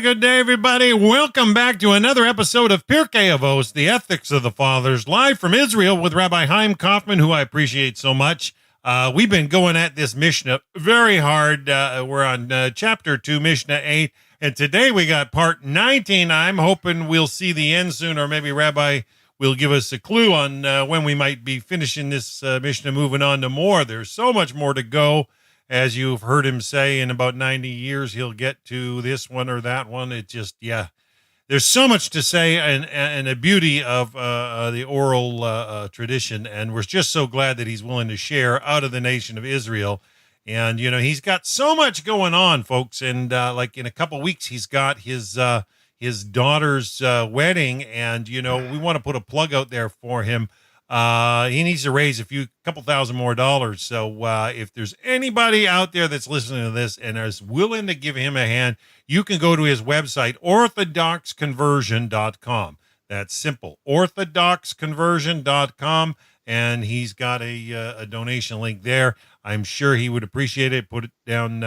good day, everybody. Welcome back to another episode of Pirkei Avot, the Ethics of the Fathers, live from Israel with Rabbi Chaim Coffman, who I appreciate so much. We've been going at this Mishna very hard. We're on Chapter 2, Mishna 8, and today we got Part 19. I'm hoping we'll see the end soon, or maybe Rabbi will give us a clue on when we might be finishing this Mishna, moving on to more. There's so much more to go. As you've heard him say, in about 90 years, he'll get to this one or that one. It just, there's so much to say and the beauty of the oral tradition. And we're just so glad that he's willing to share out of the nation of Israel. And, you know, he's got so much going on, folks. And like in a couple weeks, he's got his daughter's wedding. And, you know, we want to put a plug out there for him. He needs to raise couple thousand more dollars. So if there's anybody out there that's listening to this and is willing to give him a hand, you can go to his website, orthodoxconversion.com. That's simple, orthodoxconversion.com, and he's got a donation link there. I'm sure he would appreciate it. Put it down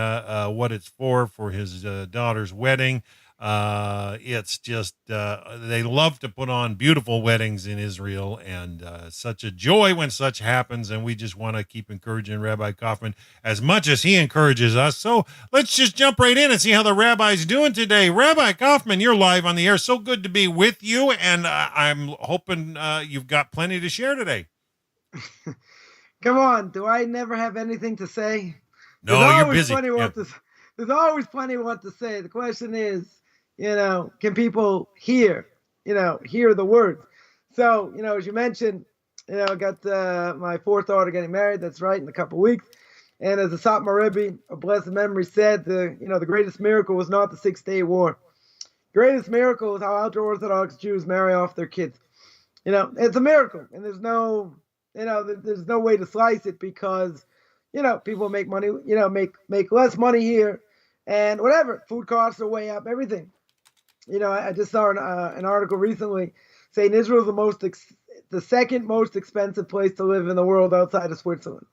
what it's for his daughter's wedding. It's just they love to put on beautiful weddings in Israel, and such a joy when such happens, and we just want to keep encouraging Rabbi Coffman as much as he encourages us. So let's just jump right in and see how the rabbi's doing today. Rabbi Coffman, you're live on the air. So good to be with you, and I'm hoping you've got plenty to share today. Come on, do I never have anything to say? No, you're busy. There's always plenty what to say. The question is, you know, can people hear the words? So, you know, as you mentioned, you know, I got my fourth daughter getting married. That's right, in a couple of weeks. And as the Satmar Rebbe of blessed memory said, the greatest miracle was not the 6-day war. Greatest miracle is how ultra-Orthodox Jews marry off their kids. You know, it's a miracle, and there's no way to slice it because, you know, people make money, you know, make less money here, and whatever, food costs are way up, everything. You know, I just saw an article recently saying Israel is the second most expensive place to live in the world outside of Switzerland.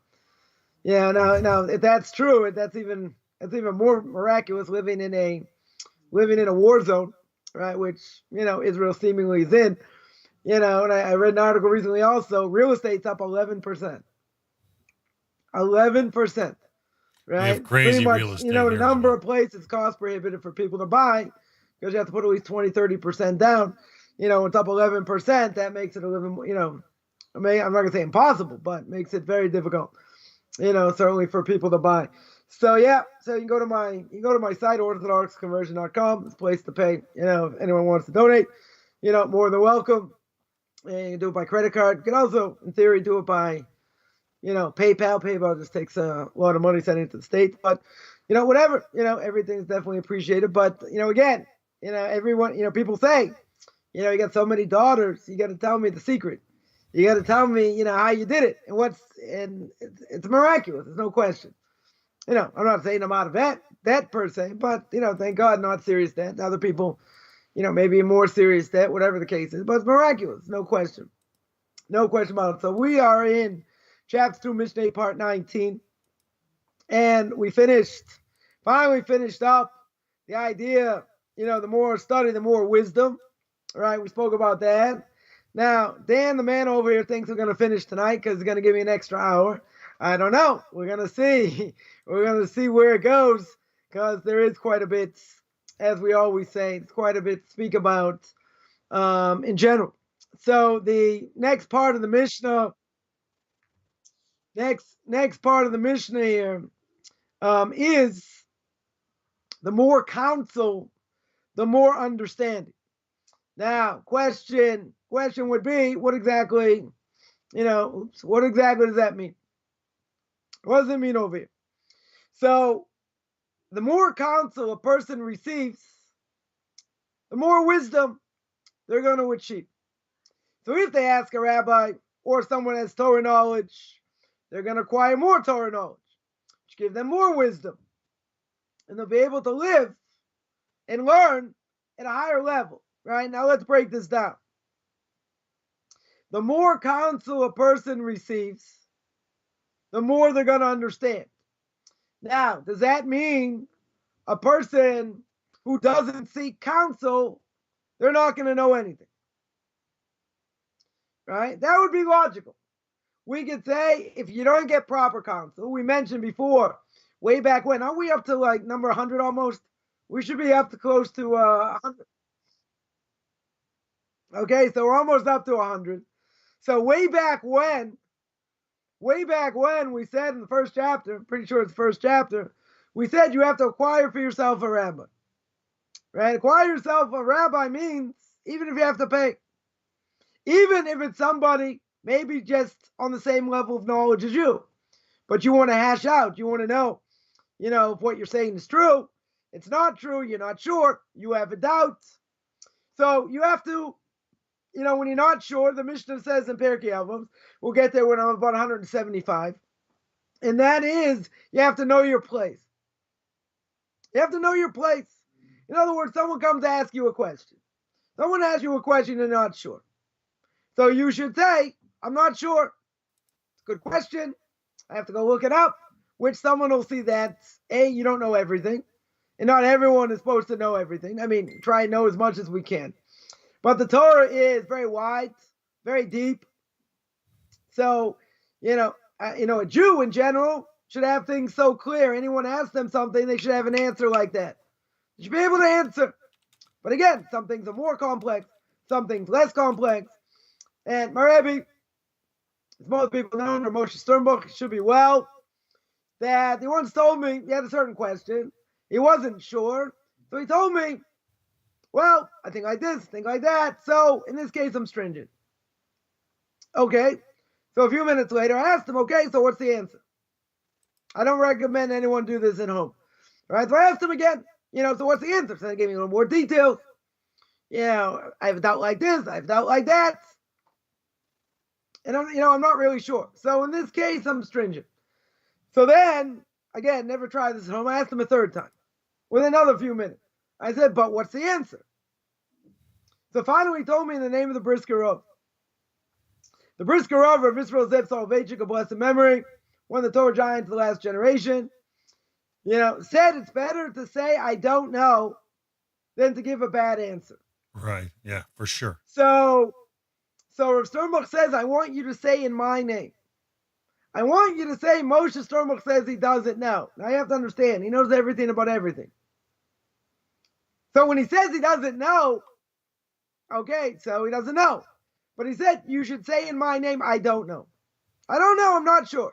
Yeah, now if that's true, that's even more miraculous, living in a war zone, right? Which, you know, Israel seemingly is in. You know, and I read an article recently also, real estate's up 11%. 11%. Right? We have crazy much, real estate. You know, the number of places cost prohibitive for people to buy because you have to put at least 20-30% down. You know, it's up 11%. That makes it a little, you know, I'm not going to say impossible, but makes it very difficult, you know, certainly for people to buy. So, yeah, so you can go to my site, orthodoxconversion.com. It's a place to pay. You know, if anyone wants to donate, you know, more than welcome. And you can do it by credit card. You can also, in theory, do it by, you know, PayPal. PayPal just takes a lot of money sending it to the States. But, you know, whatever, you know, everything's definitely appreciated. But, you know, again, you know, everyone, you know, people say, you know, you got so many daughters, you got to tell me the secret. You got to tell me, you know, how you did it. And it's miraculous. There's no question. You know, I'm not saying I'm out of debt per se, but, you know, thank God, not serious debt. Other people, you know, maybe a more serious debt, whatever the case is, but it's miraculous. No question. No question about it. So we are in Chapter 2, Mishnah 8, Part 19. And we finally finished up the idea, you know, the more study, the more wisdom. All right, we spoke about that. Now, Dan, the man over here, thinks we're going to finish tonight because he's going to give me an extra hour. I don't know. We're going to see. We're going to see where it goes because there is quite a bit, as we always say, it's quite a bit to speak about in general. So the next part of the Mishnah, next part of the Mishnah here is the more counsel, the more understanding. Now, question would be, what exactly does that mean? What does it mean over here? So, the more counsel a person receives, the more wisdom they're going to achieve. So if they ask a rabbi or someone has Torah knowledge, they're going to acquire more Torah knowledge, which give them more wisdom. And they'll be able to live and learn at a higher level. Right? Now let's break this down. The more counsel a person receives, the more they're going to understand. Now, does that mean a person who doesn't seek counsel, they're not going to know anything. Right? That would be logical. We could say if you don't get proper counsel, we mentioned before, way back when, aren't we up to like number 100 almost? We should be up to close to 100. Okay, so we're almost up to 100. So way back when we said in the first chapter, I'm pretty sure it's the first chapter, we said you have to acquire for yourself a rabbi. Right? Acquire yourself a rabbi means even if you have to pay. Even if it's somebody maybe just on the same level of knowledge as you, but you want to hash out, you want to know, if what you're saying is true, it's not true, you're not sure, you have a doubt. So you have to, when you're not sure, the Mishna says in Pirkei Avot, we'll get there when I'm about 175, and that is, you have to know your place. You have to know your place. In other words, someone comes to ask you a question. Someone asks you a question and not sure. So you should say, I'm not sure. It's a good question. I have to go look it up, which someone will see that, A, you don't know everything, and not everyone is supposed to know everything. I mean, try and know as much as we can. But the Torah is very wide, very deep. So, a Jew in general should have things so clear. Anyone asks them something, they should have an answer like that. You should be able to answer. But again, some things are more complex, some things less complex. And my Rebbe, as most people know, or Moshe Sternbuch should be well, that he once told me he had a certain question. He wasn't sure. So he told me, well, I think like this, think like that. So in this case, I'm stringent. Okay. So a few minutes later, I asked him, okay, so what's the answer? I don't recommend anyone do this at home. All right. So I asked him again, so what's the answer? So he gave me a little more details. I have a doubt like this. I have a doubt like that. And I'm not really sure. So in this case, I'm stringent. So then, again, never try this at home. I asked him a third time with another few minutes. I said, but what's the answer? So finally he told me in the name of the Brisker Rav. The Brisker Rav of Israel Zev Soloveitchik, a blessed memory, one of the Torah giants of the last generation, said it's better to say I don't know than to give a bad answer. Right. Yeah, for sure. So Rav Sternbuch says, I want you to say in my name. I want you to say Moshe Sternbuch says he doesn't know. Now you have to understand, he knows everything about everything. So when he says he doesn't know, okay, so he doesn't know. But he said, you should say in my name, I don't know. I don't know, I'm not sure.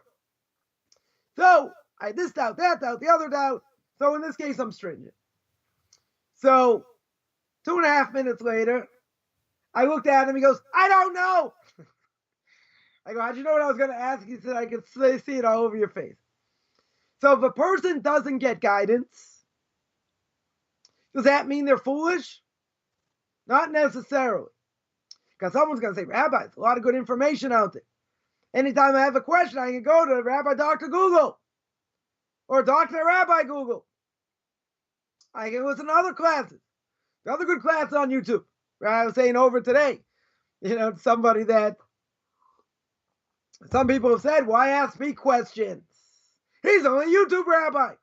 So I had this doubt, that doubt, the other doubt. So in this case, I'm stringent. So 2.5 minutes later, I looked at him, he goes, I don't know. I go, how'd you know what I was going to ask? He said, I could see it all over your face. So if a person doesn't get guidance, does that mean they're foolish? Not necessarily. Because someone's going to say, Rabbi, there's a lot of good information out there. Anytime I have a question, I can go to Rabbi Dr. Google or Dr. Rabbi Google. I can listen to other classes. The other good classes on YouTube. Right? I was saying over today, somebody that some people have said, why ask me questions? He's only a YouTube rabbi.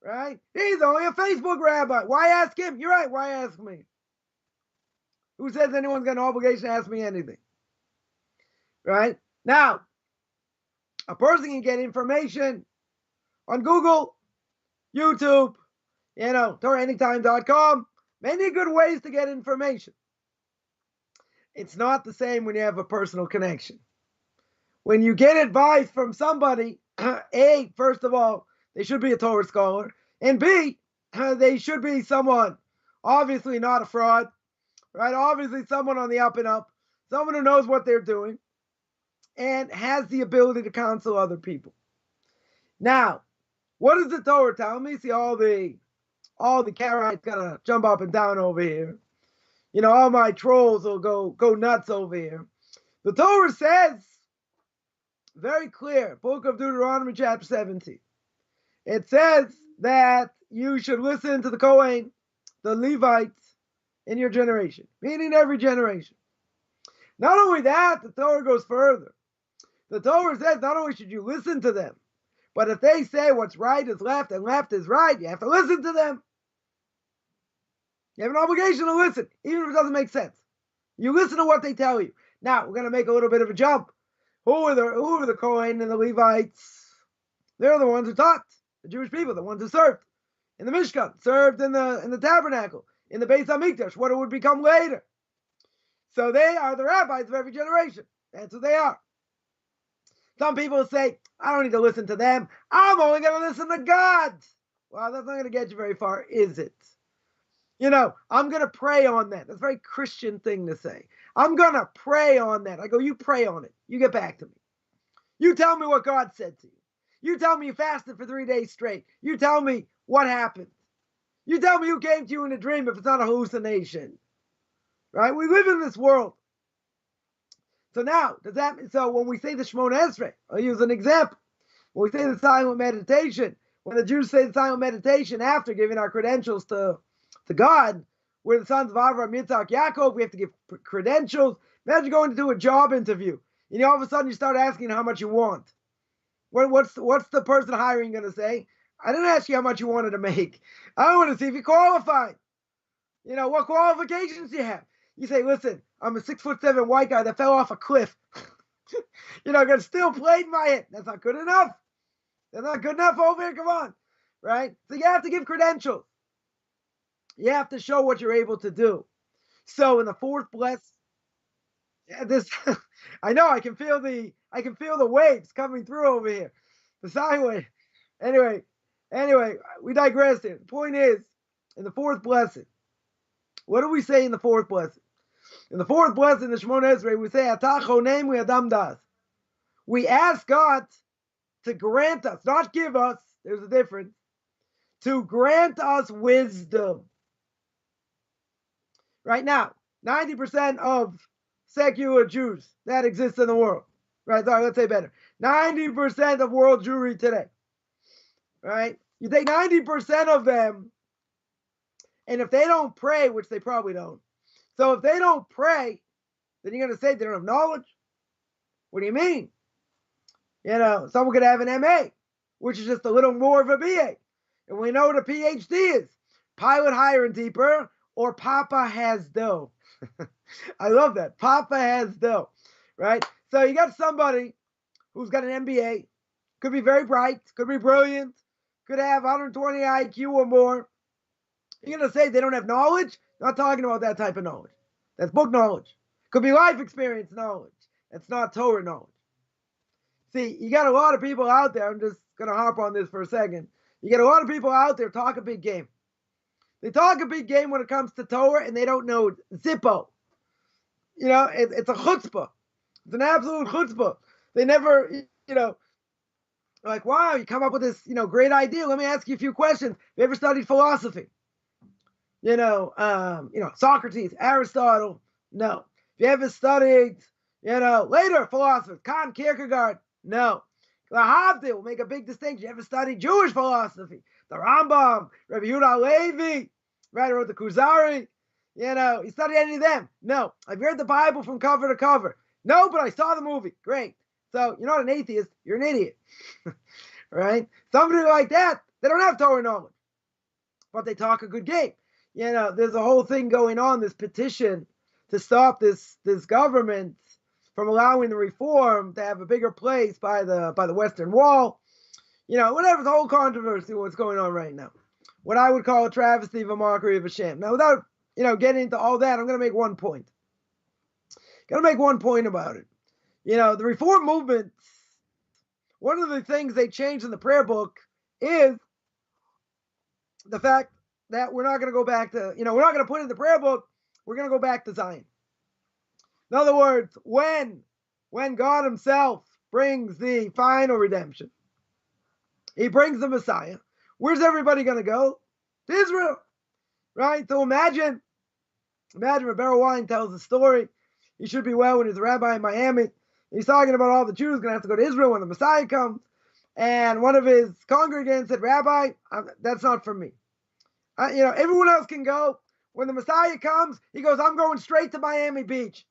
Right? He's only a Facebook rabbi. Why ask him? You're right. Why ask me? Who says anyone's got an obligation to ask me anything? Right? Now, a person can get information on Google, YouTube, TorahAnytime.com. Many good ways to get information. It's not the same when you have a personal connection. When you get advice from somebody, A, first of all, they should be a Torah scholar, and B, they should be someone, obviously not a fraud, right? Obviously someone on the up and up, someone who knows what they're doing, and has the ability to counsel other people. Now, what does the Torah tell me? See, all the Karaites gonna jump up and down over here. All my trolls will go nuts over here. The Torah says, very clear, Book of Deuteronomy, chapter 17. It says that you should listen to the Kohen, the Levites in your generation, meaning every generation. Not only that, the Torah goes further. The Torah says not only should you listen to them, but if they say what's right is left and left is right, you have to listen to them. You have an obligation to listen, even if it doesn't make sense. You listen to what they tell you. Now, we're going to make a little bit of a jump. Who are the Kohen and the Levites? They're the ones who taught the Jewish people, the ones who served in the Mishkan, served in the tabernacle, in the Beis Hamikdash, what it would become later. So they are the rabbis of every generation. That's who they are. Some people say, I don't need to listen to them. I'm only going to listen to God. Well, that's not going to get you very far, is it? I'm going to pray on that. That's a very Christian thing to say. I'm going to pray on that. I go, you pray on it. You get back to me. You tell me what God said to you. You tell me you fasted for 3 days straight. You tell me what happened. You tell me who came to you in a dream if it's not a hallucination. Right? We live in this world. So now, so when we say the Shemona Esrei, I'll use an example. When we say the silent meditation, when the Jews say the silent meditation after giving our credentials to God, we're the sons of Avraham, Yitzhak, Yaakov, we have to give credentials. Imagine going to do a job interview. All of a sudden you start asking how much you want. What's the person hiring going to say? I didn't ask you how much you wanted to make. I want to see if you qualified. What qualifications you have. You say, listen, I'm a 6'7" white guy that fell off a cliff. Got steel plate in my head. That's not good enough. That's not good enough over here. Come on. Right? So you have to give credentials. You have to show what you're able to do. So in the fourth bless, I know I can feel the waves coming through over here. The sine wave. Anyway, we digress here. The point is, in the fourth blessing, what do we say in the fourth blessing? In the fourth blessing, the Shemona Esrei, we say, Atah chonem adam das. We ask God to grant us, not give us, there's a difference, to grant us wisdom. Right now, 90% of secular Jews that exist in the world, right? Sorry, let's say better. 90% of world Jewry today, right? You take 90% of them, and if they don't pray, which they probably don't, so if they don't pray, then you're going to say they don't have knowledge? What do you mean? Someone could have an MA, which is just a little more of a BA. And we know what a PhD is. Pilot higher and deeper, or Papa has dough. I love that. Papa has dough, right? So you got somebody who's got an MBA, could be very bright, could be brilliant, could have 120 IQ or more. You're going to say they don't have knowledge? Not talking about that type of knowledge. That's book knowledge. Could be life experience knowledge. That's not Torah knowledge. See, you got a lot of people out there. I'm just going to harp on this for a second. You get a lot of people out there talk a big game. They talk a big game when it comes to Torah, and they don't know Zippo. It's a chutzpah. It's an absolute chutzpah. They never, like, wow, you come up with this, great idea. Let me ask you a few questions. Have you ever studied philosophy? Socrates, Aristotle. No. Have you ever studied, later philosophers, Kant, Kierkegaard? No. Lahavdil will make a big distinction. You ever studied Jewish philosophy? The Rambam, Rabbi Yehuda Levi, right, wrote the Kuzari. You studied any of them? No. I've read the Bible from cover to cover. No, but I saw the movie. Great. So you're not an atheist. You're an idiot. Right? Somebody like that, they don't have Torah knowledge, but they talk a good game. There's a whole thing going on, this petition to stop this government from allowing the reform to have a bigger place by the Western Wall. Whatever, the whole controversy, what's going on right now. What I would call a travesty of a mockery of Hashem. Now, without, getting into all that, I'm going to make one point. Got to make one point about it. The reform movement, one of the things they changed in the prayer book is the fact that we're not going to go back to, we're not going to put in the prayer book, we're going to go back to Zion. In other words, when God himself brings the final redemption, he brings the Messiah, where's everybody going to go? To Israel, right? So imagine Rabbi Wine tells the story. He should be well when he's a rabbi in Miami. He's talking about all the Jews going to have to go to Israel when the Messiah comes. And one of his congregants said, Rabbi, that's not for me. Everyone else can go. When the Messiah comes, he goes, I'm going straight to Miami Beach.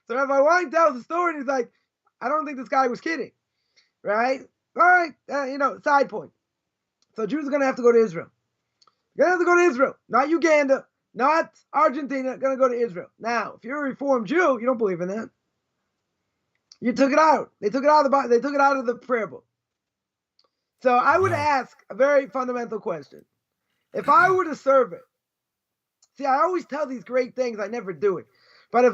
So Rabbi Wine tells the story, and he's like, I don't think this guy was kidding, right? All right, side point. So Jews are going to have to go to Israel. You're going to have to go to Israel, not Uganda, not Argentina. Going to go to Israel. Now, if you're a Reformed Jew, you don't believe in that. You took it out. They took it out of the They took it out of the prayer book. So I would ask a very fundamental question. If I were to survey, see, I always tell these great things. I never do it. But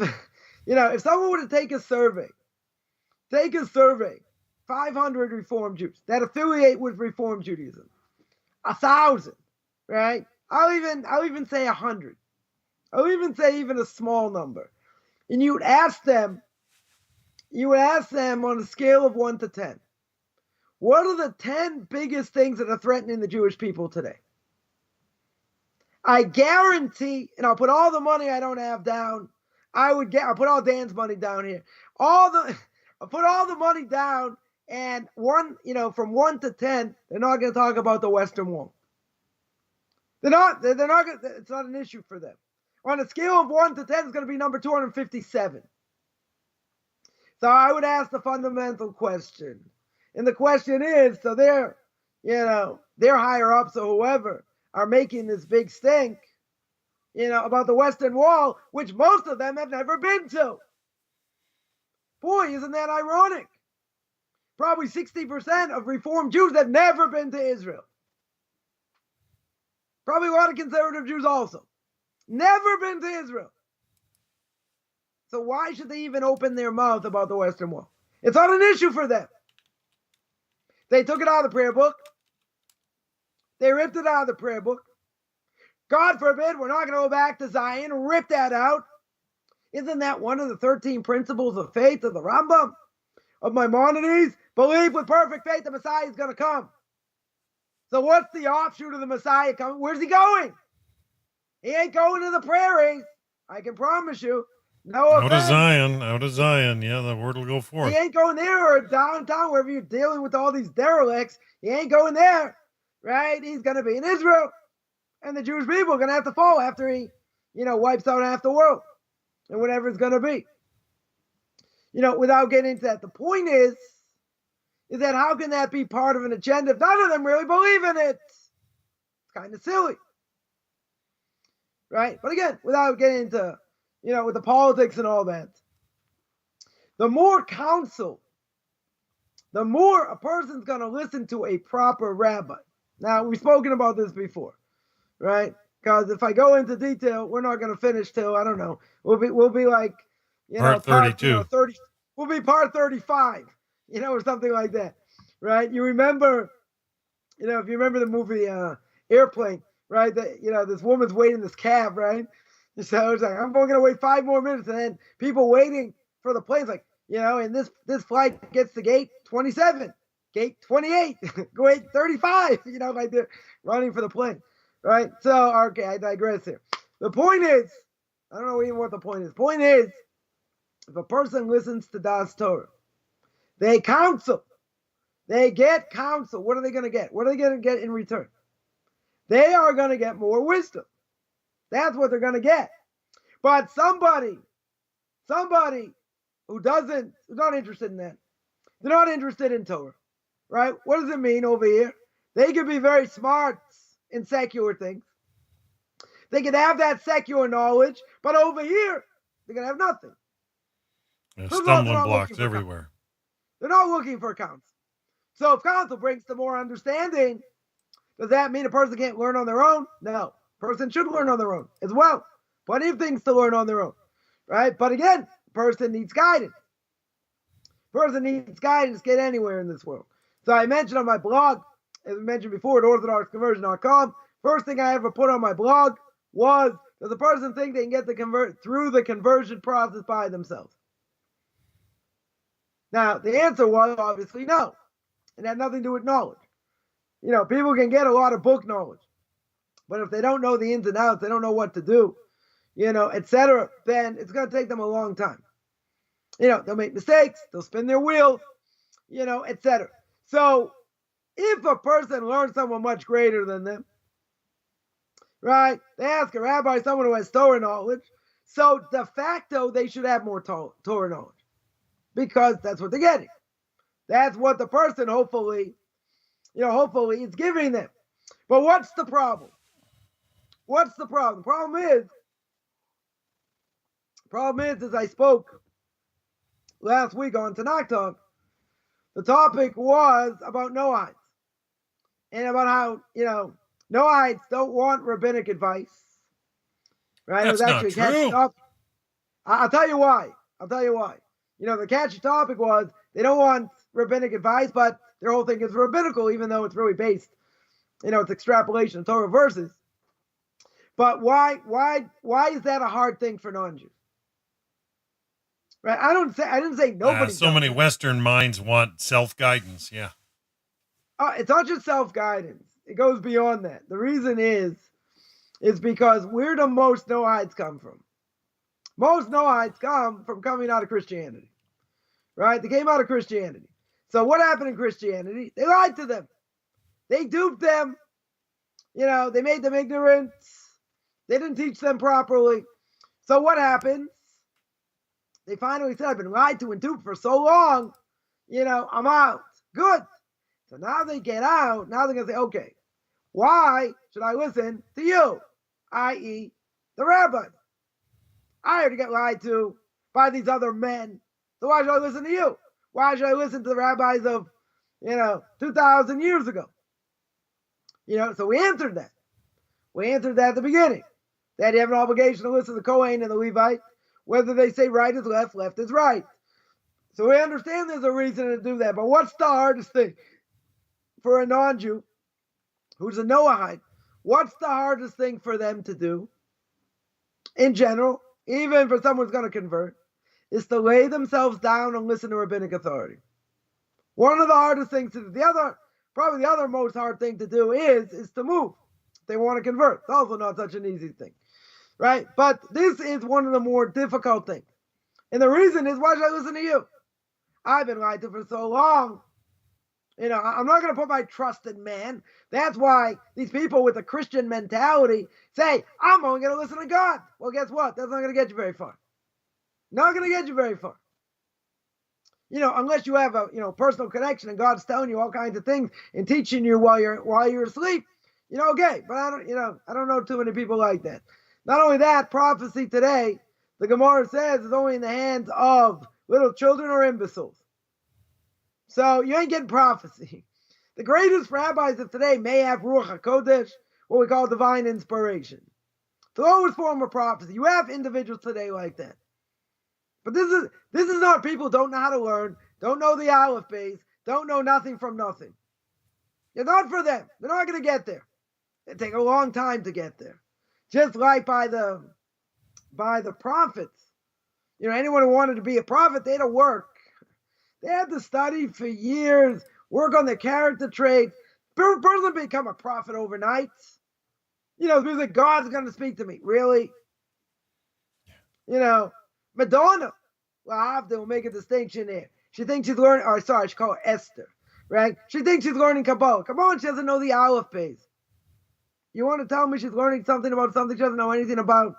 if someone were to take a survey, 500 Reformed Jews that affiliate with Reformed Judaism, 1,000, right? I'll even say 100. I'll even say even a small number. And you would ask them on a scale of 1 to 10, what are the 10 biggest things that are threatening the Jewish people today? I guarantee, and I'll put all the money I don't have down. I'll put all Dan's money down here. I'll put all the money down, and from 1 to 10, they're not going to talk about the Western Wall. They're not going to, it's not an issue for them. On a scale of 1 to 10, it's going to be number 257. So I would ask the fundamental question. And the question is, so they're higher ups or whoever are making this big stink, about the Western Wall, which most of them have never been to. Boy, isn't that ironic? Probably 60% of Reformed Jews have never been to Israel. Probably a lot of conservative Jews also. Never been to Israel. So why should they even open their mouth about the Western Wall? It's not an issue for them. They took it out of the prayer book. They ripped it out of the prayer book. God forbid, we're not going to go back to Zion and rip that out. Isn't that one of the 13 principles of faith of the Rambam? Of Maimonides? Believe with perfect faith the Messiah is going to come. So what's the offshoot of the Messiah coming? Where's he going? He ain't going to the prairies. I can promise you. Out of Zion. Yeah, the word will go forth. He ain't going there or downtown, wherever you're dealing with all these derelicts. He ain't going there, right? He's going to be in Israel. And the Jewish people are going to have to fall after he, wipes out half the world. And whatever it's going to be. Without getting into that, the point is that how can that be part of an agenda if none of them really believe in it? It's kind of silly. Right? But again, without getting into, with the politics and all that, the more counsel, the more a person's going to listen to a proper rabbi. Now, we've spoken about this before, right? Because if I go into detail, we're not going to finish till, I don't know, we'll be like, part 32. 30, we'll be part 35, or something like that, right? You remember, if you remember the movie Airplane, right? That, this woman's waiting this cab, right? So it's like, I'm going to wait 5 more minutes, and then people waiting for the plane's like, and this flight gets to gate 27, gate 28, gate 35, like they're running for the plane, right? So, okay, I digress here. The point is, I don't know even what the point is. Point is, if a person listens to Das Torah, they get counsel. What are they going to get? What are they going to get in return? They are going to get more wisdom. That's what they're going to get. But somebody who's not interested in that, they're not interested in Torah, right? What does it mean over here? They could be very smart in secular things. They could have that secular knowledge, but over here, they're going to have nothing. Stumbling blocks everywhere. They're not looking for counsel. So if counsel brings to more understanding, does that mean a person can't learn on their own? No. A person should learn on their own as well. Plenty of things to learn on their own, right? But again, a person needs guidance. Person needs guidance to get anywhere in this world. So I mentioned on my blog, as I mentioned before, at orthodoxconversion.com, first thing I ever put on my blog was, does a person think they can get through the conversion process by themselves? Now, the answer was obviously no. It had nothing to do with knowledge. People can get a lot of book knowledge. But if they don't know the ins and outs, they don't know what to do, etc., then it's going to take them a long time. They'll make mistakes, they'll spin their wheels, etc. So if a person learns someone much greater than them, right, they ask a rabbi, someone who has Torah knowledge, so de facto they should have more Torah knowledge because that's what they're getting. That's what the person hopefully is giving them. But what's the problem? what's the problem? The problem is, as I spoke last week on Tanakh Talk, the topic was about Noahites and about how, Noahites don't want rabbinic advice. Right? That's it was actually not a catchy true. topic. I'll tell you why. The catchy topic was they don't want rabbinic advice, but their whole thing is rabbinical, even though it's really based, it's extrapolation of Torah verses. But why is that a hard thing for non-Jews? Right? I didn't say nobody. So many Western minds want self-guidance. Yeah. It's not just self-guidance. It goes beyond that. The reason is because where do most Noahites come from? Most Noahites come from coming out of Christianity. Right? They came out of Christianity. So what happened in Christianity? They lied to them. They duped them. They made them ignorant. They didn't teach them properly. So what happens? They finally said, I've been lied to and duped for so long, I'm out. Good. So now they get out. Now they're going to say, okay, why should I listen to you? I.e., the rabbi. I already get lied to by these other men. So why should I listen to you? Why should I listen to the rabbis of, 2,000 years ago? So we answered that. We answered that at the beginning. That you have an obligation to listen to the Kohen and the Levite. Whether they say right is left, left is right. So we understand there's a reason to do that. But what's the hardest thing for a non-Jew who's a Noahide? What's the hardest thing for them to do? In general, even for someone who's going to convert, is to lay themselves down and listen to rabbinic authority. One of the hardest things to do. Probably the other most hard thing to do is to move. If they want to convert. It's also not such an easy thing. Right? But this is one of the more difficult things. And the reason is, why should I listen to you? I've been lied to for so long. I'm not going to put my trust in man. That's why these people with a Christian mentality say, I'm only going to listen to God. Well, guess what? That's not going to get you very far. Not going to get you very far. Unless you have a, personal connection and God's telling you all kinds of things and teaching you while you're asleep, okay. But I don't know too many people like that. Not only that, prophecy today, the Gemara says, is only in the hands of little children or imbeciles. So you ain't getting prophecy. The greatest rabbis of today may have Ruach HaKodesh, what we call divine inspiration. So always form of prophecy. You have individuals today like that. But this is not people who don't know how to learn, don't know the Aleph base, don't know nothing from nothing. It's not for them. They're not going to get there. It take a long time to get there. Just like by the prophets. Anyone who wanted to be a prophet, they had to work. They had to study for years, work on their character traits. Person become a prophet overnight. People say, God's going to speak to me. Really? Madonna. Well, I have to make a distinction there. She thinks she's learning, she call her Esther, right? She thinks she's learning Kabbalah. Come on, she doesn't know the Aleph base. You want to tell me she's learning something about something she doesn't know anything about?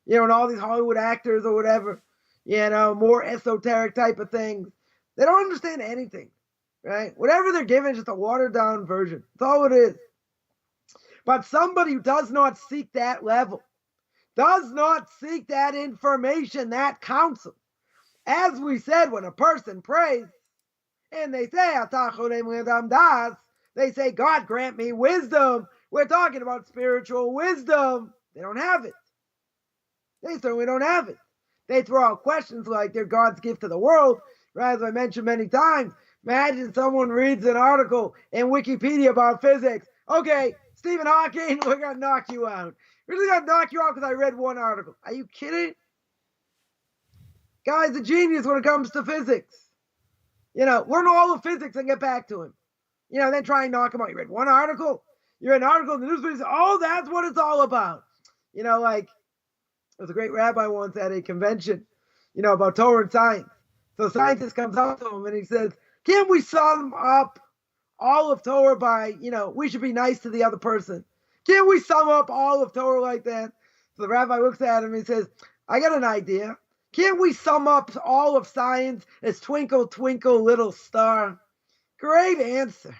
And all these Hollywood actors or whatever, more esoteric type of things. They don't understand anything, right? Whatever they're given is just a watered down version. That's all it is. But somebody who does not seek that level, does not seek that information, that counsel. As we said, when a person prays, and they say, they say, God grant me wisdom. We're talking about spiritual wisdom. They don't have it. They certainly don't have it. They throw out questions like they're God's gift to the world. Right, as I mentioned many times, imagine someone reads an article in Wikipedia about physics. Okay, Stephen Hawking, we're going to knock you out. We're just going to knock you out because I read one article. Are you kidding? Guy's a genius when it comes to physics. Learn all of physics and get back to him. Then try and knock him out. You read one article? You read an article in the newspaper, say, oh, that's what it's all about. Like, there was a great rabbi once at a convention, about Torah and science. So a scientist comes up to him and he says, can't we sum up all of Torah by, we should be nice to the other person? Can't we sum up all of Torah like that? So the rabbi looks at him and he says, I got an idea. Can't we sum up all of science as twinkle, twinkle, little star? Great answer.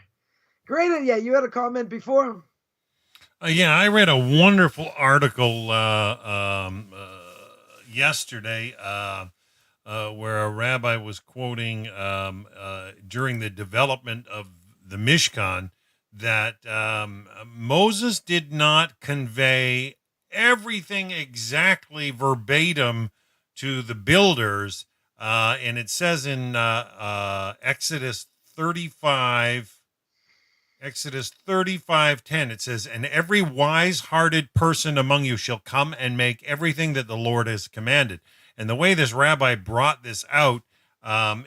Great. Yeah, you had a comment before? Yeah, I read a wonderful article yesterday where a rabbi was quoting during the development of the Mishkan that Moses did not convey everything exactly verbatim to the builders. And it says in Exodus 35. Exodus 35:10, it says, "And every wise-hearted person among you shall come and make everything that the Lord has commanded." And the way this rabbi brought this out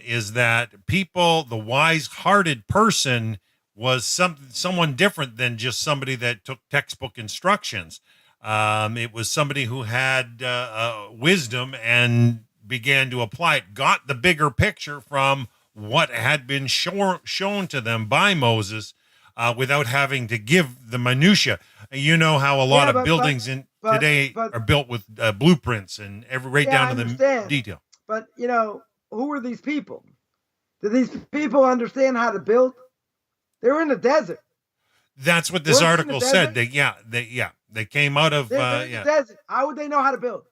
is that the wise-hearted person was someone different than just somebody that took textbook instructions. It was somebody who had wisdom and began to apply it, got the bigger picture from what had been shown to them by Moses, without having to give the minutia. You know how a lot of buildings today are built with blueprints and right down to the detail. But who are these people? Do these people understand how to build? They're in the desert. That's what this article said. They came out of the desert. How would they know how to build?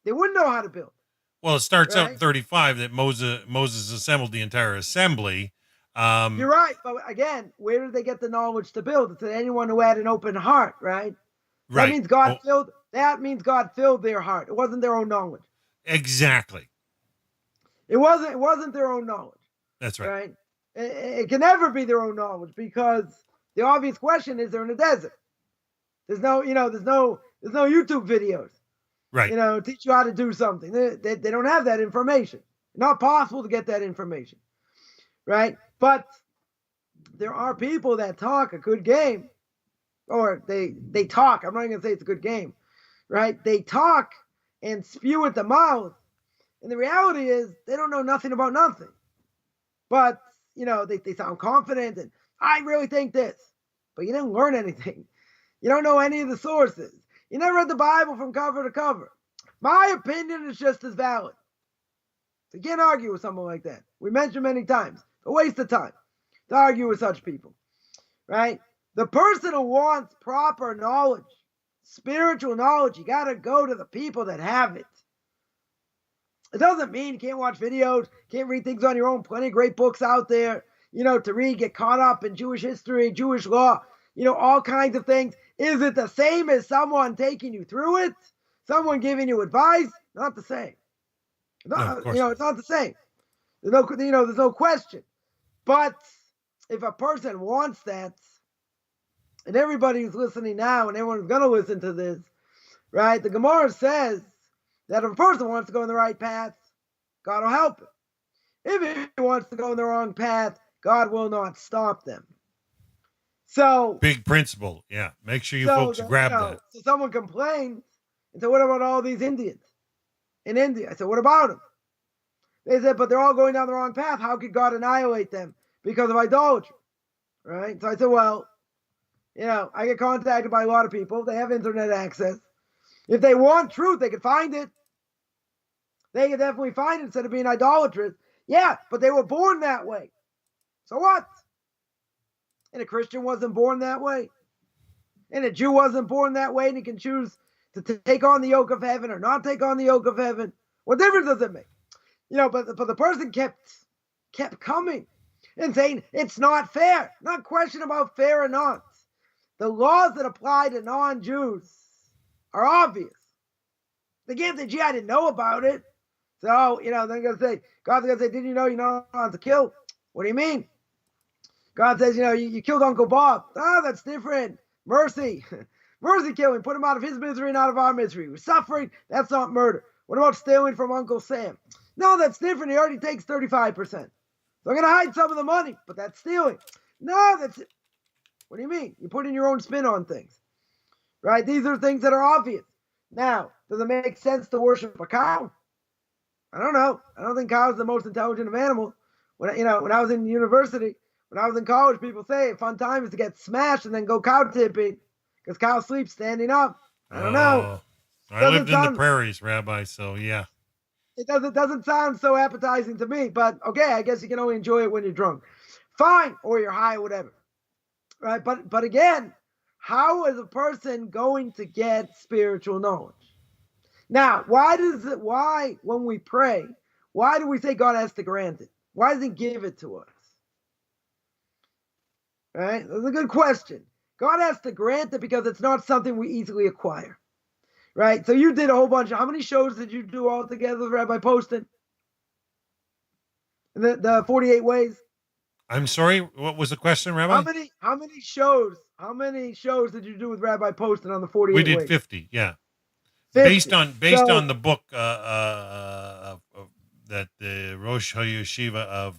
They wouldn't know how to build. Well, it starts out in 35 that Moses assembled the entire assembly. You're right, but again, where did they get the knowledge to build? It's anyone who had an open heart, right? That means God filled. That means God filled their heart. It wasn't their own knowledge. Exactly. It wasn't their own knowledge. That's right. Right. It can never be their own knowledge because the obvious question is they're in the desert. There's no YouTube videos. Right. Teach you how to do something. They don't have that information. Not possible to get that information. Right. But there are people that talk a good game, or they talk. I'm not going to say it's a good game, right? They talk and spew at the mouth. And the reality is they don't know nothing about nothing. But, they sound confident and I really think this, but you didn't learn anything. You don't know any of the sources. You never read the Bible from cover to cover. My opinion is just as valid. So you can't argue with someone like that. We mentioned many times. A waste of time to argue with such people, right? The person who wants proper knowledge, spiritual knowledge, you got to go to the people that have it. It doesn't mean you can't watch videos, can't read things on your own. Plenty of great books out there, to read, get caught up in Jewish history, Jewish law, all kinds of things. Is it the same as someone taking you through it? Someone giving you advice? Not the same. It's not the same. There's no question. But if a person wants that, and everybody who's listening now and everyone's going to listen to this, right? The Gemara says that if a person wants to go in the right path, God will help him. If he wants to go in the wrong path, God will not stop them. So big principle. Yeah. Make sure you folks grab that. So someone complains and said, what about all these Indians in India? I said, what about them? They said, but they're all going down the wrong path. How could God annihilate them because of idolatry? Right? So I said, well, I get contacted by a lot of people. They have internet access. If they want truth, they can find it. They can definitely find it instead of being idolatrous. Yeah, but they were born that way. So what? And a Christian wasn't born that way. And a Jew wasn't born that way, and he can choose to take on the yoke of heaven or not take on the yoke of heaven. What difference does it make? But the person kept coming and saying it's not fair. Not question about fair or not. The laws that apply to non-Jews are obvious. They can't say, gee, I didn't know about it. So, they're going to say, God's going to say, didn't you know you're not allowed to kill? What do you mean? God says, you killed Uncle Bob. Oh, that's different. Mercy. Mercy killing. Put him out of his misery and out of our misery. He was suffering. That's not murder. What about stealing from Uncle Sam? No, that's different. He already takes 35%. So I'm going to hide some of the money, but that's stealing. No, that's it. What do you mean? You're putting your own spin on things, right? These are things that are obvious. Now, does it make sense to worship a cow? I don't know. I don't think cows are the most intelligent of animals. When I was in university, when I was in college, people say a fun time is to get smashed and then go cow tipping because cows sleep standing up. I don't know. I lived in the prairies, Rabbi, so yeah. It doesn't sound so appetizing to me, but okay, I guess you can only enjoy it when you're drunk. Fine, or you're high or whatever. Right? But again, how is a person going to get spiritual knowledge? Now, why when we pray, why do we say God has to grant it? Why does he give it to us? Right? That's a good question. God has to grant it because it's not something we easily acquire. Right? So you did a whole bunch of, how many shows did you do all together with Rabbi Poston? The 48 ways? I'm sorry, what was the question, Rabbi? How many shows did you do with Rabbi Poston on the 48 ways? We did 50, yeah. 50. Based on the book that the Rosh HaYeshiva of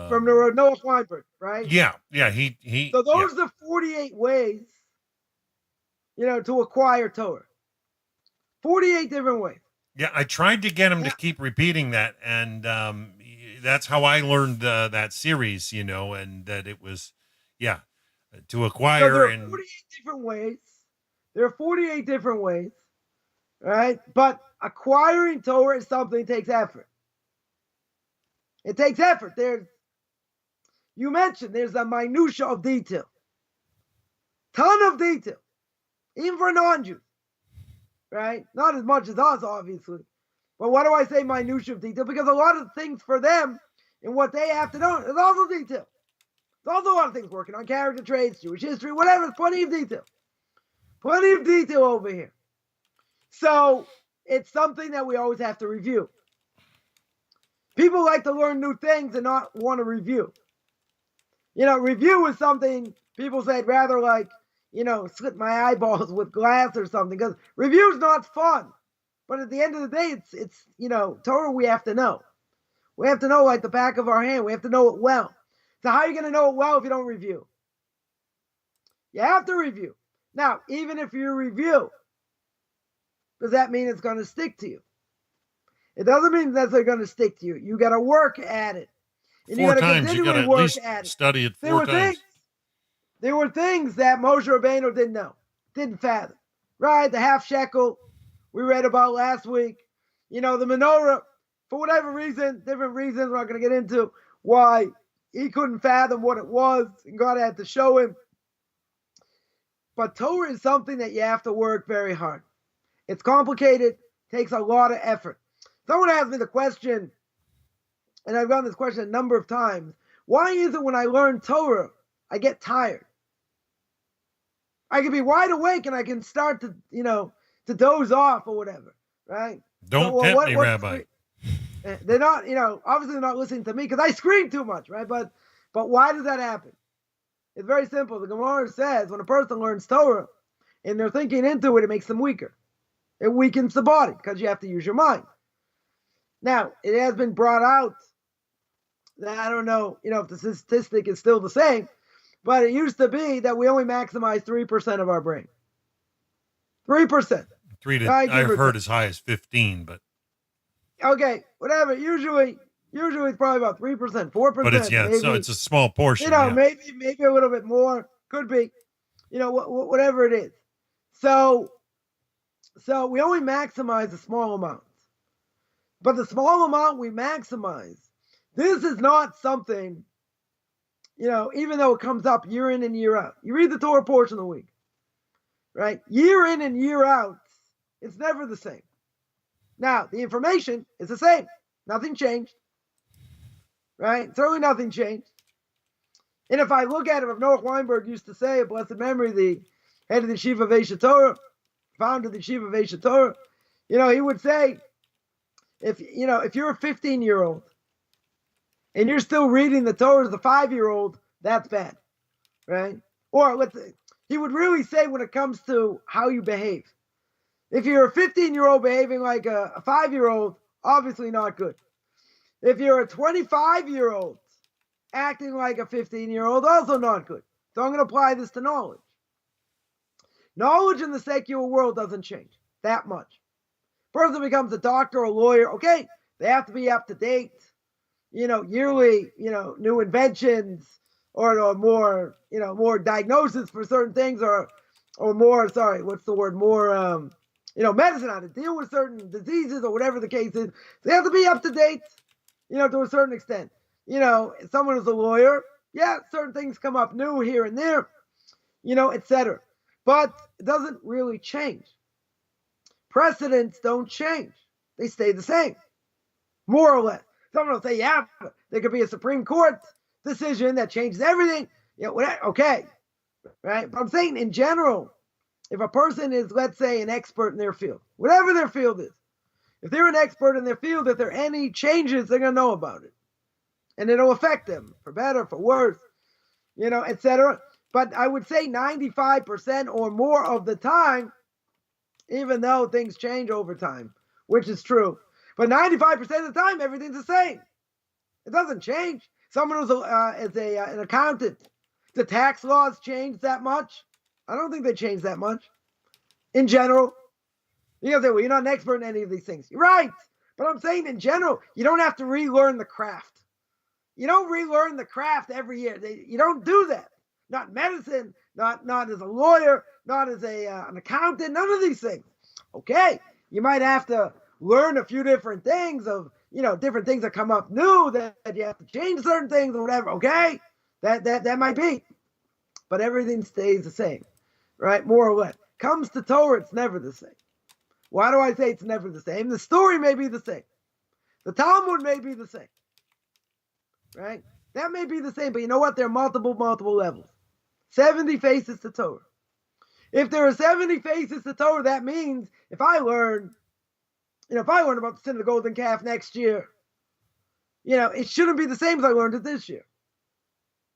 from the Noah Weinberg, right? Yeah. He So those are the 48 ways, to acquire Torah. 48 different ways. Yeah, I tried to get him to keep repeating that, and that's how I learned that series, and that it was, to acquire. So there are 48 different ways. There are 48 different ways, right? But acquiring Torah is something that takes effort. It takes effort. You mentioned there's a minutia of detail. Ton of detail. Even for non-Jews. Right? Not as much as us, obviously. But why do I say minutia of detail? Because a lot of things for them and what they have to know is also detail. There's also a lot of things working on character traits, Jewish history, whatever. There's plenty of detail. Plenty of detail over here. So it's something that we always have to review. People like to learn new things and not want to review. Review is something people say I'd rather slit my eyeballs with glass or something, because review is not fun. But at the end of the day, it's Torah we have to know. We have to know like the back of our hand. We have to know it well. So how are you going to know it well if you don't review? You have to review. Now, even if you review, does that mean it's going to stick to you? It doesn't mean that's going to stick to you. You got to work at it. And 4 times. You got to at least study it 4 times. There were things that Moshe Rabbeinu didn't know, didn't fathom. Right? The half shekel we read about last week. The menorah, for whatever reason, different reasons we're not going to get into why he couldn't fathom what it was, and God had to show him. But Torah is something that you have to work very hard. It's complicated, takes a lot of effort. Someone asked me the question, and I've gotten this question a number of times, why is it when I learn Torah, I get tired? I can be wide awake and I can start to, to doze off or whatever, right? Don't tempt me, Rabbi. They're not, obviously they're not listening to me because I scream too much, right? But why does that happen? It's very simple. The Gemara says when a person learns Torah and they're thinking into it, it makes them weaker. It weakens the body because you have to use your mind. Now, it has been brought out that I don't know, if the statistic is still the same, but it used to be that we only maximize 3% of our brain. 3%. I've heard as high as 15, but okay, whatever. Usually it's probably about 3%, 4%. But so it's a small portion. Maybe a little bit more. Could be, whatever it is. So we only maximize a small amount. But the small amount we maximize, this is not something, even though it comes up year in and year out. You read the Torah portion of the week, right? Year in and year out, it's never the same. Now, the information is the same. Nothing changed, right? Certainly nothing changed. And if I look at it, if Noah Weinberg used to say, of blessed memory, the head of the Yeshiva of Eish Torah, founder of the Yeshiva of Eish Torah, he would say, if you're a 15-year-old and you're still reading the Torah as a 5-year-old, that's bad, right? Or he would really say when it comes to how you behave. If you're a 15-year-old behaving like a 5-year-old, obviously not good. If you're a 25-year-old acting like a 15-year-old, also not good. So I'm going to apply this to knowledge. Knowledge in the secular world doesn't change that much. Person becomes a doctor or a lawyer, okay, they have to be up to date, yearly, new inventions or more diagnosis for certain things or more, more, medicine, how to deal with certain diseases or whatever the case is. They have to be up to date, to a certain extent. Someone who's a lawyer, certain things come up new here and there. etc. But it doesn't really change. Precedents don't change. They stay the same, more or less. Someone will say, yeah, there could be a Supreme Court decision that changes everything. Okay, right? But I'm saying in general, if a person is, let's say, an expert in their field, whatever their field is, if they're an expert in their field, if there are any changes, they're going to know about it. And it'll affect them, for better, for worse, etc. But I would say 95% or more of the time, even though things change over time, which is true, but 95% of the time, everything's the same. It doesn't change. Someone who's an accountant, the tax laws change that much? I don't think they change that much. In general, you're going to say, well, you're not an expert in any of these things. You're right. But I'm saying in general, you don't have to relearn the craft. You don't relearn the craft every year. You don't do that. Not medicine, not as a lawyer, not as an accountant, none of these things. Okay, you might have to learn a few different things of, different things that come up new, that you have to change certain things or whatever. Okay, that might be. But everything stays the same, right? More or less. Comes to Torah, it's never the same. Why do I say it's never the same? The story may be the same. The Talmud may be the same. Right? That may be the same, but you know what? There are multiple levels. 70 faces to Torah. If there are 70 faces to Torah, that means if I learn about the sin of the golden calf next year, it shouldn't be the same as I learned it this year.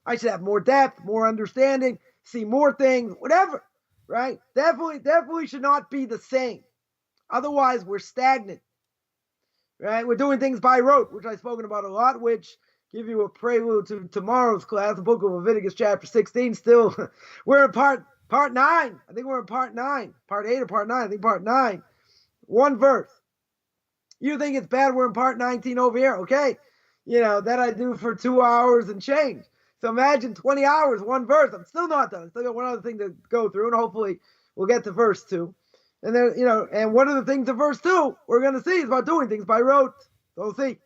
I should have more depth, more understanding, see more things, whatever, right? Definitely should not be the same. Otherwise, we're stagnant, right? We're doing things by rote, which I've spoken about a lot, which give you a prelude to tomorrow's class, the book of Leviticus chapter 16. Still, we're in part 9. I think we're in part 9. Part 8 or part 9. I think part 9. One verse. You think it's bad we're in part 19 over here? Okay. That I do for 2 hours and change. So imagine 20 hours, one verse. I'm still not done. I still got one other thing to go through, and hopefully we'll get to verse 2. And then, and one of the things of verse 2 we're going to see is about doing things by rote. So we'll see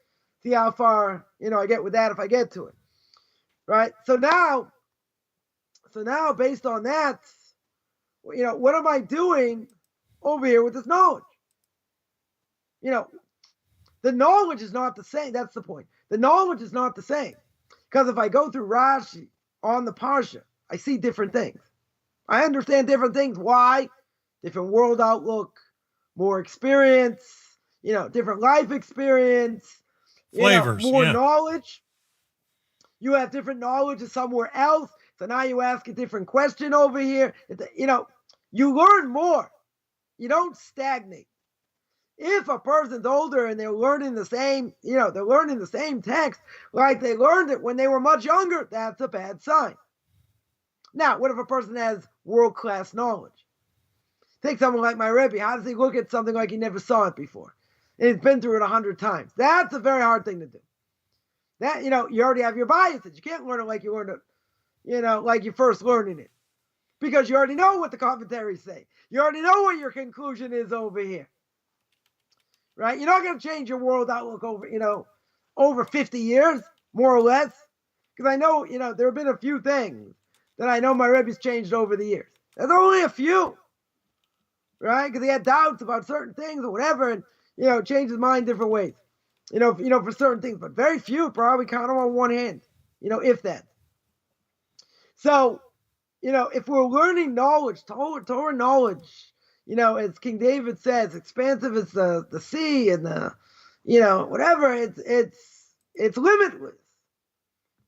how far, I get with that if I get to it. Right? So now based on that, what am I doing over here with this knowledge? The knowledge is not the same. That's the point. The knowledge is not the same. Because if I go through Rashi on the Parsha, I see different things. I understand different things. Why? Different world outlook, more experience, different life experience, flavors, more knowledge. You have different knowledge of somewhere else. So now you ask a different question over here. You learn more. You don't stagnate. If a person's older and they're learning the same, they're learning the same text like they learned it when they were much younger, that's a bad sign. Now, what if a person has world-class knowledge? Take someone like my Rebbe. How does he look at something like he never saw it before? And he's been through it 100 times. That's a very hard thing to do. That, you already have your biases. You can't learn it like you learned it, like you're first learning it. Because you already know what the commentaries say. You already know what your conclusion is over here. Right? You're not going to change your world outlook over 50 years, more or less. Because I know, there have been a few things that I know my Rebbe's changed over the years. There's only a few. Right? Because he had doubts about certain things or whatever, and, changed his mind different ways. For certain things. But very few, probably count them on one hand. If that. So, if we're learning knowledge, Torah knowledge, as King David says, expansive as the sea and the, whatever, it's limitless.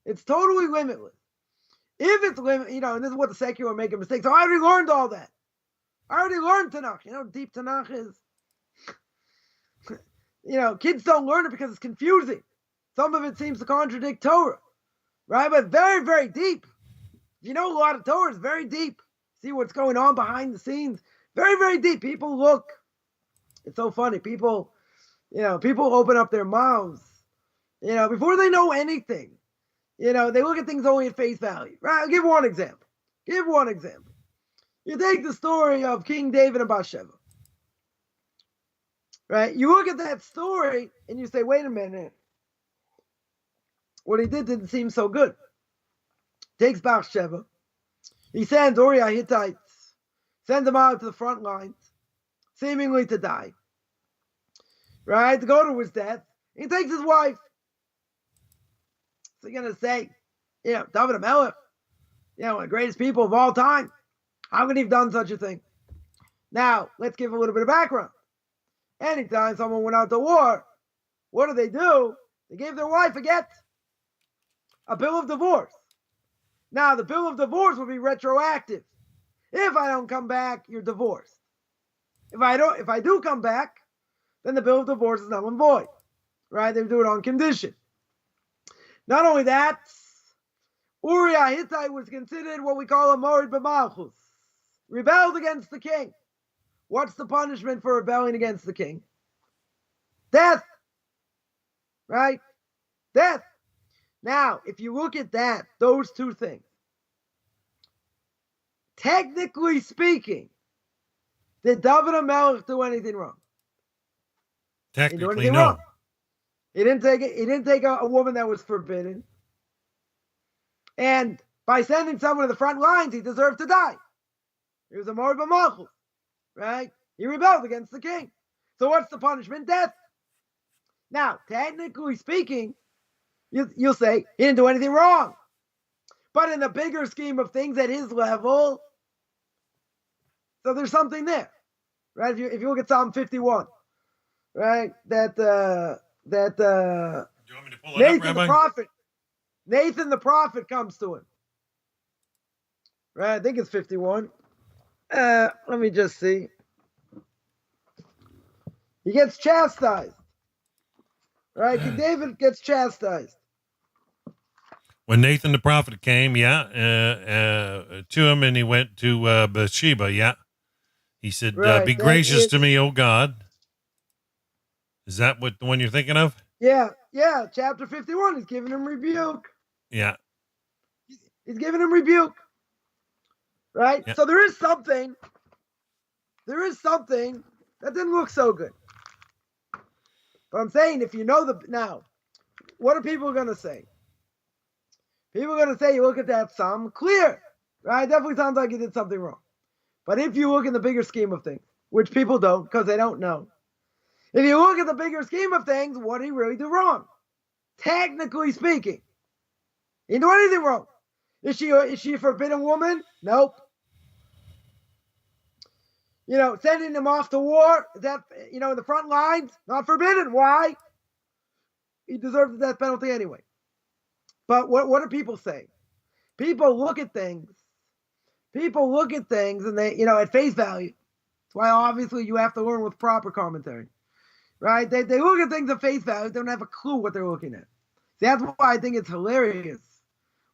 It's totally limitless. If it's limitless, and this is what the secular make a mistake. So I already learned all that. I already learned Tanakh. Deep Tanakh is, kids don't learn it because it's confusing. Some of it seems to contradict Torah, right? But very, very deep. A lot of Torah is very deep. See what's going on behind the scenes. Very, very deep. People look. It's so funny. People open up their mouths, before they know anything. They look at things only at face value. Right? I'll give one example. You take the story of King David and Bathsheba. Right? You look at that story and you say, wait a minute. What he did didn't seem so good. Takes Bathsheba. he sends Uriah Hittites, sends them out to the front lines, seemingly to die, right? To go to his death. He takes his wife. So you're going to say, David HaMelech, one of the greatest people of all time. How could he have done such a thing? Now, let's give a little bit of background. Anytime someone went out to war, what do? They gave their wife a get, a bill of divorce. Now, the bill of divorce would be retroactive. If I don't come back, you're divorced. If I do come back, then the bill of divorce is null and void. Right? They do it on condition. Not only that, Uriah Hittite was considered what we call a morid b'malchus, rebelled against the king. What's the punishment for rebelling against the king? Death. Right? Death. Now, if you look at those two things, technically speaking, did David HaMelech do anything wrong? Technically, no. Wrong. He didn't take a woman that was forbidden. And by sending someone to the front lines, he deserved to die. He was a morid b'malchus. Right? He rebelled against the king. So what's the punishment? Death. Now, technically speaking, you'll say he didn't do anything wrong. But in the bigger scheme of things at his level, so there's something there. Right? If you look at Psalm 51, right? That do you want me to pull it up, Rabbi? Nathan the prophet comes to him. Right? I think it's 51. Let me just see. He gets chastised. Right? David gets chastised. When Nathan the prophet came, to him, and he went to Bathsheba, he said, be gracious to me, O God. Is that the one you're thinking of? Yeah, chapter 51, he's giving him rebuke. Yeah. He's giving him rebuke. Right? Yeah. So there is something that didn't look so good. But I'm saying, if you know now, what are people going to say? People are going to say, you look at that psalm, clear, right? Definitely sounds like he did something wrong. But if you look in the bigger scheme of things, which people don't because they don't know, if you look at the bigger scheme of things, what did he really do wrong? Technically speaking, he didn't do anything wrong. Is she a forbidden woman? Nope. Sending them off to war, is that, in the front lines, not forbidden. Why? He deserves the death penalty anyway. But what do people say? People look at things. And they, at face value. That's why obviously you have to learn with proper commentary. Right? They look at things at face value. They don't have a clue what they're looking at. See, that's why I think it's hilarious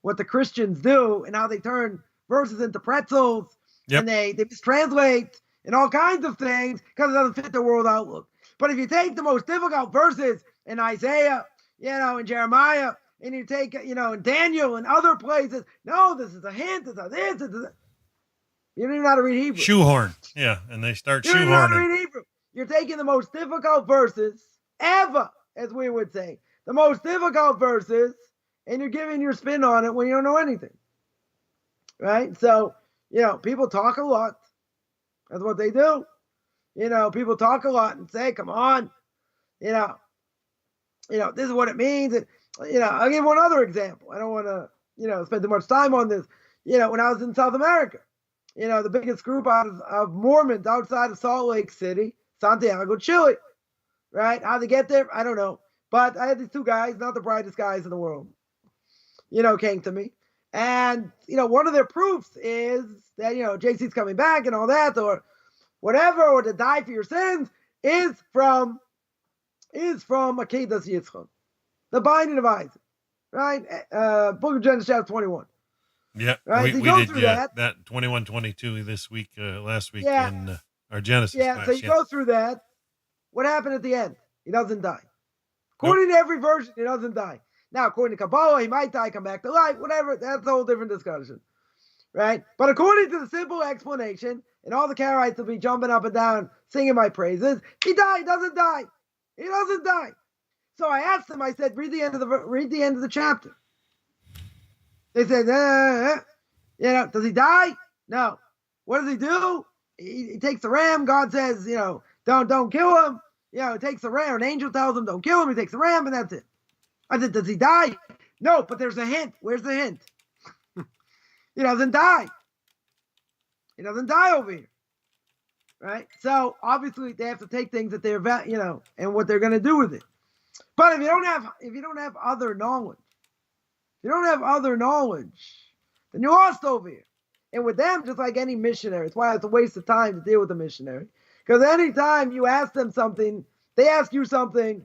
what the Christians do and how they turn verses into pretzels. Yep. And they mistranslate and all kinds of things because it doesn't fit their world outlook. But if you take the most difficult verses in Isaiah, in Jeremiah, and you take, in Daniel and other places, no, this is a hint, it's a this, it's a... You don't even know how to read Hebrew. Shoehorn. Yeah, and they start shoehorning. You don't even know how to read Hebrew. You're taking the most difficult verses ever, as we would say. The most difficult verses, and you're giving your spin on it when you don't know anything. Right? So, people talk a lot. That's what they do. People talk a lot and say, come on, this is what it means. And, I'll give one other example. I don't want to, spend too much time on this. When I was in South America, the biggest group of Mormons outside of Salt Lake City, Santiago, Chile, right? How they get there, I don't know. But I had these two guys, not the brightest guys in the world, came to me. And, one of their proofs is that, JC's coming back and all that, or whatever, or to die for your sins, is from Akedas Yitzchak, the binding of Isaac, right? Book of Genesis chapter 21. Yeah, right? we did that 21-22 this week, last week in our Genesis class. So you go through that. What happened at the end? He doesn't die. According to every version, he doesn't die. Now, according to Kabbalah, he might die, come back to life, whatever. That's a whole different discussion, right? But according to the simple explanation, and all the Karaites will be jumping up and down, singing my praises, he doesn't die. He doesn't die. So I asked them, I said, read the end of the chapter. They said, Does he die? No. What does he do? He takes the ram. God says, don't kill him. He takes the ram. An angel tells him, don't kill him. He takes the ram, and that's it. I said, does he die? No, but there's a hint. Where's the hint? He doesn't die. He doesn't die over here. Right? So obviously they have to take things that they're, and what they're going to do with it. But if you don't have other knowledge, then you're lost over here. And with them, just like any missionary, it's why it's a waste of time to deal with a missionary. Because anytime you ask them something, they ask you something.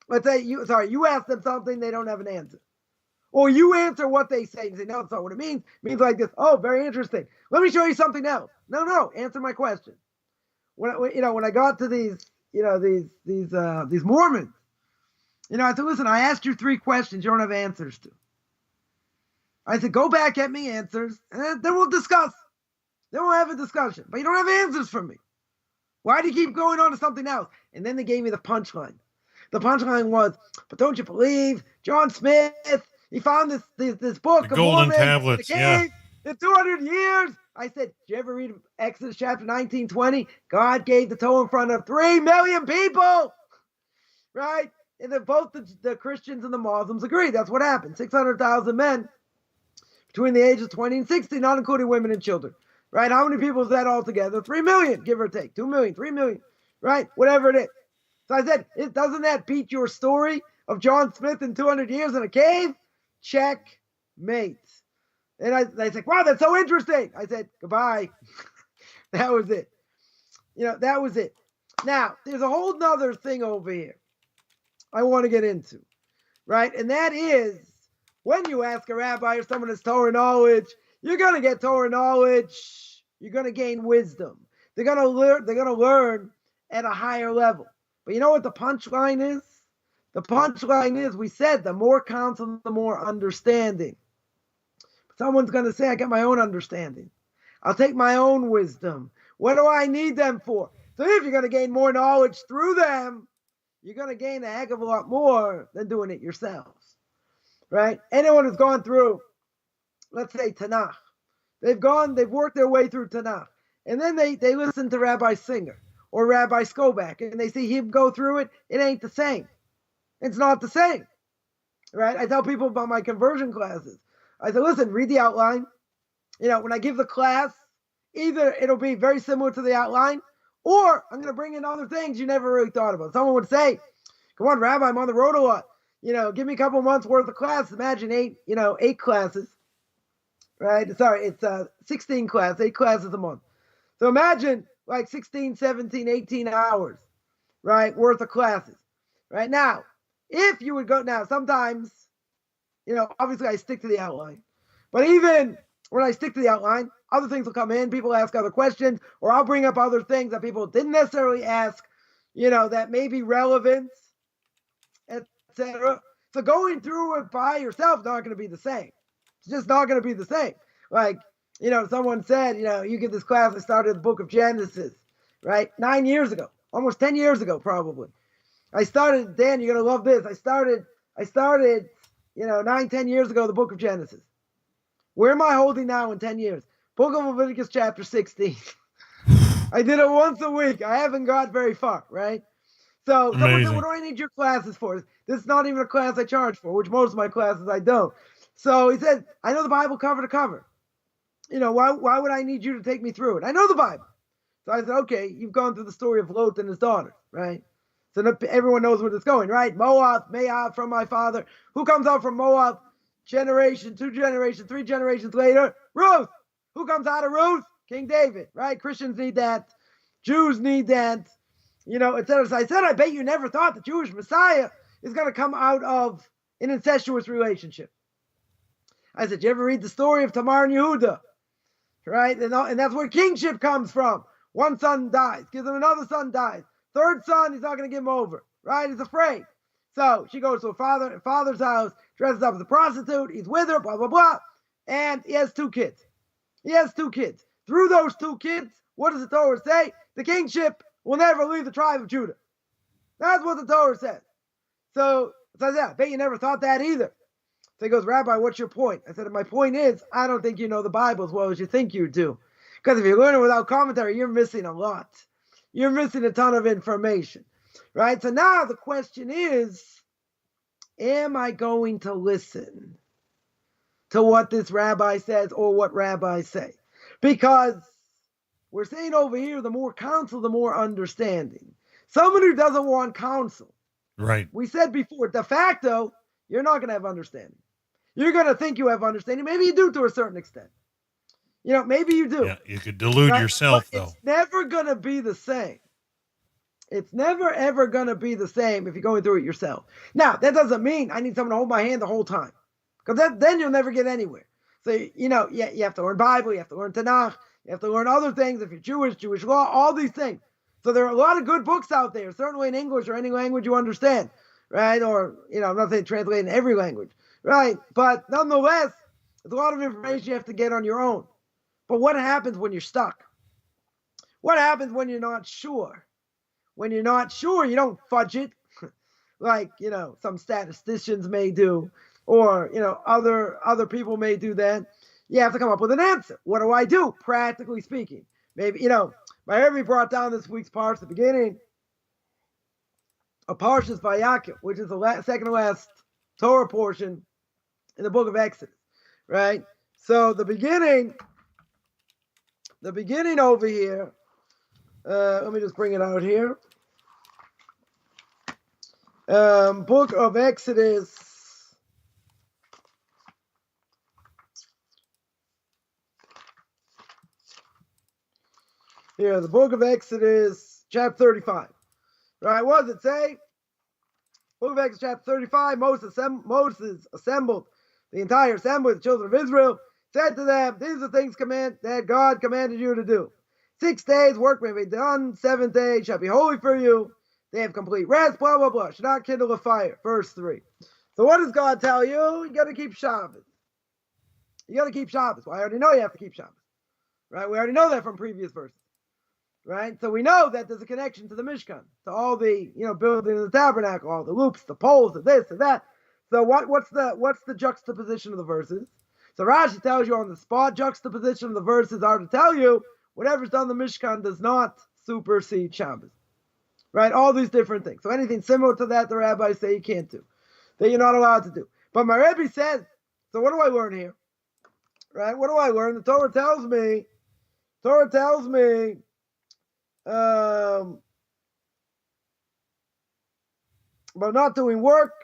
Let's say you ask them something, they don't have an answer. Or you answer what they say and say, no, that's not what it means. It means like this. Oh, very interesting. Let me show you something else. No, answer my question. When I got to these Mormons, I said, listen, I asked you 3 questions you don't have answers to. I said, go back, get me answers, and then we'll discuss. Then we'll have a discussion. But you don't have answers from me. Why do you keep going on to something else? And then they gave me the punchline. The punchline was, but don't you believe John Smith, he found this book the of golden Mormon tablets, in 200 years. I said, did you ever read Exodus chapter 19:20? God gave the Torah in front of 3 million people, right? And then both the Christians and the Muslims agree. That's what happened. 600,000 men between the ages of 20 and 60, not including women and children, right? How many people is that altogether? 3 million, give or take. 2 million, 3 million, right? Whatever it is. So I said, doesn't that beat your story of John Smith in 200 years in a cave? Checkmate. And they said, wow, that's so interesting. I said, goodbye. That was it. That was it. Now, there's a whole nother thing over here I want to get into, right? And that is, when you ask a rabbi or someone that's Torah knowledge, you're going to get Torah knowledge. You're going to gain wisdom. They're going to learn at a higher level. But you know what the punchline is? The punchline is, we said, the more counsel, the more understanding. Someone's going to say, I got my own understanding. I'll take my own wisdom. What do I need them for? So if you're going to gain more knowledge through them, you're going to gain a heck of a lot more than doing it yourselves, right? Anyone who's gone through, let's say, Tanakh, they've worked their way through Tanakh, and then they listen to Rabbi Singer or Rabbi Skobach, and they see him go through it. It ain't the same. It's not the same, right? I tell people about my conversion classes. I said, listen, read the outline. When I give the class, either it'll be very similar to the outline, or I'm going to bring in other things you never really thought about. Someone would say, come on, Rabbi, I'm on the road a lot. Give me a couple months worth of class. Imagine 8 classes, right? Sorry, it's 16 classes, 8 classes a month. So imagine like 16, 17, 18 hours, right, worth of classes. Right now, if you would go now, sometimes, obviously I stick to the outline. But even when I stick to the outline, other things will come in. People ask other questions, or I'll bring up other things that people didn't necessarily ask, that may be relevant, etc. So going through it by yourself is not going to be the same. It's just not going to be the same. Like, someone said, you give this class, I started the book of Genesis, right? 9 years ago, almost 10 years ago, probably. I started, Dan, you're going to love this. I started, 9, 10 years ago, the book of Genesis. Where am I holding now in 10 years? Book of Leviticus chapter 16. I did it once a week. I haven't got very far, right? So someone said, what do I need your classes for? This is not even a class I charge for, which most of my classes I don't. So he said, I know the Bible cover to cover. Why would I need you to take me through it? I know the Bible. So I said, okay, you've gone through the story of Lot and his daughter, right? So everyone knows where it's going, right? Moab, from my father. Who comes out from Moab? Generation, 2 generations, 3 generations later, Ruth. Who comes out of Ruth? King David, right? Christians need that. Jews need that, etc. So I said, I bet you never thought the Jewish Messiah is going to come out of an incestuous relationship. I said, you ever read the story of Tamar and Yehuda? Right? And that's where kingship comes from. One son dies, gives him another son dies. Third son, he's not going to give him over, right? He's afraid. So she goes to her father's house, dresses up as a prostitute. He's with her, blah, blah, blah. And he has 2 kids. Through those 2 kids, what does the Torah say? The kingship will never leave the tribe of Judah. That's what the Torah says. So I said, I bet you never thought that either. So he goes, Rabbi, what's your point? I said, my point is, I don't think you know the Bible as well as you think you do. Because if you learn it without commentary, you're missing a lot. You're missing a ton of information, right? So now the question is, am I going to listen to what this rabbi says or what rabbis say? Because we're saying over here, the more counsel, the more understanding. Someone who doesn't want counsel, right? We said before, de facto, you're not going to have understanding. You're going to think you have understanding. Maybe you do to a certain extent. Maybe you do. Yeah, you could delude yourself, but though. It's never going to be the same. It's never, ever going to be the same if you're going through it yourself. Now, that doesn't mean I need someone to hold my hand the whole time. Because then you'll never get anywhere. So, you have to learn Bible, you have to learn Tanakh, you have to learn other things. If you're Jewish law, all these things. So there are a lot of good books out there, certainly in English or any language you understand, right? Or, I'm not saying translate in every language, right? But nonetheless, there's a lot of information you have to get on your own. But what happens when you're stuck? What happens when you're not sure? When you're not sure, you don't fudge it like, some statisticians may do, or, other people may do that. You have to come up with an answer. What do I do, practically speaking? Maybe, my Rebbe brought down this week's parsha, the beginning of Parshas Vayakhel, which is the second to last Torah portion in the book of Exodus, right? So the beginning over here, let me just bring it out here. Book of Exodus. Here, the book of Exodus, chapter 35. Right, what does it say? Book of Exodus, chapter 35, Moses assembled the entire assembly of the children of Israel, said to them, these are the things that God commanded you to do. 6 days work may be done, 7th day shall be holy for you. They have complete rest, blah, blah, blah. Should not kindle a fire. Verse 3. So what does God tell you? You got to keep Shabbos. You got to keep Shabbos. Well, I already know you have to keep Shabbos. Right? We already know that from previous verses. Right? So we know that there's a connection to the Mishkan, to all the, building of the tabernacle, all the loops, the poles, the this and that. So what's the juxtaposition of the verses? So Rashi tells you on the spot, juxtaposition of the verses are to tell you whatever's done in the Mishkan does not supersede Shabbos. Right? All these different things. So anything similar to that, the rabbis say you can't do, that you're not allowed to do. But my Rebbe says, so what do I learn here? Right? What do I learn? The Torah tells me, about not doing work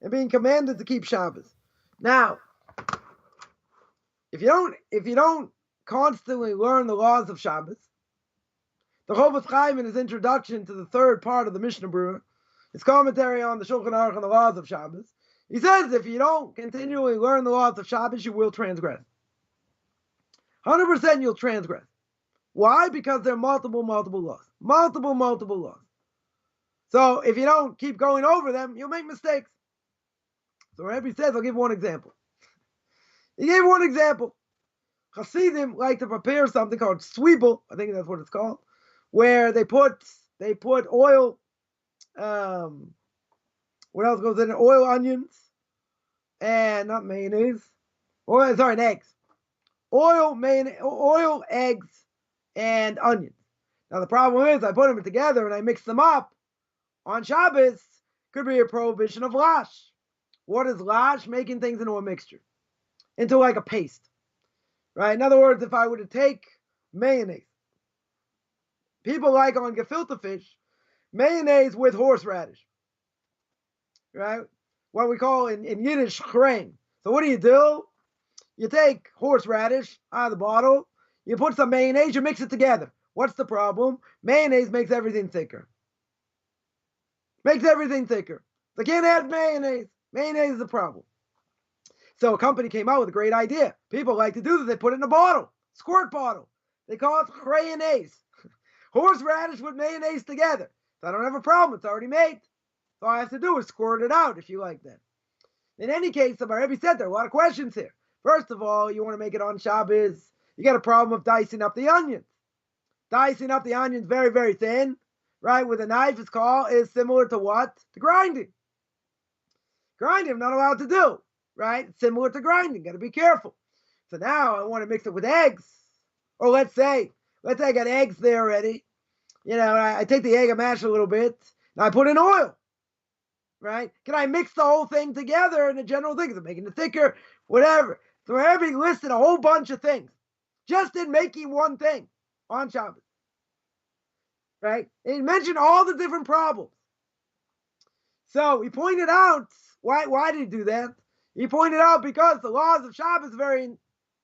and being commanded to keep Shabbos. Now, if you don't constantly learn the laws of Shabbos, the Rabbi Chaim in his introduction to the third part of the Mishnah Berurah, his commentary on the Shulchan Aruch and the laws of Shabbos, he says if you don't continually learn the laws of Shabbos, you will transgress. 100% you'll transgress. Why? Because there are multiple laws. Multiple laws. So if you don't keep going over them, you'll make mistakes. So Rabbi says, I'll give one example. He gave one example. Hasidim like to prepare something called sweebel, I think that's what it's called, where they put oil, what else goes in it? Oil, onions, and not mayonnaise. And eggs. Oil, eggs, and onions. Now the problem is I put them together and I mix them up on Shabbos. Could be a prohibition of lash. What is lash? Making things into a mixture, into like a paste, right? In other words, if I were to take mayonnaise, people like on gefilte fish, mayonnaise with horseradish, right? What we call in Yiddish chrein. So what do? You take horseradish out of the bottle, you put some mayonnaise, you mix it together. What's the problem? Mayonnaise makes everything thicker. They can't add mayonnaise. Mayonnaise is the problem. So a company came out with a great idea. People like to do this. They put it in a bottle, squirt bottle. They call it mayonnaise. Horseradish with mayonnaise together. So I don't have a problem. It's already made. So all I have to do is squirt it out if you like that. In any case, the Rebbe said there are a lot of questions here. First of all, you want to make it on Shabbos. You got a problem of dicing up the onions. Dicing up the onions very, very thin, right? With a knife is similar to what? To grinding. Grinding, I'm not allowed to do. right? It's similar to grinding. Got to be careful. So now I want to mix it with eggs. Or let's say I got eggs there already. I take the egg and mash it a little bit. Now I put in oil, right? Can I mix the whole thing together in a general thing? Is it making it thicker? Whatever. So Rabbi listed a whole bunch of things just in making one thing on Shabbos, right? And he mentioned all the different problems. So he pointed out, why did he do that? He pointed out because the laws of Shabbos are very,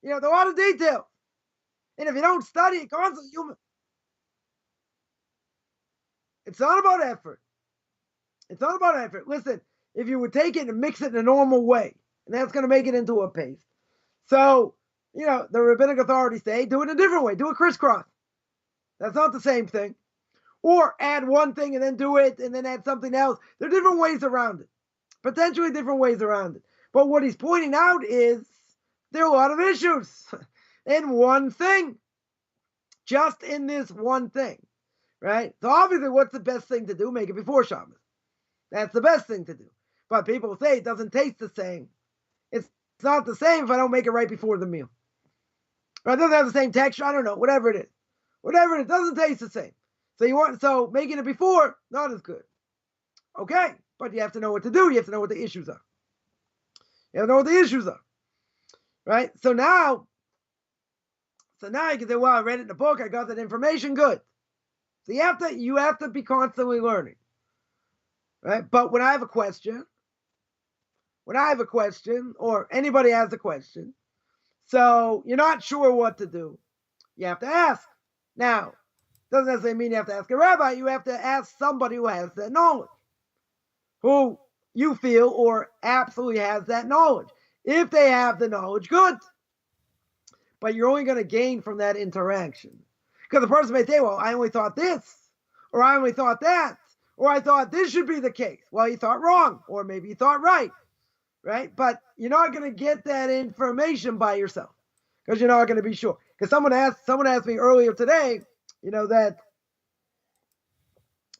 there are a lot of details. And if you don't study it constantly, it's not about effort. It's not about effort. Listen, if you would take it and mix it in a normal way, and that's going to make it into a paste. So, the rabbinic authorities say, do it a different way. Do it crisscross. That's not the same thing. Or add one thing and then do it and then add something else. There are different ways around it. Potentially different ways around it. But what he's pointing out is there are a lot of issues in one thing. Just in this one thing. Right? So obviously, what's the best thing to do? Make it before Shabbos. That's the best thing to do. But people say it doesn't taste the same. It's not the same if I don't make it right before the meal. Or it doesn't have the same texture. I don't know. Whatever it is. Whatever it is, it doesn't taste the same. So making it before, not as good. Okay. But you have to know what to do. You have to know what the issues are. You have to know what the issues are. Right? So now you can say, well, I read it in the book. I got that information. Good. So you have to be constantly learning, right? But when I have a question, or anybody has a question, so you're not sure what to do, you have to ask. Now, doesn't necessarily mean you have to ask a rabbi. You have to ask somebody who has that knowledge, who you feel or absolutely has that knowledge. If they have the knowledge, good. But you're only going to gain from that interaction. Because the person may say, well, I only thought this, or I only thought that, or I thought this should be the case. Well, you thought wrong, or maybe you thought right? But you're not going to get that information by yourself, because you're not going to be sure. Because someone asked me earlier today, that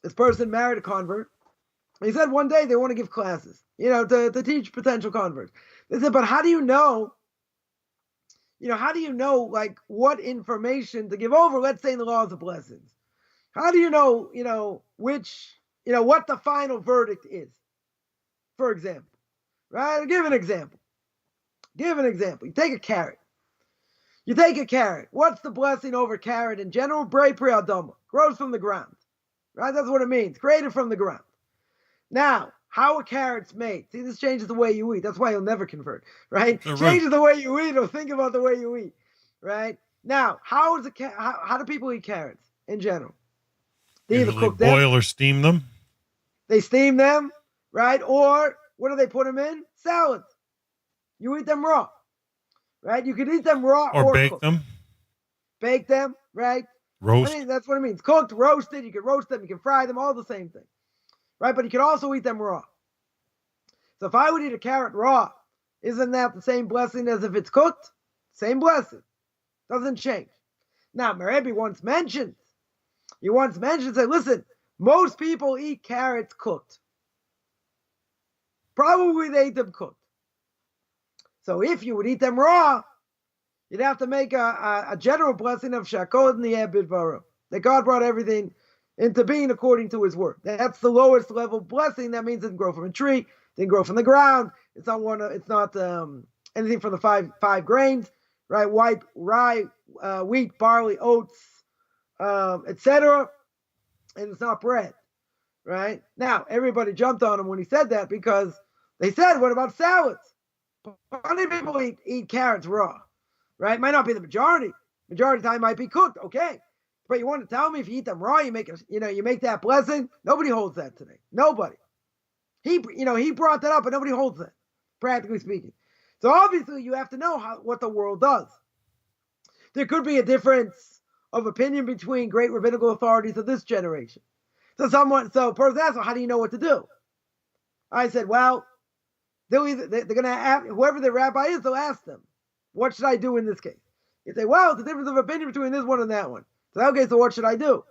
this person married a convert. He said one day they want to give classes, to teach potential converts. They said, but how do you know? Like what information to give over? Let's say in the laws of blessings. How do you know, which, what the final verdict is? For example, right? I'll give an example. You take a carrot. What's the blessing over carrot in general? Brei pri adama. Grows from the ground. Right? That's what it means. Created from the ground. Now, how are carrots made? See, this changes the way you eat. That's why you'll never convert, right? Changes the way you eat, or think about the way you eat, right? Now, how do people eat carrots in general? They either cook them, boil or steam them. They steam them, right? Or what do they put them in? Salads. You eat them raw, right? You can eat them raw or bake cooked. them. Bake them, right? Roast. That's what it means. Cooked, roasted. You can roast them. You can fry them. All the same thing. Right, but you can also eat them raw. So if I would eat a carrot raw, isn't that the same blessing as if it's cooked? Same blessing. Doesn't change. Now, Rebbe once mentioned, say, listen, most people eat carrots cooked. Probably they eat them cooked. So if you would eat them raw, you'd have to make a general blessing of Shakod and the Bidvaro, that God brought everything into being according to his word. That's the lowest level blessing. That means it didn't grow from a tree, didn't grow from the ground. It's not anything from the five grains, right? White, rye, wheat, barley, oats, etc. And it's not bread, right? Now, everybody jumped on him when he said that, because they said, what about salads? Plenty of people eat carrots raw, right? Might not be the majority. Majority of the time might be cooked, okay. But you want to tell me if you eat them raw, you make that blessing? Nobody holds that today. Nobody. He brought that up, but nobody holds that, practically speaking. So obviously you have to know what the world does. There could be a difference of opinion between great rabbinical authorities of this generation. So a person asked, well, how do you know what to do? I said, well, they're going to ask, whoever the rabbi is, they'll ask them, what should I do in this case? You say, well, it's a difference of opinion between this one and that one. So, okay, so what should I do?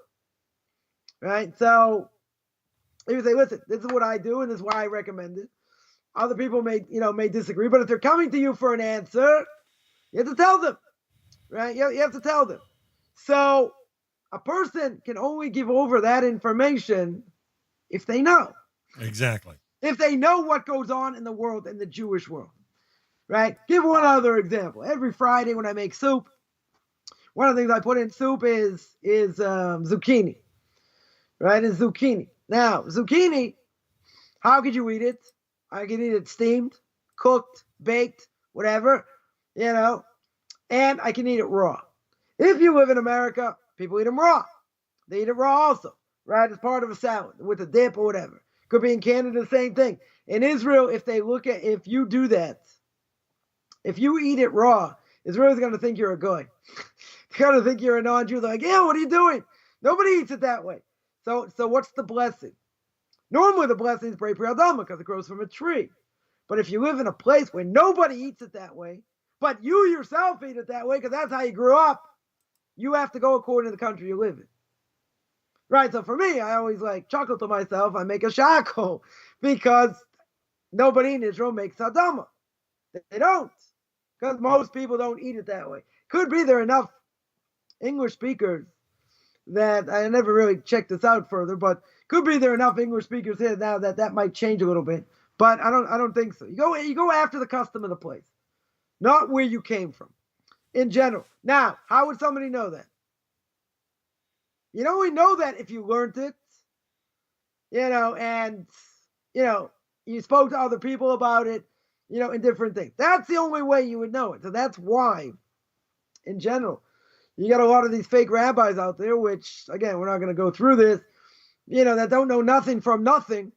Right? So, you say, listen, this is what I do, and this is why I recommend it. Other people may disagree, but if they're coming to you for an answer, you have to tell them, right? You have to tell them. So a person can only give over that information if they know. Exactly. If they know what goes on in the world, in the Jewish world, right? Give one other example. Every Friday when I make soup, one of the things I put in soup is zucchini, right? Is zucchini. Now, zucchini, how could you eat it? I can eat it steamed, cooked, baked, whatever, and I can eat it raw. If you live in America, people eat them raw. They eat it raw also, right? As part of a salad with a dip or whatever. Could be in Canada, the same thing. In Israel, if you do that, if you eat it raw, Israel's going to think you're a guy. They're going to think you're a non-Jew. They're like, yeah, what are you doing? Nobody eats it that way. So what's the blessing? Normally the blessing is Brei Pri Adama because it grows from a tree. But if you live in a place where nobody eats it that way, but you yourself eat it that way because that's how you grew up, you have to go according to the country you live in. Right, so for me, I always chuckle to myself. I make a shackle because nobody in Israel makes Adama. They don't, because most people don't eat it that way. Could be there are enough English speakers that I never really checked this out further, but could be there are enough English speakers here now that might change a little bit. But I don't think so. You go after the custom of the place, not where you came from, in general. Now, how would somebody know that? You only know that if you learned it, and you spoke to other people about it, in different things. That's the only way you would know it. So that's why, in general, you got a lot of these fake rabbis out there, which, again, we're not going to go through this, that don't know nothing from nothing,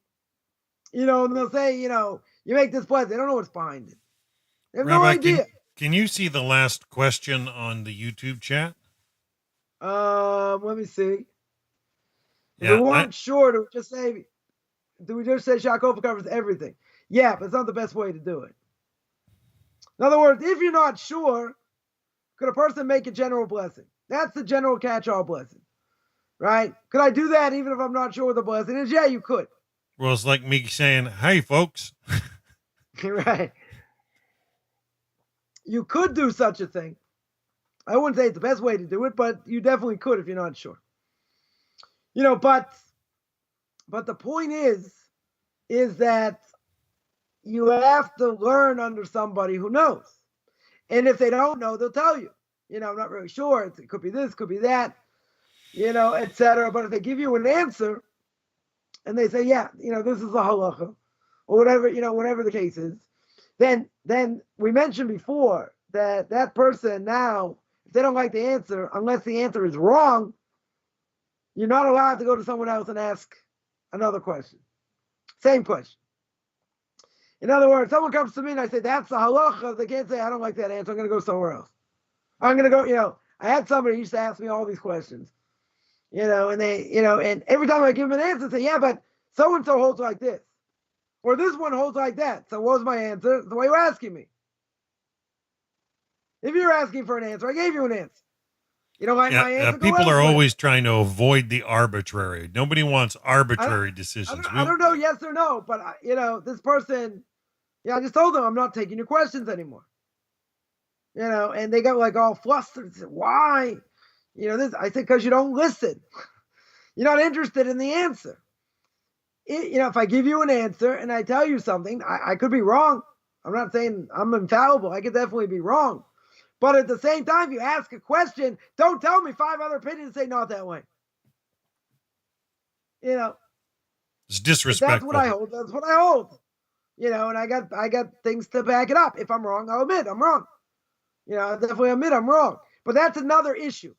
and they'll say, you make this blessing. They don't know what's behind it. They have Rabbi, no idea. Can you see the last question on the YouTube chat? Let me see. If Yeah, we weren't sure, do we just say Shakova covers everything? Yeah, but it's not the best way to do it. In other words, if you're not sure, could a person make a general blessing? That's the general catch-all blessing, right? Could I do that even if I'm not sure what the blessing is? Yeah, you could. Well, it's like me saying, hey, folks. Right. You could do such a thing. I wouldn't say it's the best way to do it, but you definitely could if you're not sure. But the point is that you have to learn under somebody who knows. And if they don't know, they'll tell you. I'm not really sure. It could be this, could be that, etc. But if they give you an answer and they say, yeah, this is a halacha, or whatever, whatever the case is, then we mentioned before that person now, if they don't like the answer, unless the answer is wrong, you're not allowed to go to someone else and ask another question. Same question. In other words, someone comes to me and I say, that's the halacha. They can't say, I don't like that answer. I'm going to go somewhere else. I'm going to go, I had somebody who used to ask me all these questions, and they, and every time I give them an answer, they say, yeah, but so-and-so holds like this. Or this one holds like that. So what was my answer? The way you're asking me. If you're asking for an answer, I gave you an answer. You don't like my answer? People are always trying to avoid the arbitrary. Nobody wants arbitrary decisions. I don't know yes or no, but this person, I just told them I'm not taking your questions anymore. And they got all flustered. Said, why? This. I said, because you don't listen. You're not interested in the answer. If I give you an answer and I tell you something, I could be wrong. I'm not saying I'm infallible. I could definitely be wrong. But at the same time, if you ask a question, don't tell me 5 other opinions and say not that way. It's disrespectful. That's what I hold. That's what I hold. And I got things to back it up. If I'm wrong, I'll admit I'm wrong. I definitely admit I'm wrong. But that's another issue.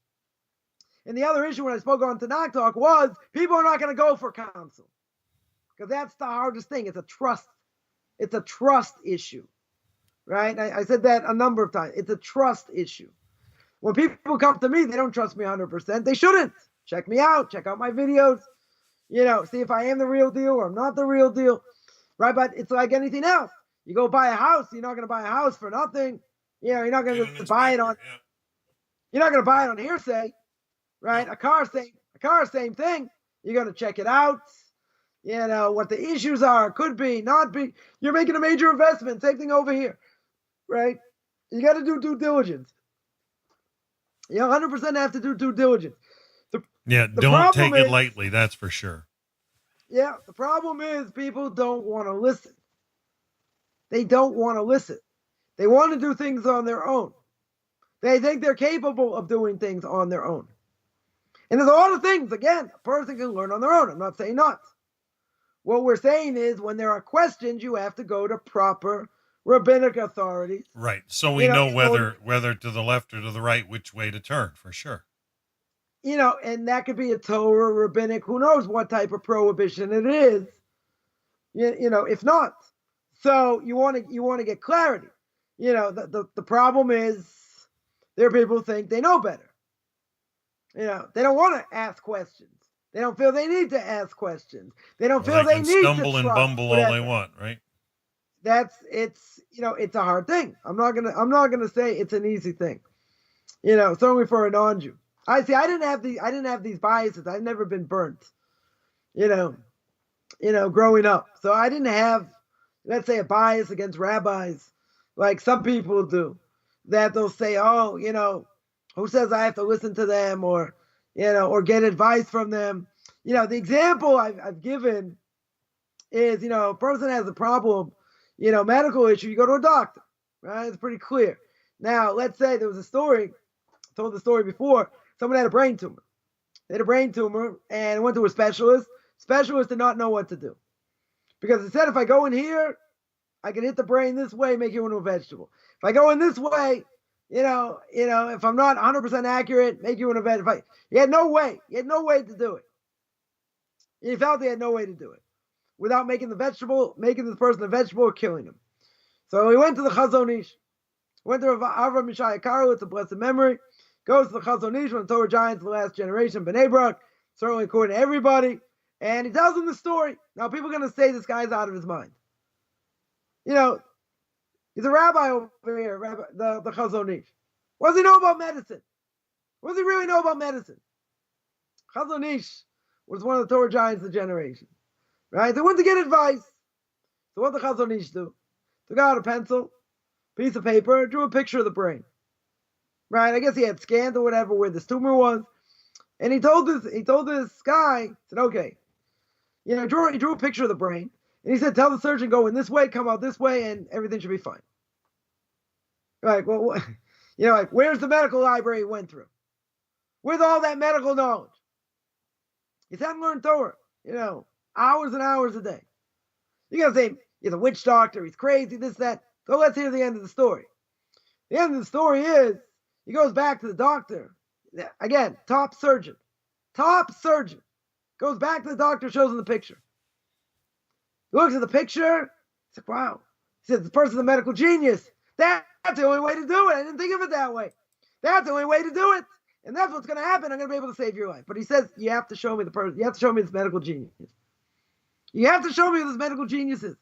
And the other issue when I spoke on Tanakh Talk was people are not going to go for counsel. Because that's the hardest thing. It's a trust issue. Right? I said that a number of times. It's a trust issue. When people come to me, they don't trust me 100%. They shouldn't. Check me out. Check out my videos. See if I am the real deal or I'm not the real deal. Right? But it's like anything else. You go buy a house. You're not going to buy a house for nothing. You're not going to buy it on. Yeah. You're not going to buy it on hearsay. Right? A car, same thing. You're going to check it out. what the issues are, could be, not be. You're making a major investment. Same thing over here, right? You got to do due diligence. You 100% have to do due diligence. Don't take it lightly. That's for sure. Yeah, the problem is people don't want to listen. They don't want to listen. They want to do things on their own. They think they're capable of doing things on their own. And there's a lot of things, again, a person can learn on their own. I'm not saying not. What we're saying is when there are questions, you have to go to proper rabbinic authorities. Right. So we know whether to the left or to the right, which way to turn, for sure. And that could be a Torah, rabbinic, who knows what type of prohibition it is. If not. So you want to get clarity. The problem is there are people who think they know better. They don't want to ask questions. They don't feel they need to ask questions. They don't feel they need to stumble and bumble all they want, right? It's a hard thing. I'm not gonna say it's an easy thing. Certainly for a non-Jew. I didn't have these biases. I've never been burnt. Growing up. So I didn't have, let's say, a bias against rabbis like some people do. That they'll say, oh, who says I have to listen to them or get advice from them? The example I've given is, a person has a problem, medical issue, you go to a doctor, right? It's pretty clear. Now, let's say there was a story, I told the story before, someone had a brain tumor. They had a brain tumor and went to a specialist. Specialist did not know what to do. Because he said, if I go in here, I can hit the brain this way, make you into a vegetable. If I go in this way, if I'm not 100% accurate, make you into a vegetable. He had no way. He had no way to do it. He felt he had no way to do it without making this person a vegetable or killing him. So he went to the Chazon Ish. Went to Avram Mishai Karl, it's a blessed memory. Goes to the Chazon Ish, one of the Torah giants of the last generation, Bnei Brak, certainly according to everybody. And he tells him the story. Now, people are going to say this guy's out of his mind. He's a rabbi over here, the Chazon Ish. What does he know about medicine? What does he really know about medicine? Chazon Ish was one of the Torah giants of the generation. Right? They went to get advice. So what did the Chazon Ish do? Took out a pencil, piece of paper, drew a picture of the brain. Right? I guess he had scanned or whatever where this tumor was. And he told this guy, he said, okay. He drew a picture of the brain. And he said, tell the surgeon, go in this way, come out this way, and everything should be fine. Right, well, where's the medical library he went through? With all that medical knowledge. He's hadn't learned Torah, hours and hours a day. You're going to say, he's a witch doctor, he's crazy, this, that. So let's hear the end of the story. The end of the story is, he goes back to the doctor. Again, top surgeon. Goes back to the doctor, shows him the picture. He looks at the picture. He's like, wow. He says, this person's a medical genius. That's the only way to do it. I didn't think of it that way. That's the only way to do it. And that's what's going to happen. I'm going to be able to save your life. But he says, you have to show me the person. You have to show me this medical genius. You have to show me who this medical genius is.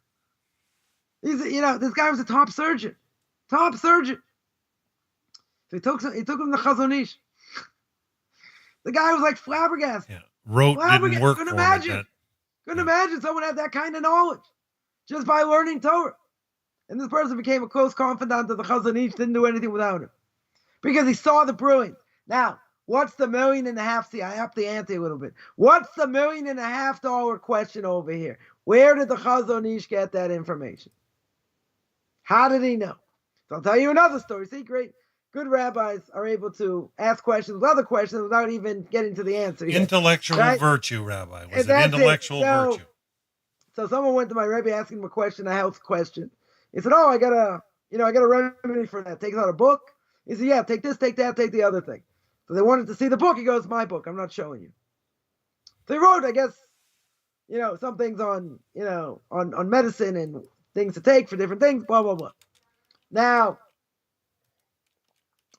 This guy was a top surgeon. So he took him to Chazon Ish. The guy was like flabbergasted. Yeah. Didn't work Couldn't for imagine. Couldn't imagine someone had that kind of knowledge just by learning Torah. And this person became a close confidant of the Chazon Ish, didn't do anything without him. Because he saw the brilliance. Now, what's the $1.5 million? See, I have to ante a little bit. What's the $1.5 million question over here? Where did the Chazon Ish get that information? How did he know? So I'll tell you another story. See, good rabbis are able to ask questions with other questions without even getting to the answer. Intellectual virtue, Rabbi. Was it intellectual virtue? So someone went to my Rebbe asking him a question, a health question. He said, I got a remedy for that. Takes out a book. He said, yeah, take this, take that, take the other thing. So they wanted to see the book. He goes, my book. I'm not showing you. So he wrote, I guess, some things on medicine and things to take for different things, blah, blah, blah. Now,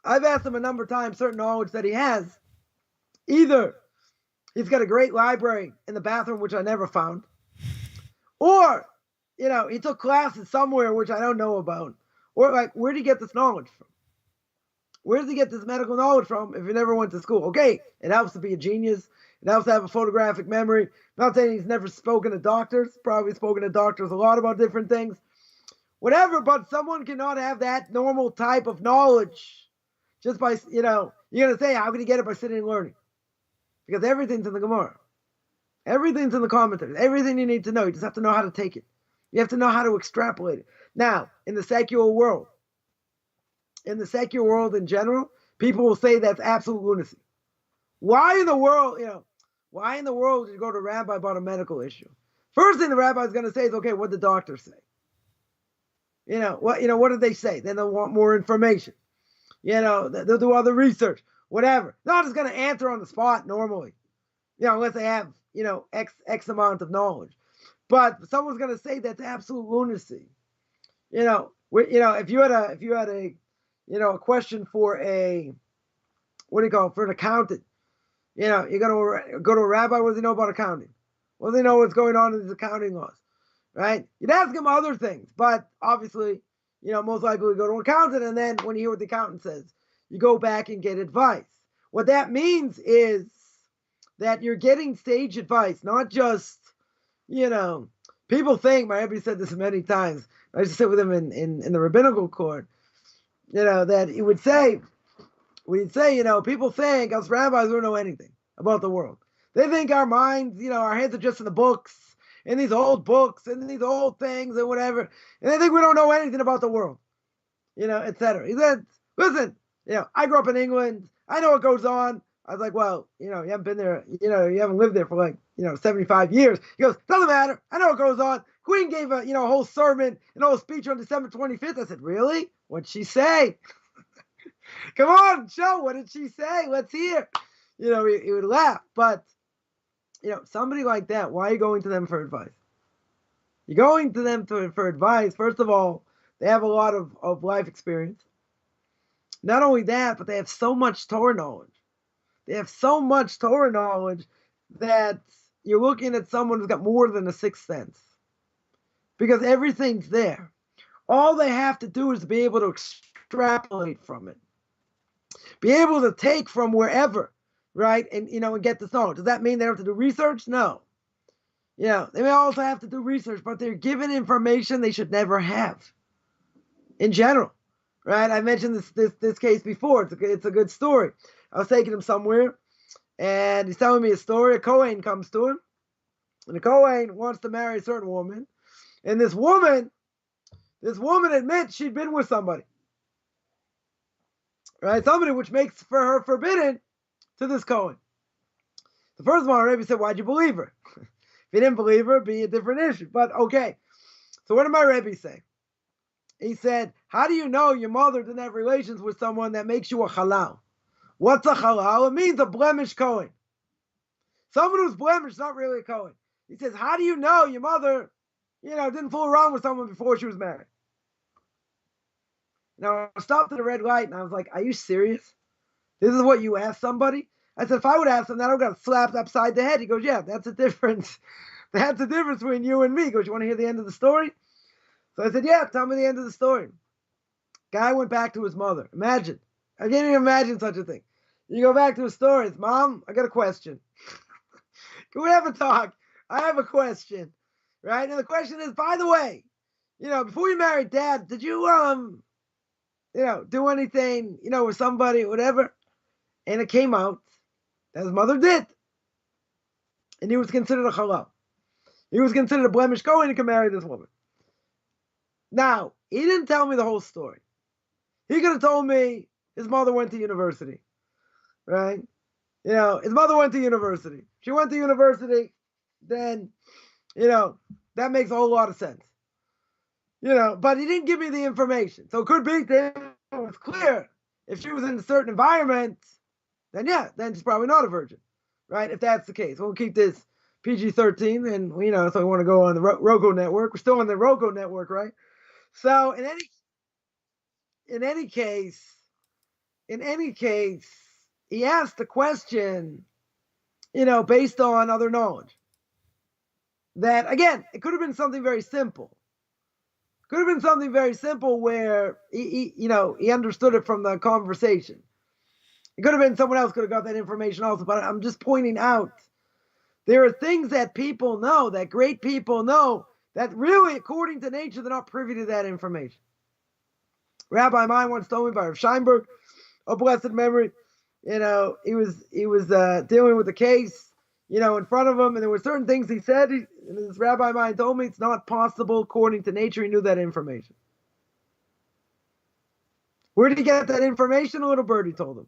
I've asked him a number of times certain knowledge that he has. Either he's got a great library in the bathroom, which I never found, or, he took classes somewhere, which I don't know about, or like, where did he get this knowledge from? Where does he get this medical knowledge from if he never went to school? Okay, it helps to be a genius. It helps to have a photographic memory. Not saying he's never spoken to doctors. Probably spoken to doctors a lot about different things. Whatever, but someone cannot have that normal type of knowledge just by, you're going to say, how can you get it by sitting and learning? Because everything's in the Gemara. Everything's in the commentaries. Everything you need to know. You just have to know how to take it. You have to know how to extrapolate it. Now, in the secular world in general, people will say that's absolute lunacy. Why in the world did you go to a rabbi about a medical issue? First thing the rabbi is going to say is, okay, what did the doctor say? What did they say? Then they'll want more information. They'll do other research, whatever. Not just going to answer on the spot normally, unless they have, X amount of knowledge. But someone's going to say that's absolute lunacy. If you had a question for for an accountant, you're going to go to a rabbi. What does he know about accounting? What does he know what's going on in his accounting laws? Right? You'd ask him other things, but obviously, most likely go to an accountant, and then when you hear what the accountant says, you go back and get advice. What that means is that you're getting sage advice, not just, people think, my Rebbe said this many times, I used to sit with him in the rabbinical court, that he would say, people think us rabbis don't know anything about the world. They think our minds, our heads are just in the books, in these old books, and these old things and whatever. And they think we don't know anything about the world, etc. He said, listen, I grew up in England. I know what goes on. I was like, well, you haven't been there, you haven't lived there for 75 years. He goes, doesn't matter. I know what goes on. Queen gave a whole sermon, a whole speech on December 25th. I said, really? What'd she say? Come on, show. What did she say? Let's hear. He would laugh. But, somebody like that, why are you going to them for advice? You're going to them for advice. First of all, they have a lot of life experience. Not only that, but they have so much Torah knowledge. They have so much Torah knowledge that you're looking at someone who's got more than a sixth sense. Because everything's there. All they have to do is be able to extrapolate from it. Be able to take from wherever, right? And, and get this knowledge. Does that mean they have to do research? No. They may also have to do research, but they're given information they should never have. In general, right? I mentioned this case before. It's a good story. I was taking him somewhere, and he's telling me a story. A Kohen comes to him, and the Kohen wants to marry a certain woman, and this woman admits she'd been with somebody, right? Somebody which makes for her forbidden to this Kohen. The first one, Rabbi said, why'd you believe her? If you didn't believe her, it'd be a different issue. But okay. So what did my Rabbi say? He said, how do you know your mother didn't have relations with someone that makes you a halal? What's a halal? It means a blemished Kohen. Someone who's blemished is not really a Kohen. He says, how do you know your mother, didn't fool around with someone before she was married? Now, I stopped at a red light, and I was like, are you serious? This is what you ask somebody? I said, if I would ask them that, I would have got slapped upside the head. He goes, yeah, that's the difference. That's the difference between you and me. He goes, you want to hear the end of the story? So I said, yeah, tell me the end of the story. Guy went back to his mother. Imagine. I can't even imagine such a thing. You go back to his story. It's, Mom, I got a question. Can we have a talk? I have a question. Right? And the question is, by the way, before you married Dad, did you, do anything, with somebody, whatever? And it came out that his mother did. And he was considered a halal. He was considered a blemished Kohen and could marry this woman. Now, he didn't tell me the whole story. He could have told me his mother went to university, right? His mother went to university. She went to university, then, that makes a whole lot of sense. But he didn't give me the information. So it could be that it was clear. If she was in a certain environment, then then she's probably not a virgin, right? If that's the case. We'll keep this PG-13, and, so we want to go on the Roku network. We're still on the Roku network, right? So in any case, he asked the question, based on other knowledge. That, again, it could have been something very simple. Could have been something very simple where he understood it from the conversation. It could have been someone else could have got that information also, but I'm just pointing out there are things that people know, that great people know, that really, according to nature, they're not privy to that information. Rabbi mine once told me by Rav Scheinberg, of blessed memory, he was dealing with a case, in front of him, and there were certain things he said, and this Rabbi mine told me it's not possible according to nature. He knew that information. Where did he get that information? A little birdie told him.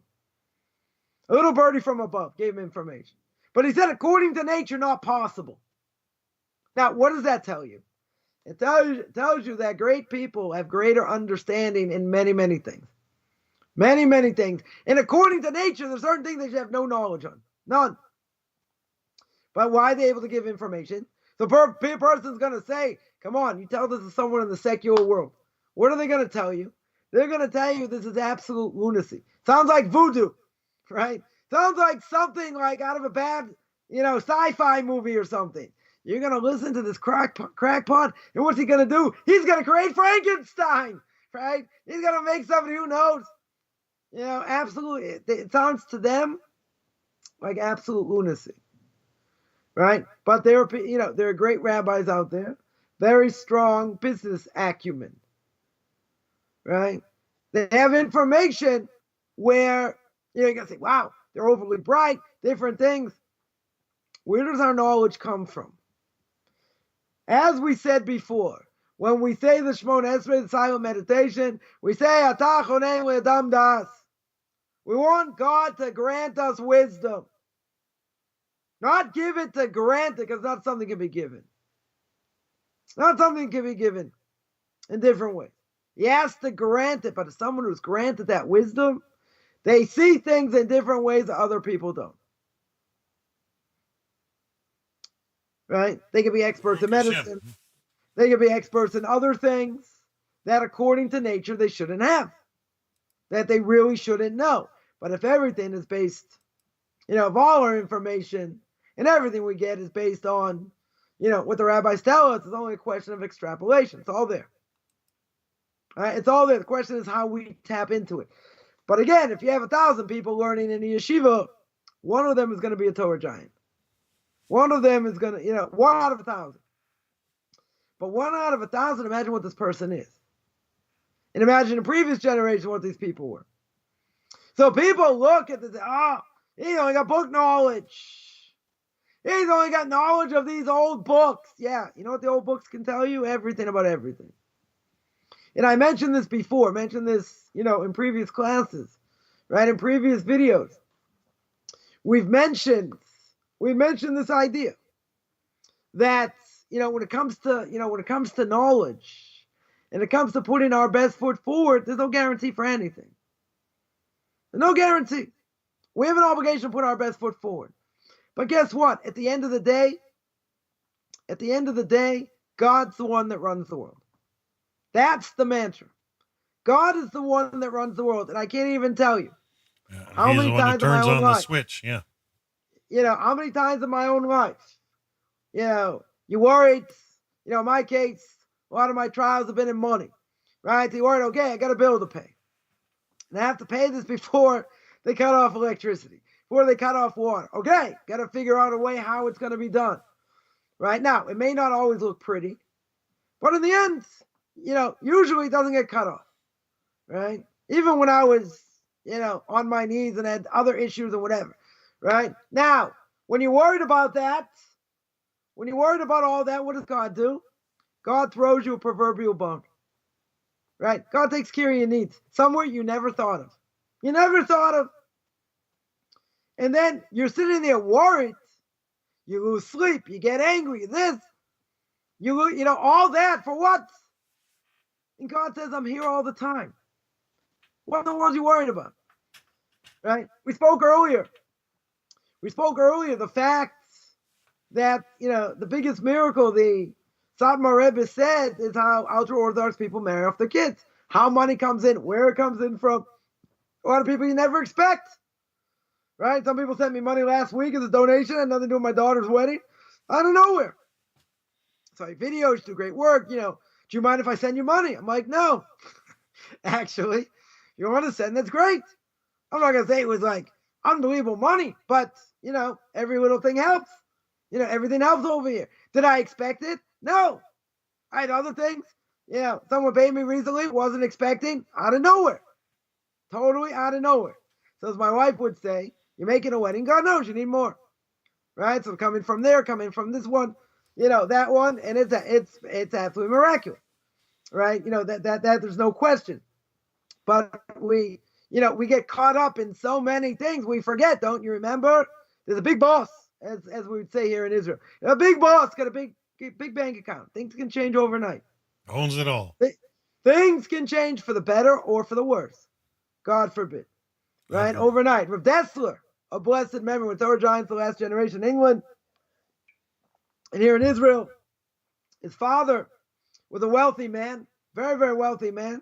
A little birdie from above gave him information. But he said, according to nature, not possible. Now, what does that tell you? It tells you that great people have greater understanding in many, many things. Many, many things. And according to nature, there's certain things that you have no knowledge on. None. But why are they able to give information? The person's going to say, come on, you tell this to someone in the secular world. What are they going to tell you? They're going to tell you this is absolute lunacy. Sounds like voodoo, right? Sounds like something like out of a bad, sci-fi movie or something. You're going to listen to this crackpot, and what's he going to do? He's going to create Frankenstein, right? He's going to make somebody who knows. Absolutely. It sounds to them like absolute lunacy, right? But there are great rabbis out there, very strong business acumen, right? They have information where, you're going to say, wow, they're overly bright, different things. Where does our knowledge come from? As we said before, when we say the Shemona Esrei, the silent meditation, we say, Atah chonei le'adam das. We want God to grant us wisdom. Not give it to grant it, because not something can be given. Not something can be given in different ways. He has to grant it, but as someone who's granted that wisdom, they see things in different ways that other people don't. Right? They can be experts in medicine. They can be experts in other things that according to nature they shouldn't have. That they really shouldn't know. But if everything is based, if all our information and everything we get is based on, what the rabbis tell us, it's only a question of extrapolation. It's all there. All right? It's all there. The question is how we tap into it. But again, if you have 1,000 people learning in a yeshiva, one of them is going to be a Torah giant. One of them is going to, 1 out of 1,000. But 1 out of 1,000, imagine what this person is. And imagine the previous generation what these people were. So people look at this, he's only got book knowledge. He's only got knowledge of these old books. Yeah, you know what the old books can tell you? Everything about everything. And I mentioned this before, in previous classes, right? In previous videos. We've mentioned this idea that, when it comes to knowledge and it comes to putting our best foot forward, there's no guarantee for anything. There's no guarantee. We have an obligation to put our best foot forward. But guess what? At the end of the day, God's the one that runs the world. That's the mantra. God is the one that runs the world. And I can't even tell you how many times in my own life. Switch, yeah. How many times in my own life, you worried, in my case, a lot of my trials have been in money, right? You worried, okay, I got a bill to pay. And I have to pay this before they cut off electricity, before they cut off water. Okay, got to figure out a way how it's going to be done. Right now, it may not always look pretty, but in the end, usually it doesn't get cut off, right? Even when I was, on my knees and had other issues and whatever, right? Now, when you're worried about that, when you're worried about all that, what does God do? God throws you a proverbial bone, right? God takes care of your needs somewhere you never thought of. You never thought of. And then you're sitting there worried. You lose sleep. You get angry. This. You lose, all that for what? And God says, I'm here all the time. What in the world are you worried about? Right? We spoke earlier the fact that, the biggest miracle the Satmar Rebbe said is how ultra-Orthodox people marry off their kids. How money comes in, where it comes in from. A lot of people you never expect. Right? Some people sent me money last week as a donation, had nothing to do with my daughter's wedding. Out of nowhere. So videos do great work, Do you mind if I send you money? I'm like, no. Actually, you want to send, that's great. I'm not going to say it was like unbelievable money, but, every little thing helps. Everything helps over here. Did I expect it? No. I had other things. Someone paid me recently, wasn't expecting, out of nowhere. Totally out of nowhere. So as my wife would say, you're making a wedding, God knows you need more. Right? So coming from there, coming from this one, that one, and it's absolutely miraculous. Right? That there's no question. But we get caught up in so many things, we forget, don't you remember? There's a big boss, as we would say here in Israel. A big boss got a big bank account. Things can change overnight. Owns it all. Things can change for the better or for the worse. God forbid. Right? Overnight. Rav Dessler, a blessed memory with Torah Giants, the last generation in England. And here in Israel, his father was a wealthy man, very, very wealthy man.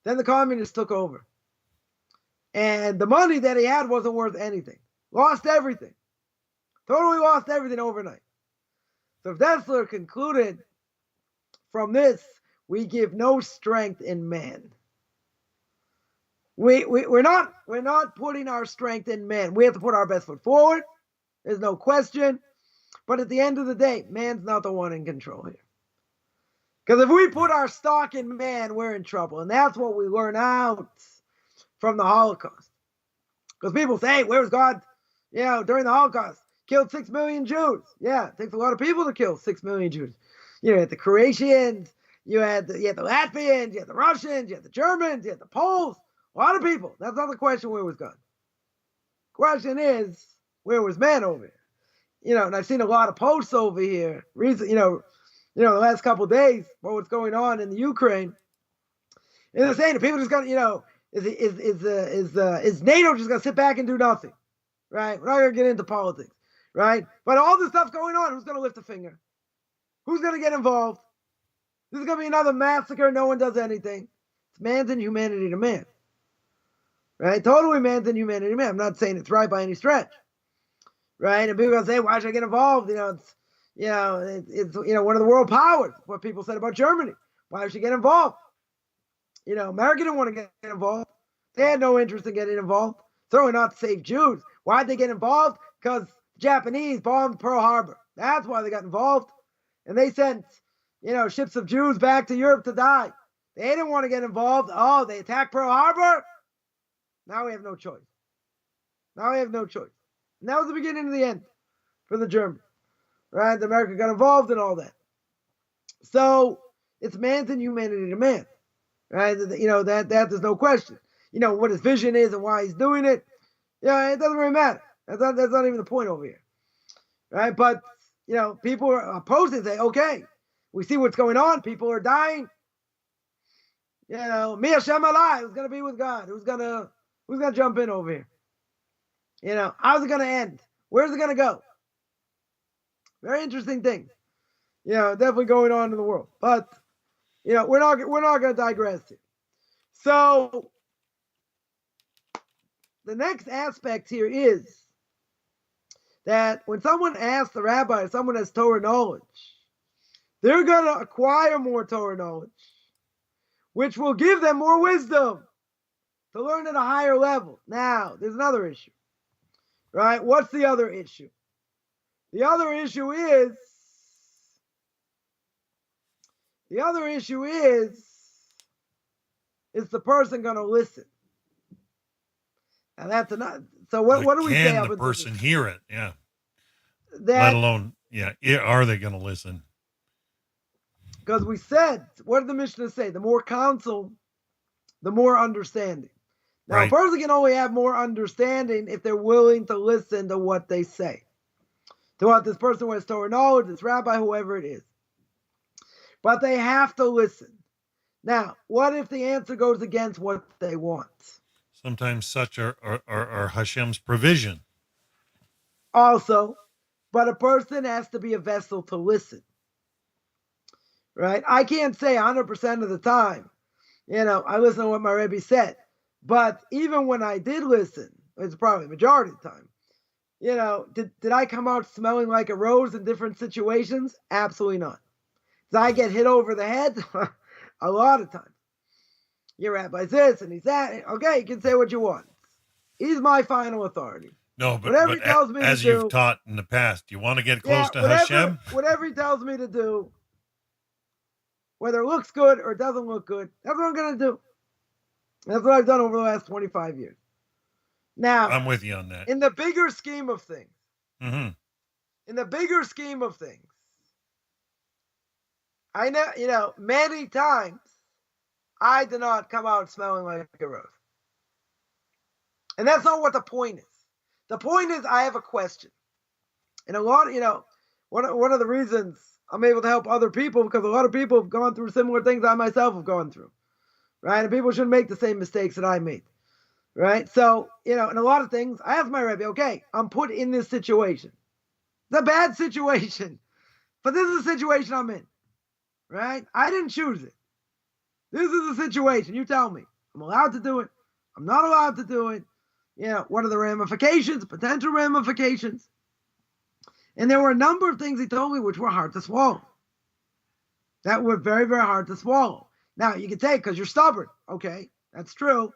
Then the communists took over. And the money that he had wasn't worth anything. Lost everything. Totally lost everything overnight. So Dessler concluded from this, we give no strength in man. We're not putting our strength in man. We have to put our best foot forward. There's no question. But at the end of the day, man's not the one in control here. Because if we put our stock in man, we're in trouble. And that's what we learn out from the Holocaust. Because people say, hey, where's God? During the Holocaust, killed 6 million Jews. Yeah, it takes a lot of people to kill 6 million Jews. You had the Croatians, you had the Latvians, you had the Russians, you had the Germans, you had the Poles. A lot of people. That's not the question, where was God? Question is, where was man over here? And I've seen a lot of posts over here recently, the last couple of days about what's going on in the Ukraine. And they're saying that people just got, is NATO just going to sit back and do nothing? Right? We're not going to get into politics. Right? But all this stuff's going on. Who's going to lift a finger? Who's going to get involved? This is going to be another massacre. No one does anything. It's man's inhumanity to man. Right? Totally man's inhumanity to man. I'm not saying it's right by any stretch. Right? And people are going to say, why should I get involved? It's one of the world powers. What people said about Germany. Why should you get involved? America didn't want to get involved. They had no interest in getting involved. Certainly not to save Jews. Why'd they get involved? Because the Japanese bombed Pearl Harbor. That's why they got involved. And they sent, ships of Jews back to Europe to die. They didn't want to get involved. Oh, they attacked Pearl Harbor? Now we have no choice. And that was the beginning of the end for the Germans. Right? America got involved in all that. So it's man's inhumanity to man. Right? That there's no question. What his vision is and why he's doing it. It doesn't really matter. That's not even the point over here. Right? But, people are opposed and say, okay, we see what's going on. People are dying. Mi Hashem Alai, who's going to be with God? Who's going to jump in over here? How's it going to end? Where's it going to go? Very interesting things. Definitely going on in the world. But, we're not going to digress here. So, the next aspect here is that when someone asks the rabbi, someone has Torah knowledge, they're going to acquire more Torah knowledge, which will give them more wisdom to learn at a higher level. Now, there's another issue, right? What's the other issue? The other issue is the person going to listen? Now that's enough. So what do we say? Can the person hear it? Yeah. Let alone, are they going to listen? Because we said, what did the Mishna say? The more counsel, the more understanding. Now, right. A person can only have more understanding if they're willing to listen to what they say. To what this person who has Torah knowledge, this rabbi, whoever it is. But they have to listen. Now, what if the answer goes against what they want? Sometimes such are Hashem's provision. Also, but a person has to be a vessel to listen. Right? I can't say 100% of the time, I listen to what my Rebbe said. But even when I did listen, it's probably the majority of the time, did I come out smelling like a rose in different situations? Absolutely not. Does I get hit over the head? A lot of times. Your rabbi's this and he's that. Okay, you can say what you want. He's my final authority. No, but, whatever he tells me as to you've do, taught in the past, you want to get close to Hashem? Whatever he tells me to do, whether it looks good or it doesn't look good, that's what I'm going to do. That's what I've done over the last 25 years. Now, I'm with you on that. In the bigger scheme of things, mm-hmm. I know, many times I did not come out smelling like a rose. And that's not what the point is. The point is I have a question. And a lot, one of the reasons I'm able to help other people, because a lot of people have gone through similar things I myself have gone through, right? And people shouldn't make the same mistakes that I made, right? So, in a lot of things, I ask my Rebbe, okay, I'm put in this situation. It's a bad situation, but this is the situation I'm in, right? I didn't choose it. This is the situation. You tell me. I'm allowed to do it. I'm not allowed to do it. What are the ramifications, potential ramifications? And there were a number of things he told me which were hard to swallow. That were very, very hard to swallow. Now, you can say because you're stubborn. Okay, that's true.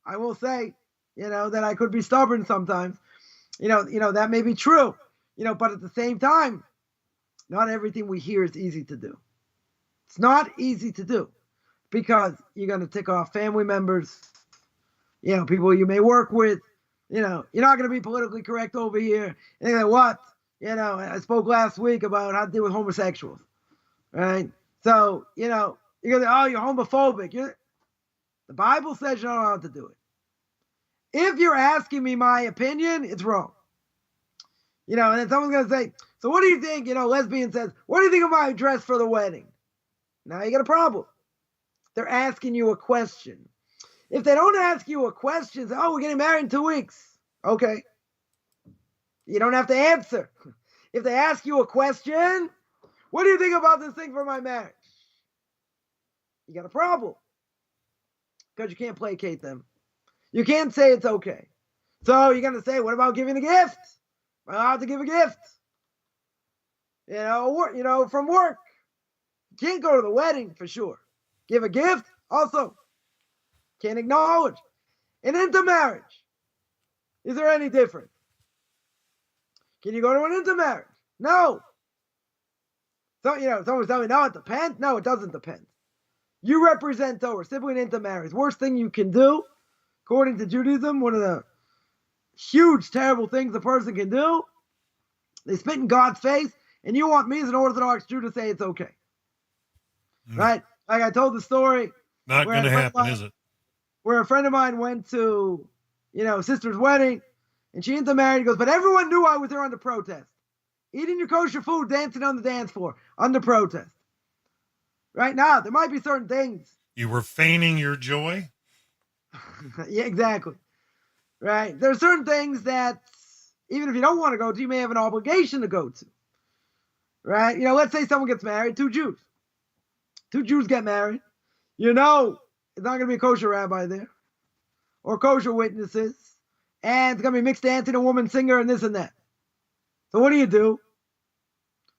I will say, that I could be stubborn sometimes. That may be true. But at the same time, not everything we hear is easy to do. It's not easy to do because you're going to tick off family members, people you may work with. You're not going to be politically correct over here. And they're like, what? I spoke last week about how to deal with homosexuals, right? So, you're going to say, oh, you're homophobic. The Bible says you're not allowed to do it. If you're asking me my opinion, it's wrong. And then someone's going to say, so what do you think? Lesbian says, what do you think of my dress for the wedding? Now you got a problem. They're asking you a question. If they don't ask you a question, say, oh, we're getting married in 2 weeks. Okay. You don't have to answer. If they ask you a question, what do you think about this thing for my marriage? You got a problem. Because you can't placate them. You can't say it's okay. So you're going to say, what about giving a gift? Am I allowed to give a gift? From work. You can't go to the wedding for sure. Give a gift, also. Can't acknowledge. And into marriage. Is there any difference? Can you go to an intermarriage? No. So, someone's telling me, no, it depends. No, it doesn't depend. You represent Torah, simply an intermarriage. Worst thing you can do, according to Judaism, one of the huge, terrible things a person can do, they spit in God's face, and you want me as an Orthodox Jew to say it's okay. Right? Like I told the story. Not going to happen, is it? Where a friend of mine went to, sister's wedding, and she intermarried. He goes, but everyone knew I was there under protest. Eating your kosher food, dancing on the dance floor, under protest. Right now, there might be certain things. You were feigning your joy? Yeah, exactly. Right? There are certain things that, even if you don't want to go to, you may have an obligation to go to. Right? Let's say someone gets married, 2 Jews. 2 Jews get married. It's not going to be a kosher rabbi there. Or kosher witnesses. And it's going to be mixed dancing, a woman singer, and this and that. So what do?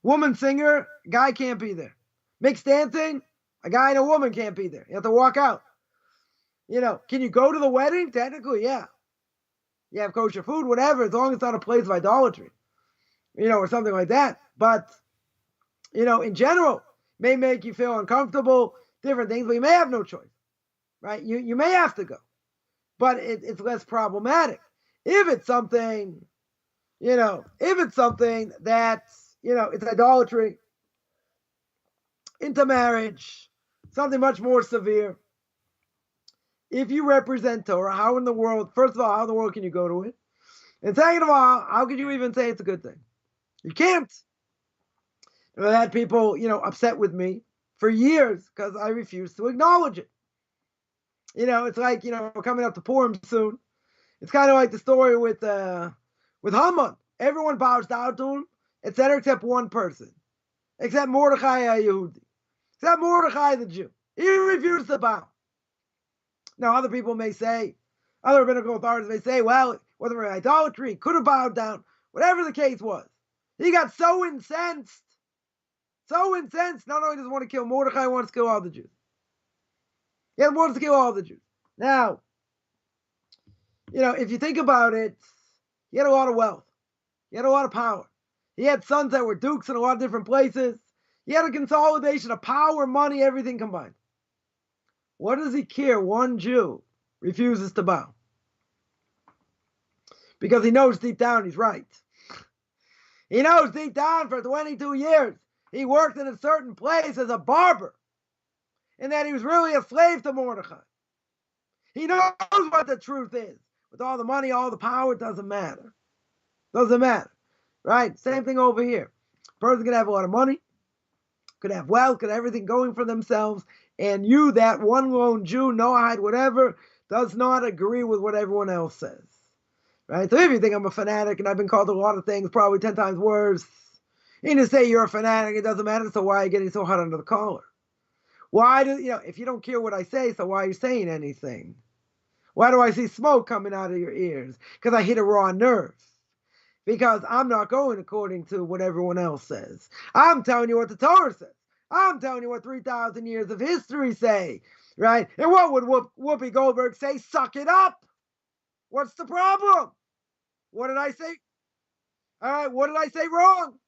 Woman singer, guy can't be there. Mixed dancing, a guy and a woman can't be there. You have to walk out. Can you go to the wedding? Technically, yeah. You have kosher food, whatever, as long as it's not a place of idolatry. Or something like that. But, in general, may make you feel uncomfortable, different things, but you may have no choice. Right? You may have to go. But it's less problematic. If it's something, that's, it's idolatry, intermarriage, something much more severe. If you represent Torah, how in the world, first of all, how in the world can you go to it? And second of all, how could you even say it's a good thing? You can't. I've had people, upset with me for years because I refuse to acknowledge it. It's like, we're coming up to Purim soon. It's kind of like the story with Haman. Everyone bows down to him, etc., except one person. Except Mordechai Yehudi. Except Mordechai the Jew. He refused to bow. Now, other people may say, other rabbinical authorities may say, well, whether it was idolatry, he could have bowed down, whatever the case was. He got so incensed So incensed, not only does he want to kill Mordechai, he wants to kill all the Jews. He wants to kill all the Jews. Now, if you think about it, he had a lot of wealth. He had a lot of power. He had sons that were dukes in a lot of different places. He had a consolidation of power, money, everything combined. What does he care? One Jew refuses to bow. Because he knows deep down he's right. He knows deep down for 22 years he worked in a certain place as a barber, and that he was really a slave to Mordechai. He knows what the truth is. With all the money, all the power, it doesn't matter. Doesn't matter. Right? Same thing over here. A person could have a lot of money, could have wealth, could have everything going for themselves, and you, that one lone Jew, Noahide, whatever, does not agree with what everyone else says. Right? So if you think I'm a fanatic and I've been called a lot of things, probably 10 times worse, and to say you're a fanatic, it doesn't matter, so why are you getting so hot under the collar? Why do, if you don't care what I say, so why are you saying anything? Why do I see smoke coming out of your ears? Because I hit a raw nerve. Because I'm not going according to what everyone else says. I'm telling you what the Torah says. I'm telling you what 3,000 years of history say. Right? And what would Whoopi Goldberg say? Suck it up. What's the problem? What did I say? All right, what did I say wrong?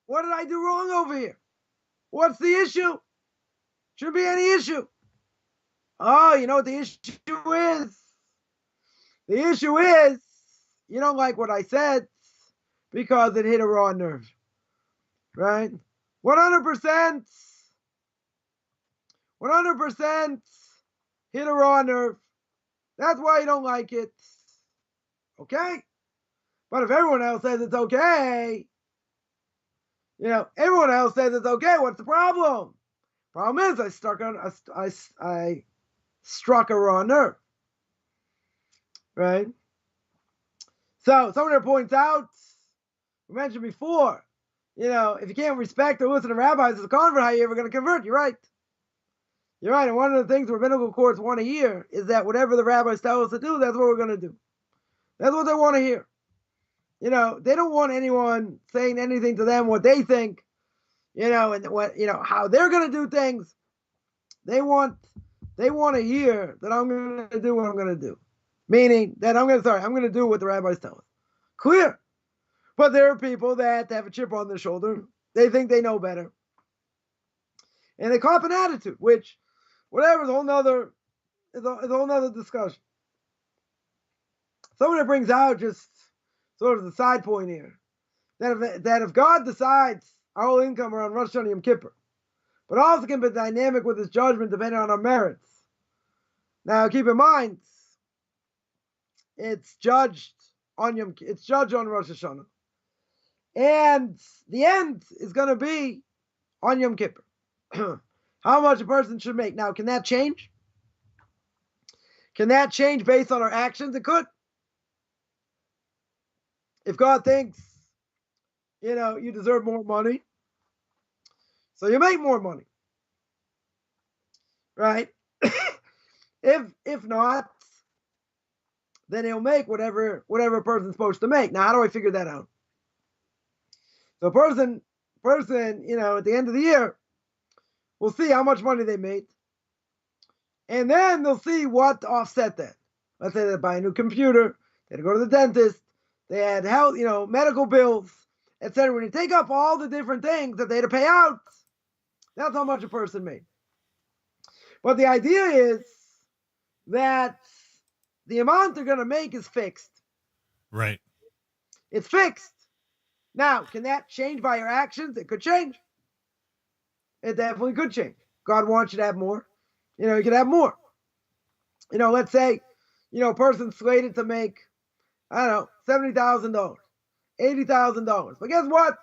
What did I do wrong over here? What's the issue? Shouldn't be any issue. Oh, you know what the issue is? The issue is you don't like what I said because it hit a raw nerve. Right? 100% hit a raw nerve. That's why you don't like it. Okay? But if everyone else says it's okay, everyone else says it's okay, what's the problem? Problem is I struck a raw nerve. Right? So someone here points out, we mentioned before, if you can't respect or listen to rabbis as a convert, how are you ever going to convert? You're right. You're right. And one of the things rabbinical courts want to hear is that whatever the rabbis tell us to do, that's what we're going to do. That's what they want to hear. They don't want anyone saying anything to them what they think, and what how they're going to do things. They want to hear that I'm going to do what I'm going to do, meaning that I'm going to do what the rabbis tell us. Clear. But there are people that have a chip on their shoulder. They think they know better, and they cop an attitude, which, whatever, is a whole nother discussion. Someone that brings out just sort of the side point here, that if God decides our whole income around Rosh Hashanah Yom Kippur, but also can be dynamic with his judgment depending on our merits. Now keep in mind, it's judged on Rosh Hashanah, and the end is going to be on Yom Kippur. How much a person should make. Now, can that change? Can that change based on our actions? It could. If God thinks, you deserve more money, so you make more money, right? If not, then he'll make whatever a person's supposed to make. Now, how do I figure that out? So a person, at the end of the year, will see how much money they made, and then they'll see what to offset that. Let's say they buy a new computer, they had to go to the dentist, they had health, medical bills, etc. When you take up all the different things that they had to pay out, that's how much a person made. But the idea is that the amount they're going to make is fixed. Right. It's fixed. Now, can that change by your actions? It could change. It definitely could change. God wants you to have more. You could have more. Let's say, a person's slated to make, $70,000, $80,000. But guess what?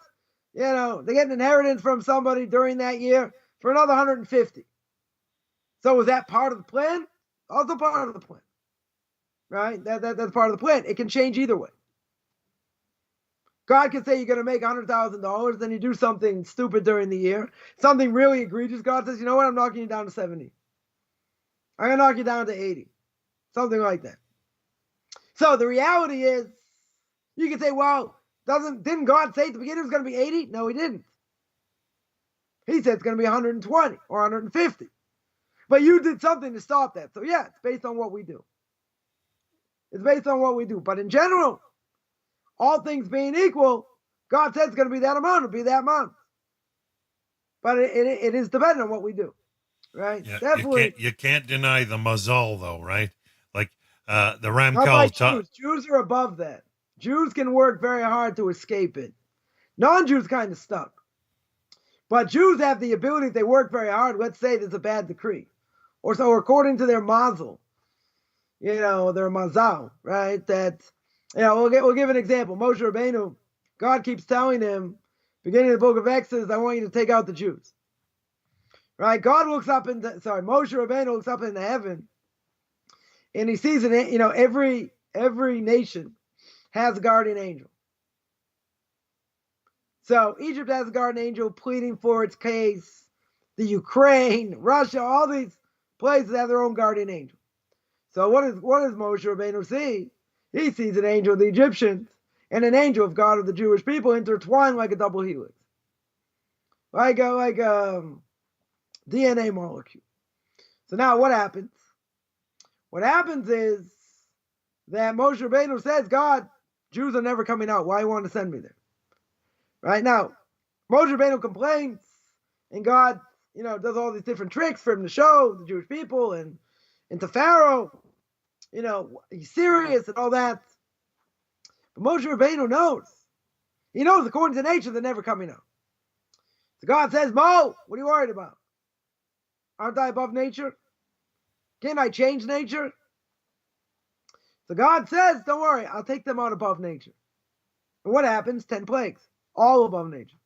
They get an inheritance from somebody during that year for another 150. So is that part of the plan? Also part of the plan. Right? That's part of the plan. It can change either way. God can say you're going to make $100,000, then you do something stupid during the year, something really egregious. God says, you know what? I'm knocking you down to 70. I'm going to knock you down to 80. Something like that. So the reality is, you can say, well, didn't God say at the beginning it was going to be 80? No, he didn't. He said it's going to be 120 or 150. But you did something to stop that. So yeah, it's based on what we do. It's based on what we do. But in general, all things being equal, God said it's going to be that amount, it'll be that amount. But it is dependent on what we do, right? Yeah, Definitely. you can't deny the mazal, though, right? Like the Not Ramkal like Jews. Jews are above that. Jews can work very hard to escape it. Non-Jews kind of stuck. But Jews have the ability, if they work very hard, let's say there's a bad decree. Or so according to their mazel, their mazal, right? That, we'll give an example. Moshe Rabbeinu, God keeps telling him, beginning of the book of Exodus, I want you to take out the Jews. Right? Moshe Rabbeinu looks up into heaven, and he sees every nation has a guardian angel. So Egypt has a guardian angel pleading for its case. The Ukraine, Russia, all these places have their own guardian angel. So what does Moshe Rabbeinu see? He sees an angel of the Egyptians and an angel of God of the Jewish people intertwined like a double helix, like a DNA molecule. So now what happens? What happens is that Moshe Rabbeinu says, God, Jews are never coming out. Why do you want to send me there? Right now, Moshe Rabbeinu complains, and God, does all these different tricks for him to show the Jewish people and to Pharaoh, he's serious and all that. But Moshe Rabbeinu knows. He knows according to nature they're never coming out. So God says, Mo, what are you worried about? Aren't I above nature? Can't I change nature? So God says, don't worry, I'll take them out above nature. And what happens? 10 plagues, all above nature.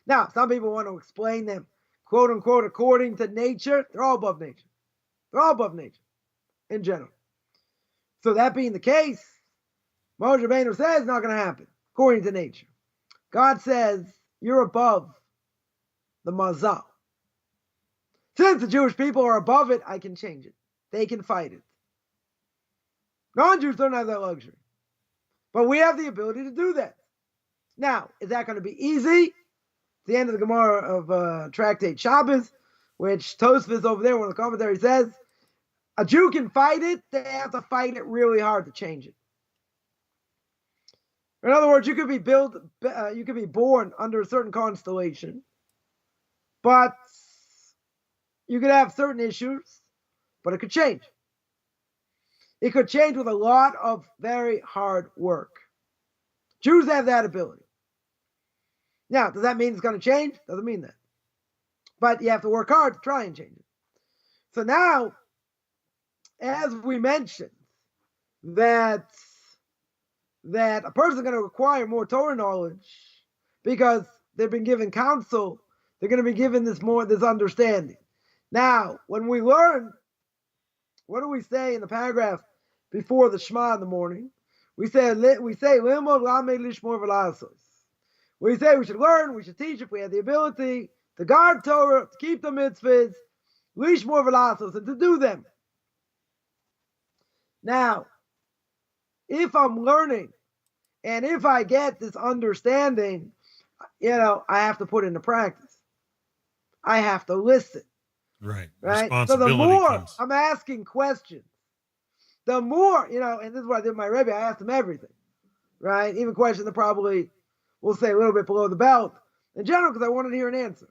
Now, some people want to explain them, quote unquote, according to nature. They're all above nature. They're all above nature in general. So that being the case, Moshe Rabbeinu says it's not going to happen according to nature. God says you're above the mazal. Since the Jewish people are above it, I can change it. They can fight it. Non-Jews don't have that luxury. But we have the ability to do that. Now, is that going to be easy? At the end of the Gemara of Tractate Shabbos, which Tosfos over there, one of the commentaries says, a Jew can fight it, they have to fight it really hard to change it. In other words, you could be born under a certain constellation, but you could have certain issues, but it could change. It could change with a lot of very hard work. Jews have that ability. Now, does that mean it's going to change? Doesn't mean that. But you have to work hard to try and change it. So now, as we mentioned, that a person is going to require more Torah knowledge because they've been given counsel, they're going to be given this understanding. Now, when we learn, what do we say in the paragraph before the Shema in the morning? We say Limod Lamed Lishmor V'Lasos. We say we should learn, we should teach if we have the ability to guard Torah, to keep the mitzvahs, Lishmor V'Lasos, and to do them. Now, if I'm learning and if I get this understanding, I have to put into practice. I have to listen. Right. So the more I'm asking questions, the more, and this is what I did with my Rebbe, I asked him everything, right? Even questions that probably, we'll say, a little bit below the belt in general, because I wanted to hear an answer,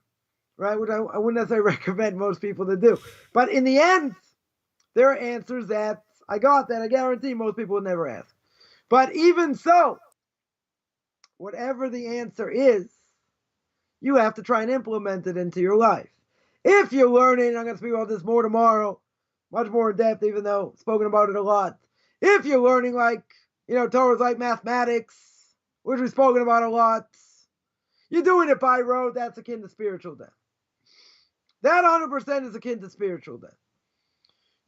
right? Which I wouldn't necessarily recommend most people to do. But in the end, there are answers that I got that I guarantee most people would never ask. But even so, whatever the answer is, you have to try and implement it into your life. If you're learning, I'm going to speak about this more tomorrow, much more in depth, even though I've spoken about it a lot. If you're learning Torah's like mathematics, which we've spoken about a lot, you're doing it by rote, that's akin to spiritual death. That 100% is akin to spiritual death.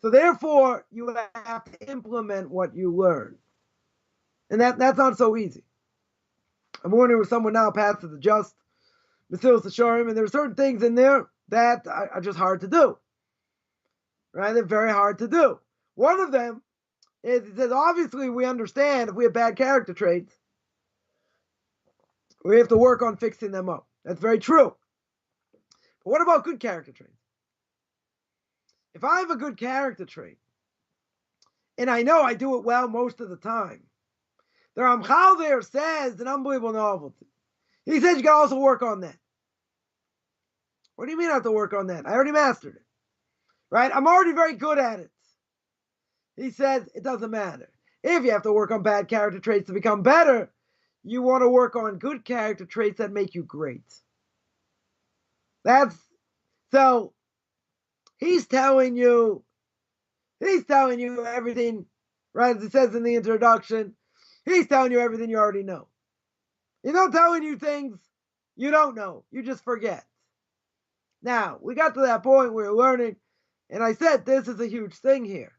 So therefore, you have to implement what you learn. And that's not so easy. I'm wondering with someone now passed to the just, Mesilas Yesharim, and there are certain things in there that are just hard to do. Right? They're very hard to do. One of them is, it says, obviously we understand if we have bad character traits, we have to work on fixing them up. That's very true. But what about good character traits? If I have a good character trait, and I know I do it well most of the time, the Ramchal there says an unbelievable novelty. He says you can also work on that. What do you mean I have to work on that? I already mastered it. Right? I'm already very good at it. He says it doesn't matter. If you have to work on bad character traits to become better, you want to work on good character traits that make you great. So he's telling you everything, right? As it says in the introduction, he's telling you everything you already know. He's not telling you things you don't know. You just forget. Now, we got to that point where we're learning, and I said this is a huge thing here.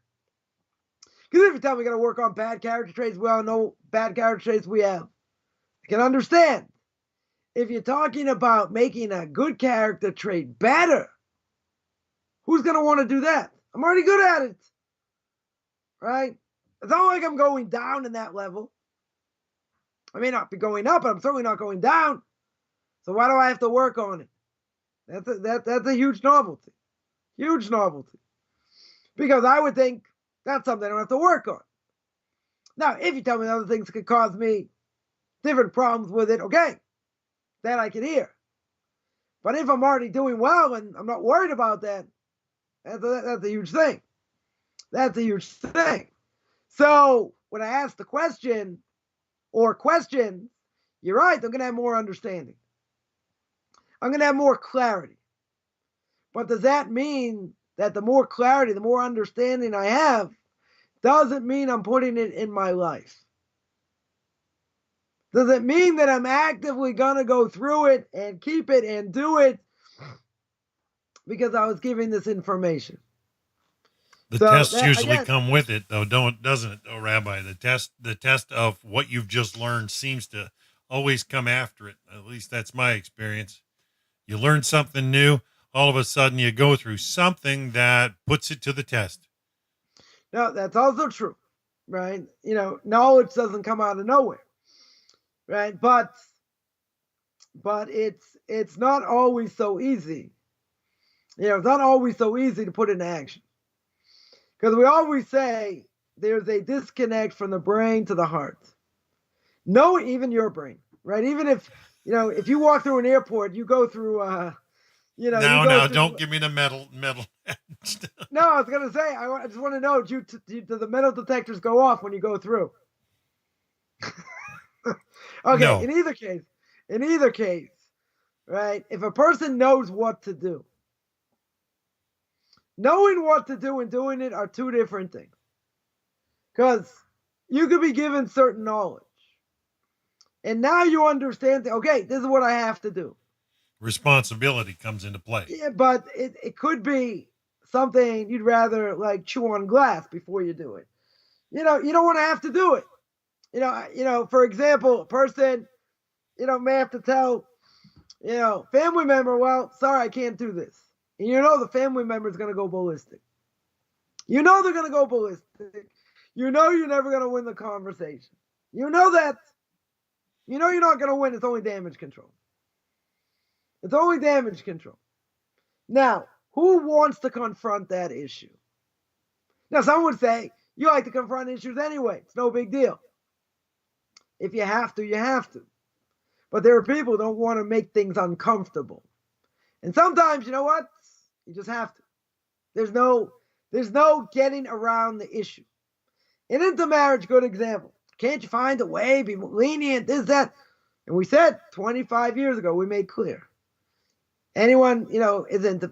Because every time we got to work on bad character traits, we all know bad character traits we have. I can understand. If you're talking about making a good character trait better, who's going to want to do that? I'm already good at it. Right? It's not like I'm going down in that level. I may not be going up, but I'm certainly not going down. So why do I have to work on it? That's a huge novelty. Huge novelty. Because I would think that's something I don't have to work on. Now, if you tell me other things could cause me different problems with it, okay, that I can hear. But if I'm already doing well and I'm not worried about that, that's a huge thing. That's a huge thing. So when I ask the question or questions, you're right, I'm going to have more understanding. I'm going to have more clarity. But does that mean that the more clarity, the more understanding I have, doesn't mean I'm putting it in my life? Does it mean that I'm actively going to go through it and keep it and do it because I was giving this information? The tests usually come with it, though, doesn't it, though, Rabbi? The test of what you've just learned seems to always come after it. At least that's my experience. You learn something new, all of a sudden you go through something that puts it to the test. No, that's also true, right? Knowledge doesn't come out of nowhere, right? But it's not always so easy. It's not always so easy to put into action. Because we always say there's a disconnect from the brain to the heart. No, even your brain, right? Even if you walk through an airport, you go through, don't give me the metal. No, I was gonna say, I just want to know, do the metal detectors go off when you go through? Okay, no. In either case, right? If a person knows what to do, knowing what to do and doing it are two different things. Because you could be given certain knowledge, and now you understand, okay, this is what I have to do. Responsibility comes into play. Yeah, but it could be something you'd rather like chew on glass before you do it. You don't want to have to do it. For example, a person, may have to tell, family member, well, sorry, I can't do this. And the family member is going to go ballistic. They're going to go ballistic. You're never going to win the conversation. That. You're not going to win. It's only damage control. It's only damage control. Now, who wants to confront that issue? Now, some would say, you like to confront issues anyway. It's no big deal. If you have to, you have to. But there are people who don't want to make things uncomfortable. And sometimes, you know what? You just have to. There's no getting around the issue. In intermarriage, good example. Can't you find a way, be lenient, this, that? And we said 25 years ago, we made clear. Anyone,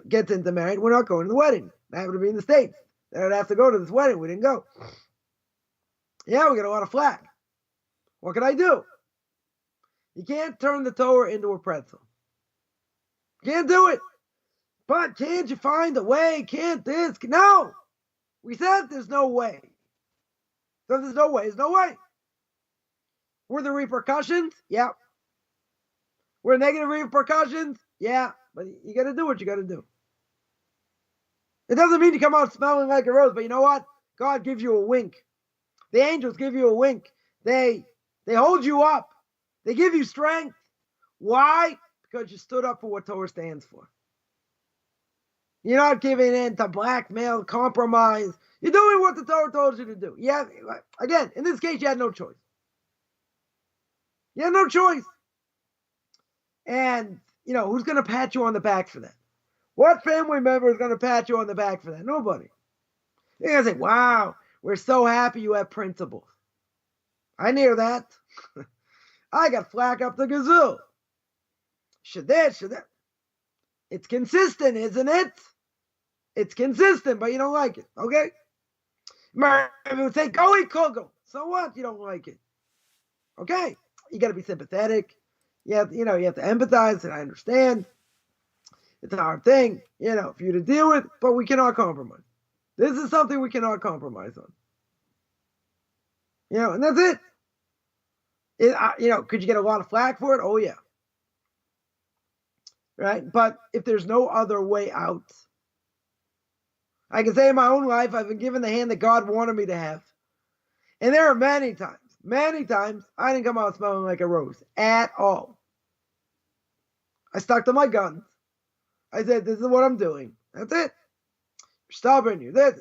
gets into marriage, we're not going to the wedding. That happened to be in the States. They would have to go to this wedding. We didn't go. Yeah, we got a lot of flack. What can I do? You can't turn the Torah into a pretzel. Can't do it. But can't you find a way? Can't this? No. We said there's no way. So there's no way. There's no way. Were there repercussions? Yeah. Were negative repercussions? Yeah. But you got to do what you got to do. It doesn't mean you come out smelling like a rose, but you know what? God gives you a wink. The angels give you a wink. They hold you up. They give you strength. Why? Because you stood up for what Torah stands for. You're not giving in to blackmail, compromise. You're doing what the Torah told you to do. Yeah, again, in this case, you had no choice. You had no choice. And, who's going to pat you on the back for that? What family member is going to pat you on the back for that? Nobody. You're going to say, wow, we're so happy you have principles. I hear that. I got flack up the gazoo. Should that. It's consistent, isn't it? It's consistent, but you don't like it, okay? If it would say, go eat kugel. So what? You don't like it. Okay. You got to be sympathetic. You have to empathize, and I understand. It's a hard thing, for you to deal with, but we cannot compromise. This is something we cannot compromise on. And that's it. Could you get a lot of flack for it? Oh, yeah. Right? But if there's no other way out, I can say in my own life, I've been given the hand that God wanted me to have. And there are many times, I didn't come out smelling like a rose at all. I stuck to my guns. I said, this is what I'm doing. That's it. You're stubborn. You're this.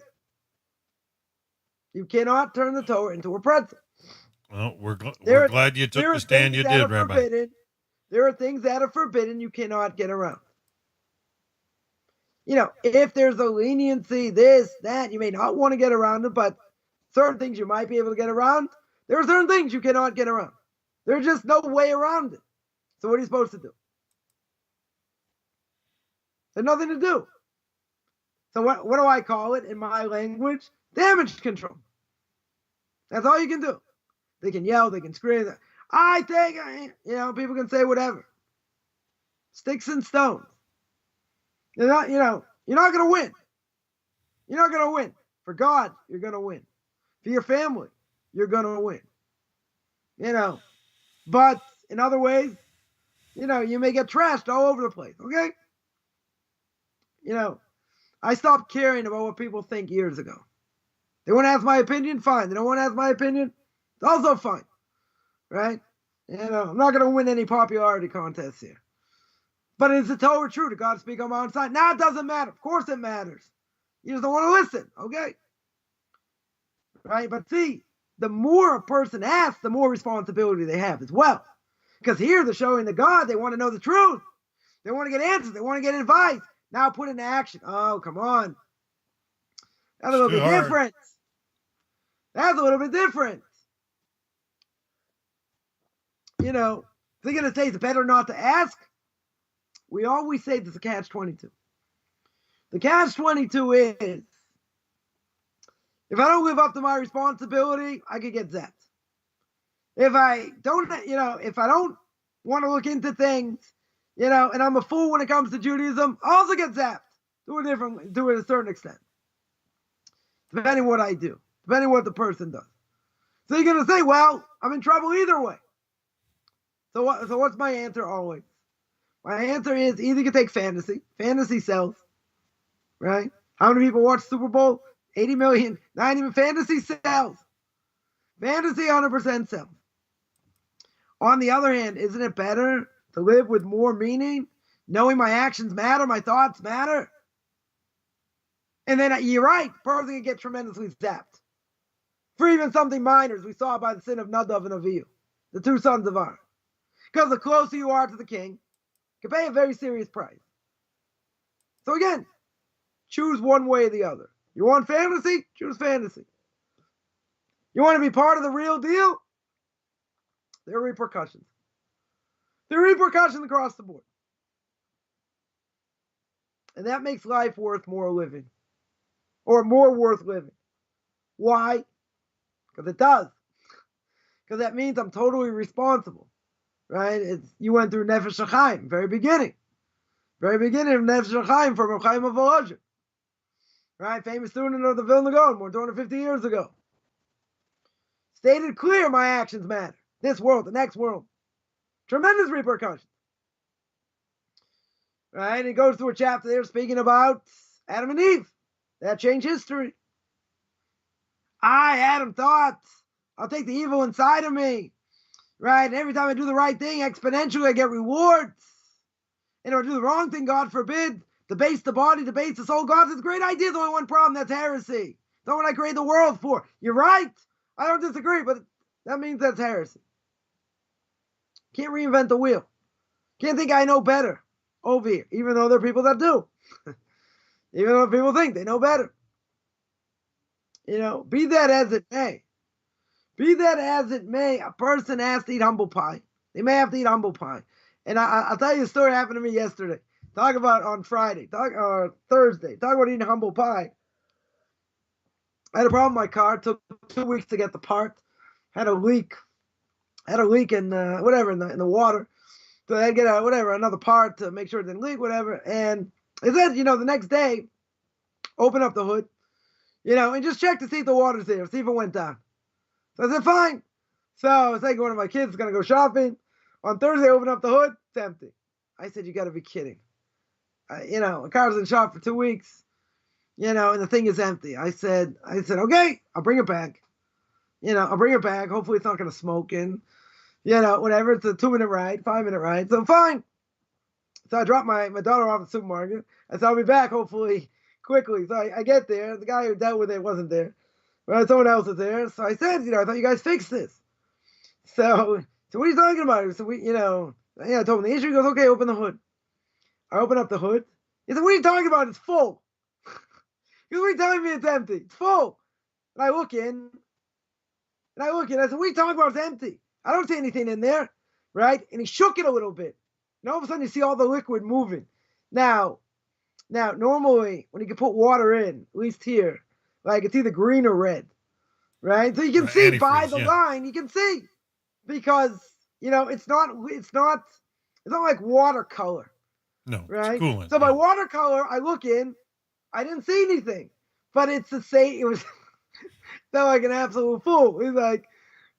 You cannot turn the Torah into a pretzel. Well, we're glad you took the stand you did, Rabbi. Forbidden. There are things that are forbidden you cannot get around. If there's a leniency, this, that, you may not want to get around it, but certain things you might be able to get around. There are certain things you cannot get around. There's just no way around it. So what are you supposed to do? There's nothing to do. So what do I call it in my language? Damage control. That's all you can do. They can yell, they can scream. I think, people can say whatever. Sticks and stones. You're not going to win. You're not going to win. For God, you're going to win. For your family, you're going to win. But in other ways, you may get trashed all over the place, okay? I stopped caring about what people think years ago. They want to ask my opinion, fine. They don't want to ask my opinion, it's also fine, right? I'm not going to win any popularity contests here. But is the Torah true? Did God speak on Mount Sinai? No, it doesn't matter. Of course it matters. You just don't want to listen, okay? Right? But see, the more a person asks, the more responsibility they have as well. Because here they're showing to God, they want to know the truth. They want to get answers. They want to get advice. Now put into action. Oh, come on. That's a little bit different. That's a little bit different. They're going to say it's better not to ask. We always say there's a catch-22. The catch-22 is, if I don't live up to my responsibility, I could get zapped. If I don't want to look into things, and I'm a fool when it comes to Judaism, I also get zapped to a certain extent. Depending what I do, depending what the person does. So you're going to say, well, I'm in trouble either way. So what's my answer always? My answer is either you can take fantasy. Fantasy sells, right? How many people watch Super Bowl? 80 million. Not even fantasy sells. Fantasy 100% sells. On the other hand, isn't it better to live with more meaning, knowing my actions matter, my thoughts matter? And then you're right, the person can get tremendously zapped. For even something minor, as we saw by the sin of Nadav and Avihu, the two sons of Aaron. Because the closer you are to the king, you can pay a very serious price. So again, choose one way or the other. You want fantasy? Choose fantasy. You want to be part of the real deal? There are repercussions. There are repercussions across the board. And that makes life worth more living. Or more worth living. Why? Because it does. Because that means I'm totally responsible. Right? You went through Nefesh HaChaim, very beginning. Very beginning of Nefesh HaChaim from Rabbi Chaim of Volozhin. Right? Famous student of the Vilna Gaon more than 250 years ago. Stated clear, my actions matter. This world, the next world. Tremendous repercussions. Right? He goes through a chapter there speaking about Adam and Eve. That changed history. I, Adam, thought, I'll take the evil inside of me. Right? And every time I do the right thing, exponentially I get rewards. And if I do the wrong thing, God forbid, debase the body, debase the soul. God, it's a great idea. There's only one problem. That's heresy. That's what I created the world for. You're right. I don't disagree, but that means that's heresy. Can't reinvent the wheel. Can't think I know better over here, even though there are people that do. Even though people think they know better. Be that as it may. Be that as it may, a person has to eat humble pie. They may have to eat humble pie. And I'll tell you a story that happened to me yesterday. Talk about on Friday, or Thursday. Talk about eating humble pie. I had a problem with my car. It took 2 weeks to get the part. Had a leak in the water. So I had to get another part to make sure it didn't leak, whatever. And it said, the next day, open up the hood, and just check to see if the water's there, see if it went down. So I said, fine. So I was taking one of my kids, going to go shopping. On Thursday, open up the hood, it's empty. I said, you got to be kidding. A car's in shop for 2 weeks, and the thing is empty. I said, okay, I'll bring it back. I'll bring it back. Hopefully it's not going to smoke in, whatever. It's a 2-minute ride, 5-minute ride. So fine. So I dropped my daughter off at the supermarket. I said, I'll be back hopefully quickly. So I get there. The guy who dealt with it wasn't there. Well, someone else was there. So I said, I thought you guys fixed this. So what are you talking about? So I told him the issue. He goes, okay, open the hood. I open up the hood. He said, what are you talking about? It's full. He goes, what are you telling me it's empty? It's full. And I look in. I said, what are you talking about? It's empty. I don't see anything in there. Right? And he shook it a little bit. And all of a sudden you see all the liquid moving. Now, normally when you can put water in, at least here, like it's either green or red. Right? So you can see by the line, you can see. Because, it's not like watercolor. No, right? It's coolant. So by watercolor, I look in, I didn't see anything. But it's the same, it was felt like an absolute fool. He's like,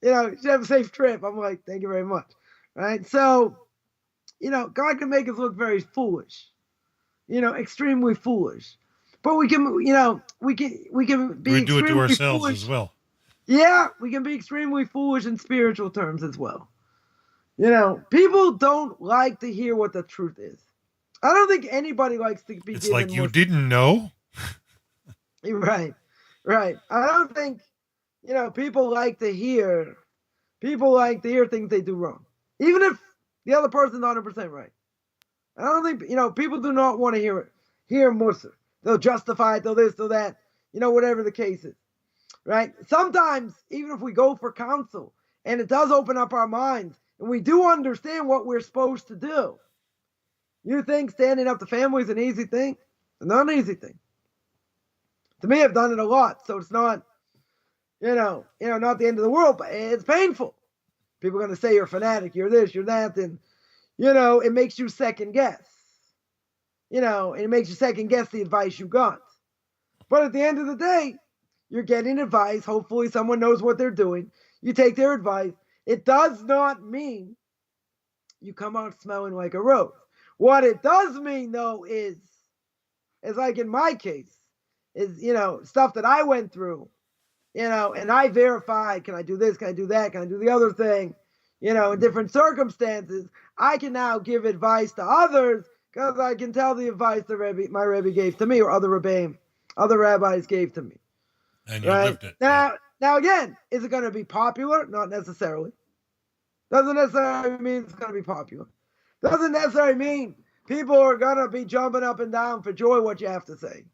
you should have a safe trip. I'm like, thank you very much. Right? So, God can make us look very foolish. Extremely foolish. But we can, we can be we do it to ourselves foolish as well. Yeah, we can be extremely foolish in spiritual terms as well. People don't like to hear what the truth is. I don't think anybody likes to be. It's like you didn't know. Right. I don't think people like to hear. People like to hear things they do wrong, even if the other person's 100% right. I don't think people do not want to hear it. Hear Musar. They'll justify it. They'll this. They'll that. Whatever the case is. Right? Sometimes, even if we go for counsel, and it does open up our minds, and we do understand what we're supposed to do. You think standing up to family is an easy thing? It's not an easy thing. To me, I've done it a lot, so it's not, not the end of the world, but it's painful. People are going to say you're a fanatic, you're this, you're that, and, it makes you second guess. And it makes you second guess the advice you got. But at the end of the day, you're getting advice. Hopefully someone knows what they're doing. You take their advice. It does not mean you come out smelling like a rose. What it does mean, though, is like in my case, is, stuff that I went through, and I verified, can I do this? Can I do that? Can I do the other thing? In different circumstances, I can now give advice to others because I can tell the advice that my Rebbe gave to me or other rabbis gave to me. And you lived it. Now again, is it going to be popular? Not necessarily. Doesn't necessarily mean it's going to be popular. Doesn't necessarily mean people are going to be jumping up and down for joy what you have to say.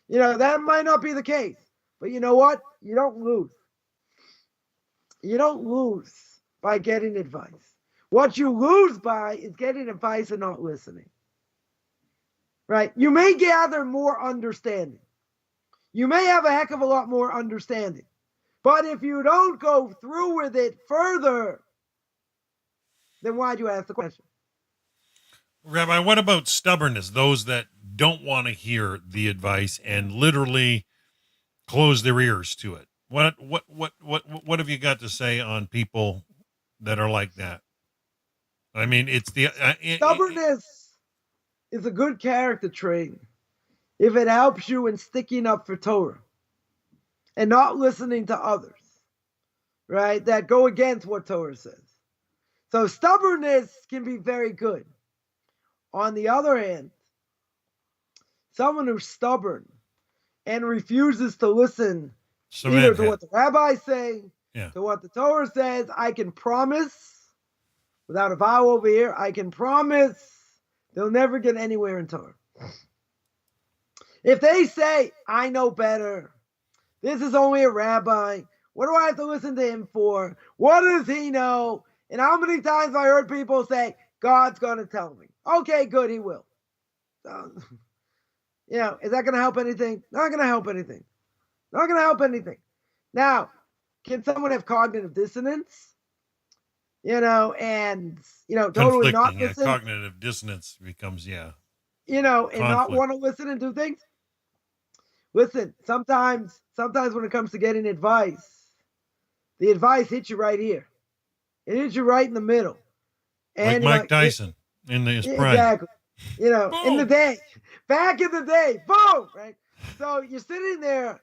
That might not be the case. But you know what? You don't lose. You don't lose by getting advice. What you lose by is getting advice and not listening. Right? You may gather more understanding. You may have a heck of a lot more understanding. But if you don't go through with it further, then why'd you ask the question? Rabbi, what about stubbornness? Those that don't want to hear the advice and literally close their ears to it. What have you got to say on people that are like that? I mean, it's the stubbornness is a good character trait if it helps you in sticking up for Torah and not listening to others, right, that go against what Torah says. So stubbornness can be very good. On the other hand, someone who's stubborn and refuses to listen Cement either to head. what the rabbis say, Yeah. to what the Torah says, I can promise, without a vow over here, I can promise they'll never get anywhere in Torah. If they say, I know better, this is only a rabbi, what do I have to listen to him for? What does he know? And how many times I heard people say, God's going to tell me. Okay, good, he will. Is that going to help anything? Not going to help anything. Not going to help anything. Now, can someone have cognitive dissonance? And totally not Conflicting. listen. Cognitive dissonance becomes, And not want to listen and do things. Listen, sometimes when it comes to getting advice, the advice hits you right here. It hits you right in the middle. And like Mike Tyson in his prime. Exactly. In the day, back in the day, boom, right? So you're sitting there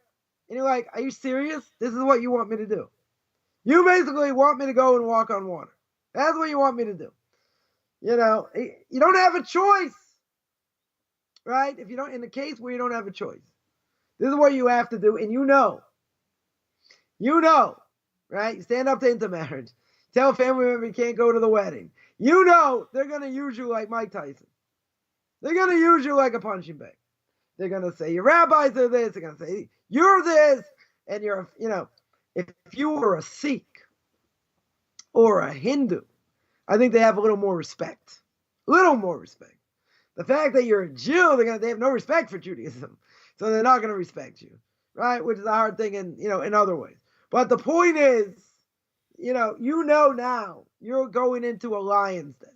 and you're like, are you serious? This is what you want me to do. You basically want me to go and walk on water. That's what you want me to do. You don't have a choice, right? If you don't, in the case where you don't have a choice, this is what you have to do. And right? You stand up to intermarriage. Tell a family member you can't go to the wedding. They're going to use you like Mike Tyson. They're going to use you like a punching bag. They're going to say your rabbis are this. They're going to say you're this. And if you were a Sikh or a Hindu, I think they have a little more respect. A little more respect. The fact that you're a Jew, they have no respect for Judaism. So they're not going to respect you, right? Which is a hard thing in other ways. But the point is, now you're going into a lion's den.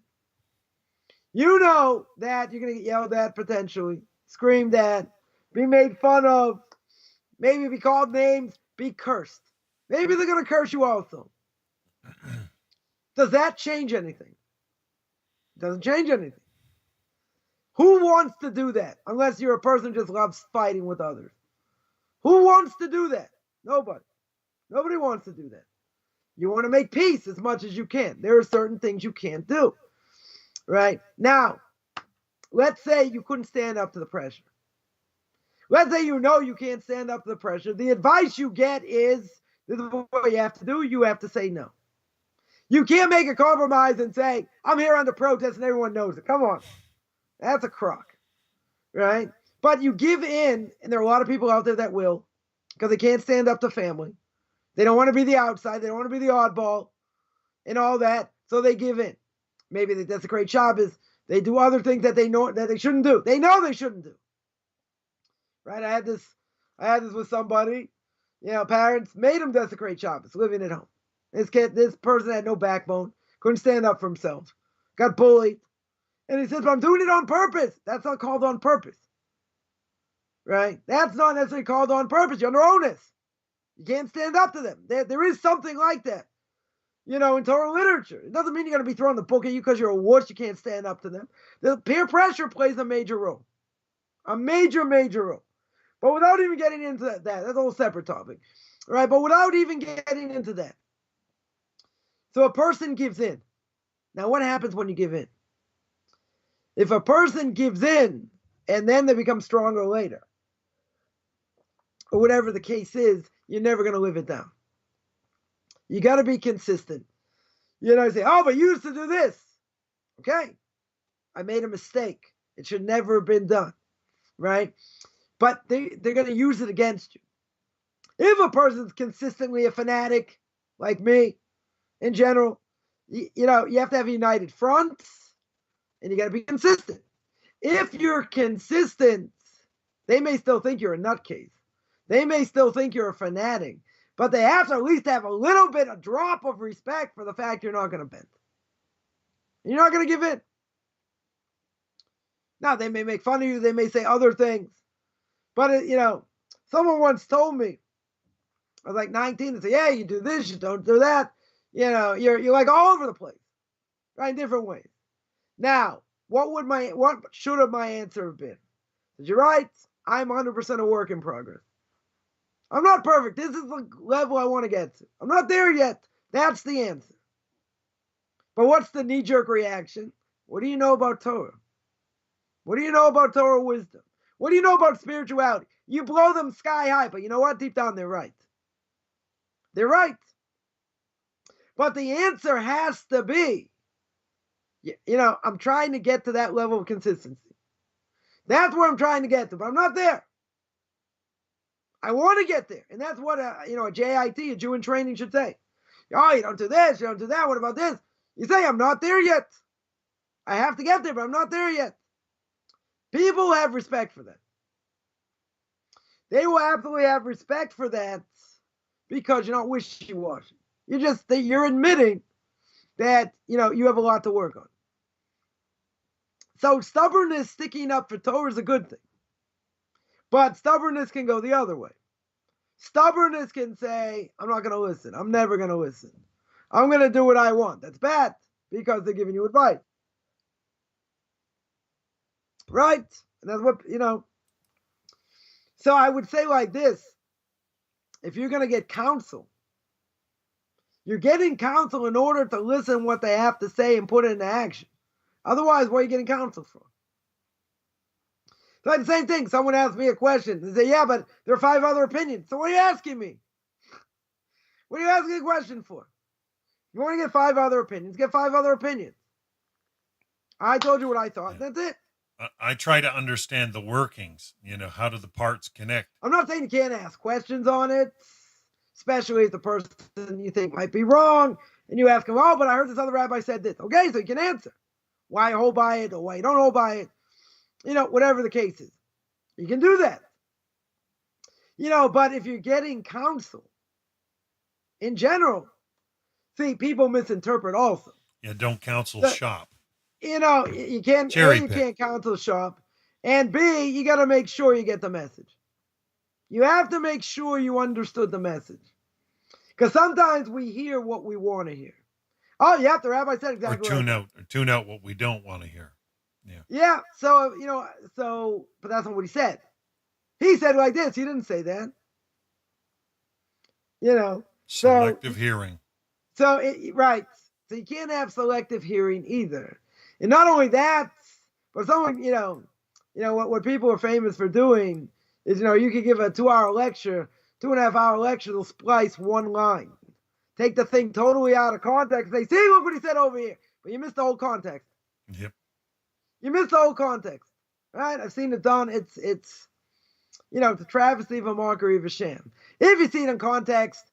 That you're going to get yelled at potentially, screamed at, be made fun of, maybe be called names, be cursed. Maybe they're going to curse you also. Does that change anything? It doesn't change anything. Who wants to do that? Unless you're a person who just loves fighting with others. Who wants to do that? Nobody. Nobody wants to do that. You want to make peace as much as you can. There are certain things you can't do. Right? Now, let's say you couldn't stand up to the pressure. Let's say you can't stand up to the pressure. The advice you get is, this is what you have to do. You have to say no. You can't make a compromise and say, I'm here under protest and everyone knows it. Come on. That's a crock. Right? But you give in, and there are a lot of people out there that will, because they can't stand up to family. They don't want to be the outside. They don't want to be the oddball and all that. So they give in. Maybe they desecrate Shabbos. They do other things that they know that they shouldn't do. They know they shouldn't do. Right? I had this with somebody. Parents made him desecrate Shabbos, living at home. This person had no backbone. Couldn't stand up for himself. Got bullied. And he says, but I'm doing it on purpose. That's not called on purpose. Right? That's not necessarily called on purpose. You're under onus. You can't stand up to them. There is something like that, in Torah literature. It doesn't mean you're going to be throwing the book at you because you're a wuss. You can't stand up to them. The peer pressure plays a major role. A major, major role. But without even getting into that, that's a whole separate topic. Right? But without even getting into that. So a person gives in. Now, what happens when you give in? If a person gives in and then they become stronger later, or whatever the case is, you're never going to live it down. You got to be consistent. Say, oh, but you used to do this. Okay. I made a mistake. It should never have been done. Right? But they're going to use it against you. If a person's consistently a fanatic, like me, in general, you have to have a united front, and you got to be consistent. If you're consistent, they may still think you're a nutcase. They may still think you're a fanatic, but they have to at least have a drop of respect for the fact you're not going to bend. You're not going to give in. Now, they may make fun of you. They may say other things. But, someone once told me, I was like 19, and say, yeah, you do this, you don't do that. You're like all over the place, right? In different ways. Now, what should have my answer have been? You're right. I'm 100% a work in progress. I'm not perfect. This is the level I want to get to. I'm not there yet. That's the answer. But what's the knee-jerk reaction? What do you know about Torah? What do you know about Torah wisdom? What do you know about spirituality? You blow them sky high, but you know what? Deep down, they're right. They're right. But the answer has to be, I'm trying to get to that level of consistency. That's where I'm trying to get to, but I'm not there. I want to get there. And that's what, a JIT, a Jew in training, should say. Oh, you don't do this, you don't do that. What about this? You say, I'm not there yet. I have to get there, but I'm not there yet. People have respect for that. They will absolutely have respect for that because you're not wishy-washy. You're admitting that, you have a lot to work on. So stubbornness, sticking up for Torah, is a good thing. But stubbornness can go the other way. Stubbornness can say, I'm not going to listen. I'm never going to listen. I'm going to do what I want. That's bad because they're giving you advice. Right? And that's what, So I would say like this. If you're going to get counsel, you're getting counsel in order to listen what they have to say and put it into action. Otherwise, what are you getting counsel for? So the same thing. Someone asked me a question. They say, yeah, but there are 5 other opinions. So what are you asking me? What are you asking a question for? You want to get 5 other opinions, get 5 other opinions. I told you what I thought. Yeah. That's it. I try to understand the workings. How do the parts connect? I'm not saying you can't ask questions on it, especially if the person you think might be wrong, and you ask them, oh, but I heard this other rabbi said this. Okay, so you can answer. Why you hold by it or why you don't hold by it. Whatever the case is. You can do that. But if you're getting counsel, in general, see, people misinterpret also. Yeah, don't counsel shop. You can't counsel shop. And B, you got to make sure you get the message. You have to make sure you understood the message. Because sometimes we hear what we want to hear. Oh, yeah, the rabbi said exactly or tune out what we don't want to hear. Yeah. Yeah. So, but that's not what he said. He said like this. He didn't say that. Selective hearing. So, right. So you can't have selective hearing either. And not only that, but someone, what people are famous for doing is, you could give a 2-hour lecture, 2.5-hour lecture, they'll splice one line. Take the thing totally out of context. They say, look what he said over here. But you missed the whole context. Yep. You missed the whole context, right? I've seen it done. It's a travesty of a mockery of a sham. If you see it in context,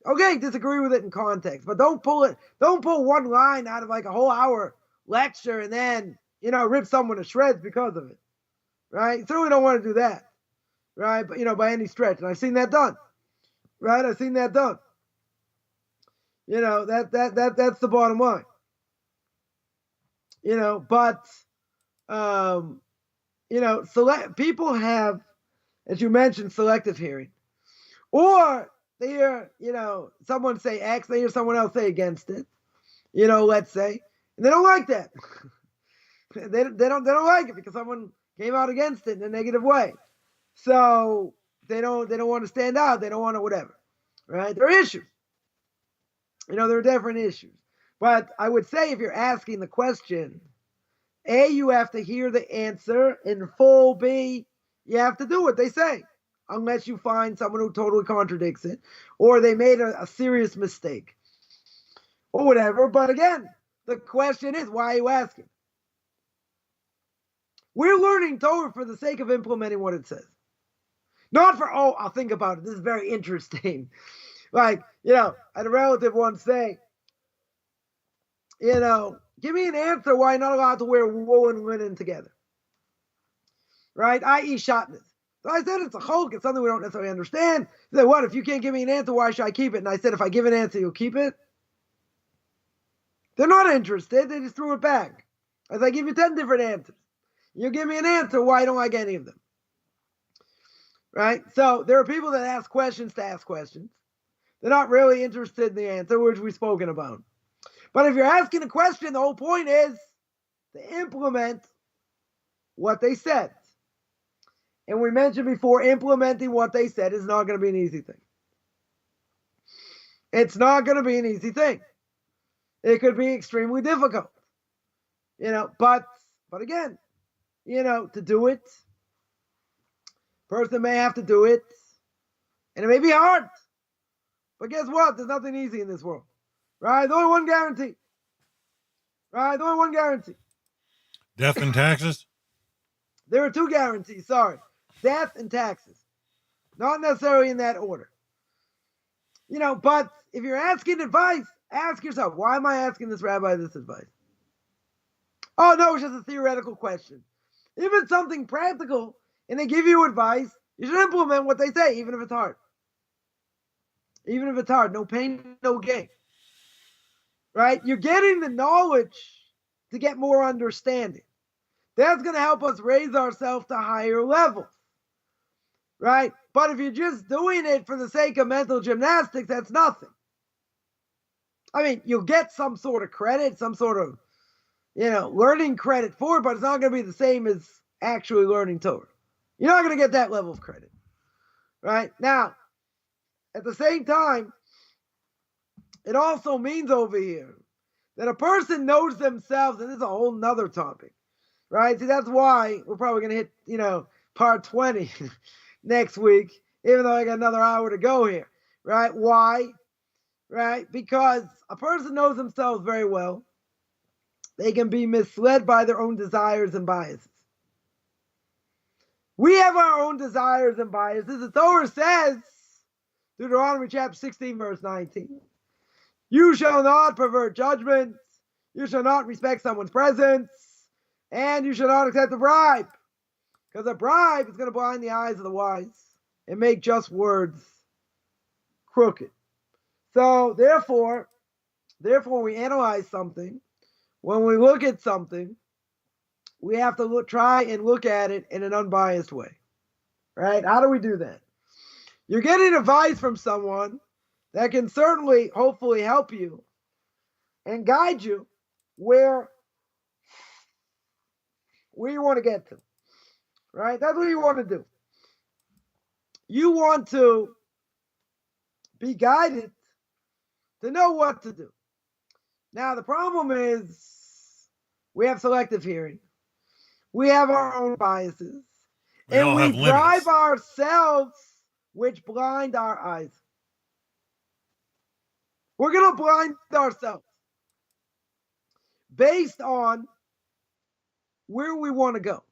okay, disagree with it in context, but don't pull one line out of like a whole hour lecture and then, rip someone to shreds because of it, right? Certainly don't want to do that, right? But, by any stretch. And I've seen that done, right? I've seen that done. That's the bottom line. People have, as you mentioned, selective hearing, or they hear, someone say X, they hear someone else say against it, let's say, and they don't like that. they don't like it because someone came out against it in a negative way. So they don't want to stand out. They don't want to whatever, right? There are issues. There are different issues. But I would say if you're asking the question, A, you have to hear the answer in full. B, you have to do what they say, unless you find someone who totally contradicts it, or they made a serious mistake, or whatever. But again, the question is, why are you asking? We're learning Torah for the sake of implementing what it says. Not for, I'll think about it. This is very interesting. Like, I had a relative once say, give me an answer why you're not allowed to wear wool and linen together. Right? I.e. shatnez. So I said it's a chok. It's something we don't necessarily understand. He said, what? If you can't give me an answer, why should I keep it? And I said, if I give an answer, you'll keep it? They're not interested. They just threw it back. I said, I give you 10 different answers. You give me an answer why I don't like any of them. Right? So there are people that ask questions to ask questions. They're not really interested in the answer, which we've spoken about. But if you're asking a question, the whole point is to implement what they said. And we mentioned before, implementing what they said is not going to be an easy thing. It's not going to be an easy thing. It could be extremely difficult. But again, to do it, Person may have to do it, and it may be hard. But guess what? There's nothing easy in this world. Right? There's only one guarantee. Right? There's only one guarantee. Death and taxes? There are two guarantees, sorry. Death and taxes. Not necessarily in that order. But if you're asking advice, ask yourself, why am I asking this rabbi this advice? Oh, no, it's just a theoretical question. If it's something practical and they give you advice, you should implement what they say, even if it's hard. Even if it's hard. No pain, no gain. Right? You're getting the knowledge to get more understanding. That's going to help us raise ourselves to higher levels. Right? But if you're just doing it for the sake of mental gymnastics, that's nothing. I mean, you'll get some sort of credit, some sort of, learning credit for it, but it's not going to be the same as actually learning Torah. You're not going to get that level of credit. Right? Now, at the same time, it also means over here that a person knows themselves, and this is a whole nother topic. Right? See, that's why we're probably going to hit, part 20 next week, even though I got another hour to go here. Right? Why? Right? Because a person knows themselves very well. They can be misled by their own desires and biases. We have our own desires and biases. The Torah says, Deuteronomy chapter 16, verse 19, you shall not pervert judgments, you shall not respect someone's presence, and you shall not accept a bribe. Because a bribe is going to blind the eyes of the wise and make just words crooked. So, therefore, when we analyze something, when we look at something, we have to try and look at it in an unbiased way. Right? How do we do that? You're getting advice from someone that can certainly, hopefully, help you and guide you where you want to get to. Right? That's what you want to do. You want to be guided to know what to do. Now, the problem is we have selective hearing. We have our own biases. And we drive ourselves, which blind our eyes. We're going to blind ourselves based on where we want to go.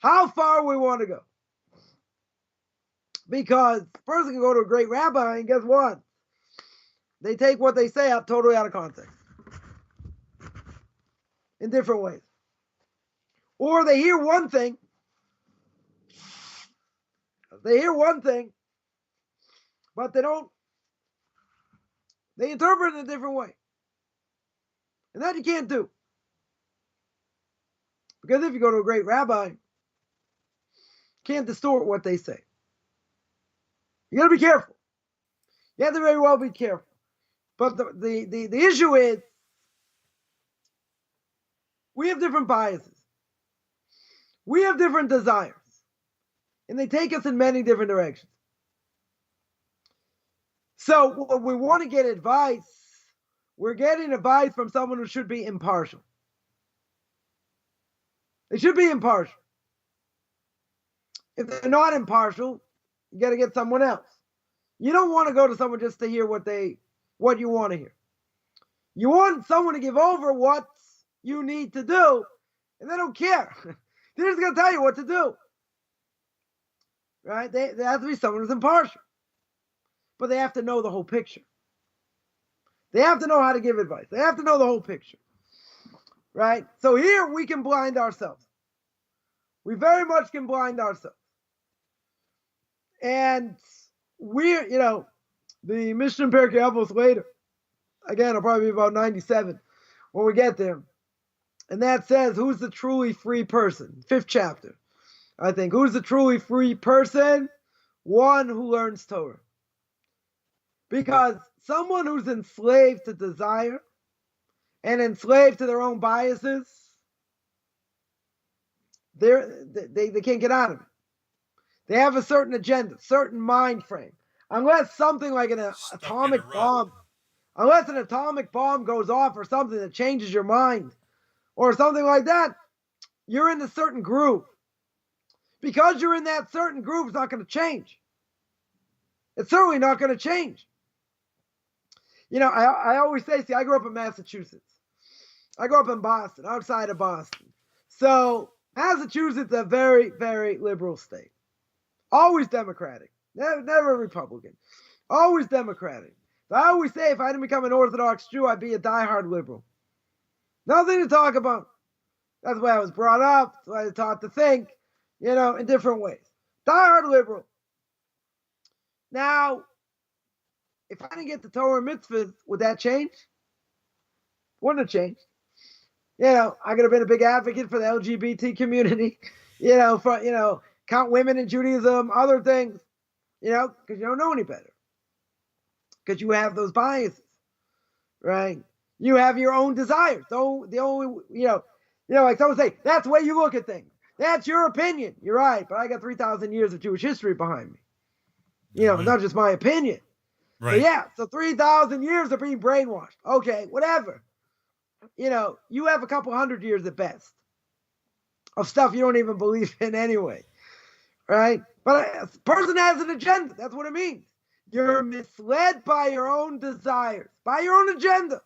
How far we want to go. Because a person can go to a great rabbi and guess what? They take what they say out totally out of context. In different ways. Or they hear one thing. But they interpret it in a different way. And that you can't do. Because if you go to a great rabbi, you can't distort what they say. You got to be careful. You have to very well be careful. But the issue is, we have different biases. We have different desires. And they take us in many different directions. So when we want to get advice, we're getting advice from someone who should be impartial. They should be impartial. If they're not impartial, you got to get someone else. You don't want to go to someone just to hear what you want to hear. You want someone to give over what you need to do, and they don't care. They're just going to tell you what to do. Right? They have to be someone who's impartial. But they have to know the whole picture. They have to know how to give advice. They have to know the whole picture. Right? So here we can blind ourselves. We very much can blind ourselves. And we're, the Mishna Pirkei Avot later, again, it'll probably be about 97 when we get there. And that says, who's the truly free person? 5th chapter, I think. Who's the truly free person? One who learns Torah. Because someone who's enslaved to desire and enslaved to their own biases, they can't get out of it. They have a certain agenda, certain mind frame. Unless something like an atomic bomb goes off or something that changes your mind or something like that, you're in a certain groove. because you're in that certain group, it's not going to change. It's certainly not going to change. I always say, I grew up in Massachusetts. I grew up in Boston, outside of Boston. So Massachusetts is a very, very liberal state. Always Democratic. Never Republican. Always Democratic. So I always say if I didn't become an Orthodox Jew, I'd be a diehard liberal. Nothing to talk about. That's the way I was brought up. That's the way I was taught to think, in different ways. Diehard liberal. Now, if I didn't get the Torah and mitzvahs, would that change? Wouldn't have changed. I could have been a big advocate for the LGBT community, count women in Judaism, other things, because you don't know any better. Because you have those biases, right? You have your own desires. So the only, like someone say, that's the way you look at things. That's your opinion. You're right, but I got 3,000 years of Jewish history behind me. Not just my opinion. Right. So 3,000 years of being brainwashed. Okay, whatever. You have a couple hundred years at best of stuff you don't even believe in anyway, right? But a person has an agenda. That's what it means. You're misled by your own desires, by your own agenda.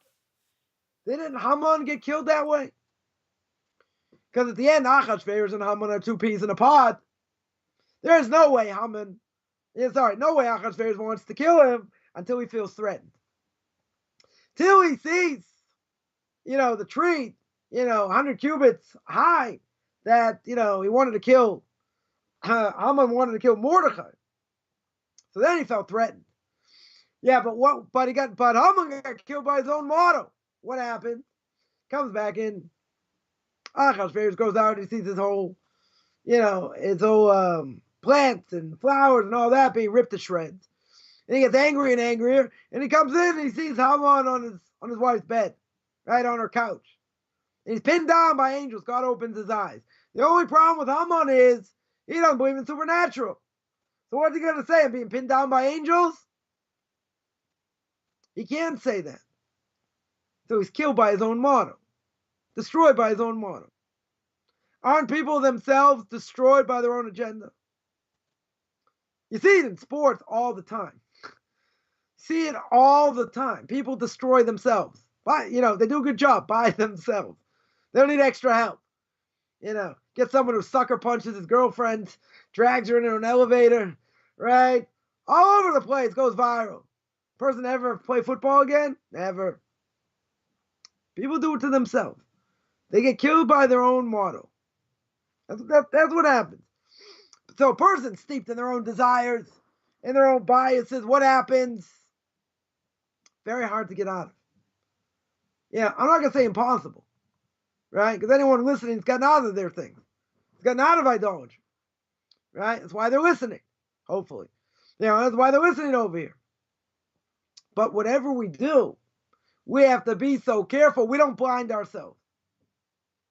Didn't Haman get killed that way? Because at the end, Achashverosh and Haman are two peas in a pod. There's no way no way Achashverosh wants to kill him until he feels threatened. Till he sees, the tree, 100 cubits high that, he wanted to kill, Haman wanted to kill Mordechai. So then he felt threatened. Yeah, but Haman got killed by his own motto. What happened? Comes back in. Achashverosh goes out and he sees his whole plants and flowers and all that being ripped to shreds. And he gets angry and angrier. And he comes in and he sees Haman on his wife's bed, right on her couch. And he's pinned down by angels. God opens his eyes. The only problem with Haman is he doesn't believe in supernatural. So what's he going to say? I'm being pinned down by angels? He can't say that. So he's killed by his own motto. Destroyed by his own motto. Aren't people themselves destroyed by their own agenda? You see it in sports all the time. See it all the time. People destroy themselves. They do a good job by themselves. They don't need extra help. Get someone who sucker punches his girlfriend, drags her into an elevator, right? All over the place, goes viral. Person ever play football again? Never. People do it to themselves. They get killed by their own motto. That's what happens. So a person steeped in their own desires, in their own biases, what happens? Very hard to get out of. I'm not going to say impossible, right? Because anyone listening has gotten out of their things. It's gotten out of idolatry, right? That's why they're listening, hopefully. That's why they're listening over here. But whatever we do, we have to be so careful we don't blind ourselves.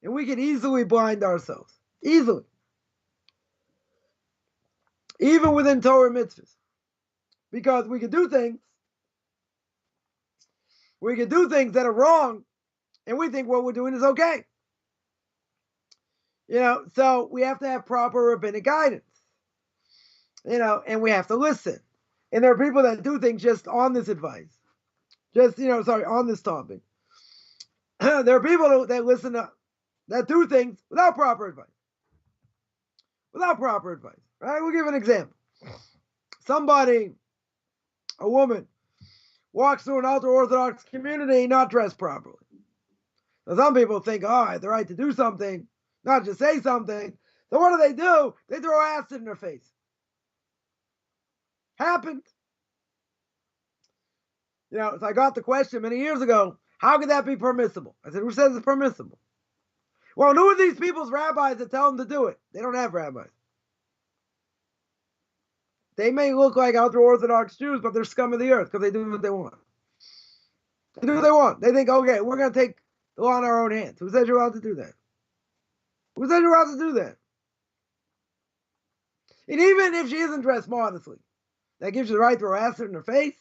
And we can easily blind ourselves. Easily. Even within Torah mitzvahs. Because we can do things that are wrong, and we think what we're doing is okay. So we have to have proper rabbinic guidance. And we have to listen. And there are people that do things just on this advice. On this topic. There are people that listen to, that do things without proper advice. Right? We'll give an example. A woman, walks through an ultra-Orthodox community not dressed properly. Now, some people think, I have the right to do something, not just say something. So what do? They throw acid in her face. Happened. So I got the question many years ago, how could that be permissible? I said, who says it's permissible? Well, who are these people's rabbis that tell them to do it? They don't have rabbis. They may look like ultra-Orthodox Jews, but they're scum of the earth because they do what they want. They do what they want. They think, okay, we're going to take the law in our own hands. Who said you're allowed to do that? Who said you're allowed to do that? And even if she isn't dressed modestly, that gives you the right to throw acid in her face.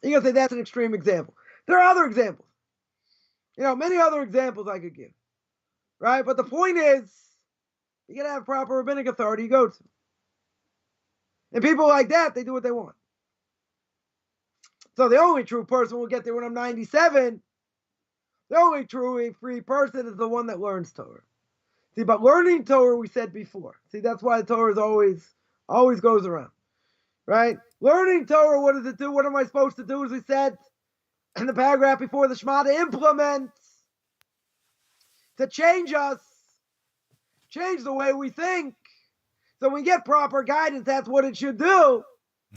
You're going to say that's an extreme example. There are other examples. Many other examples I could give. Right? But the point is, You got to have proper rabbinic authority you go to. And people like that, they do what they want. So the only true person will get there when I'm 97. The only truly free person is the one that learns Torah. See, but learning Torah, we said before. See, that's why the Torah is always goes around. Right? Learning Torah, what does it do? What am I supposed to do, as we said in the paragraph before the Shema? To implement, to change us, change the way we think. So when we get proper guidance, that's what it should do.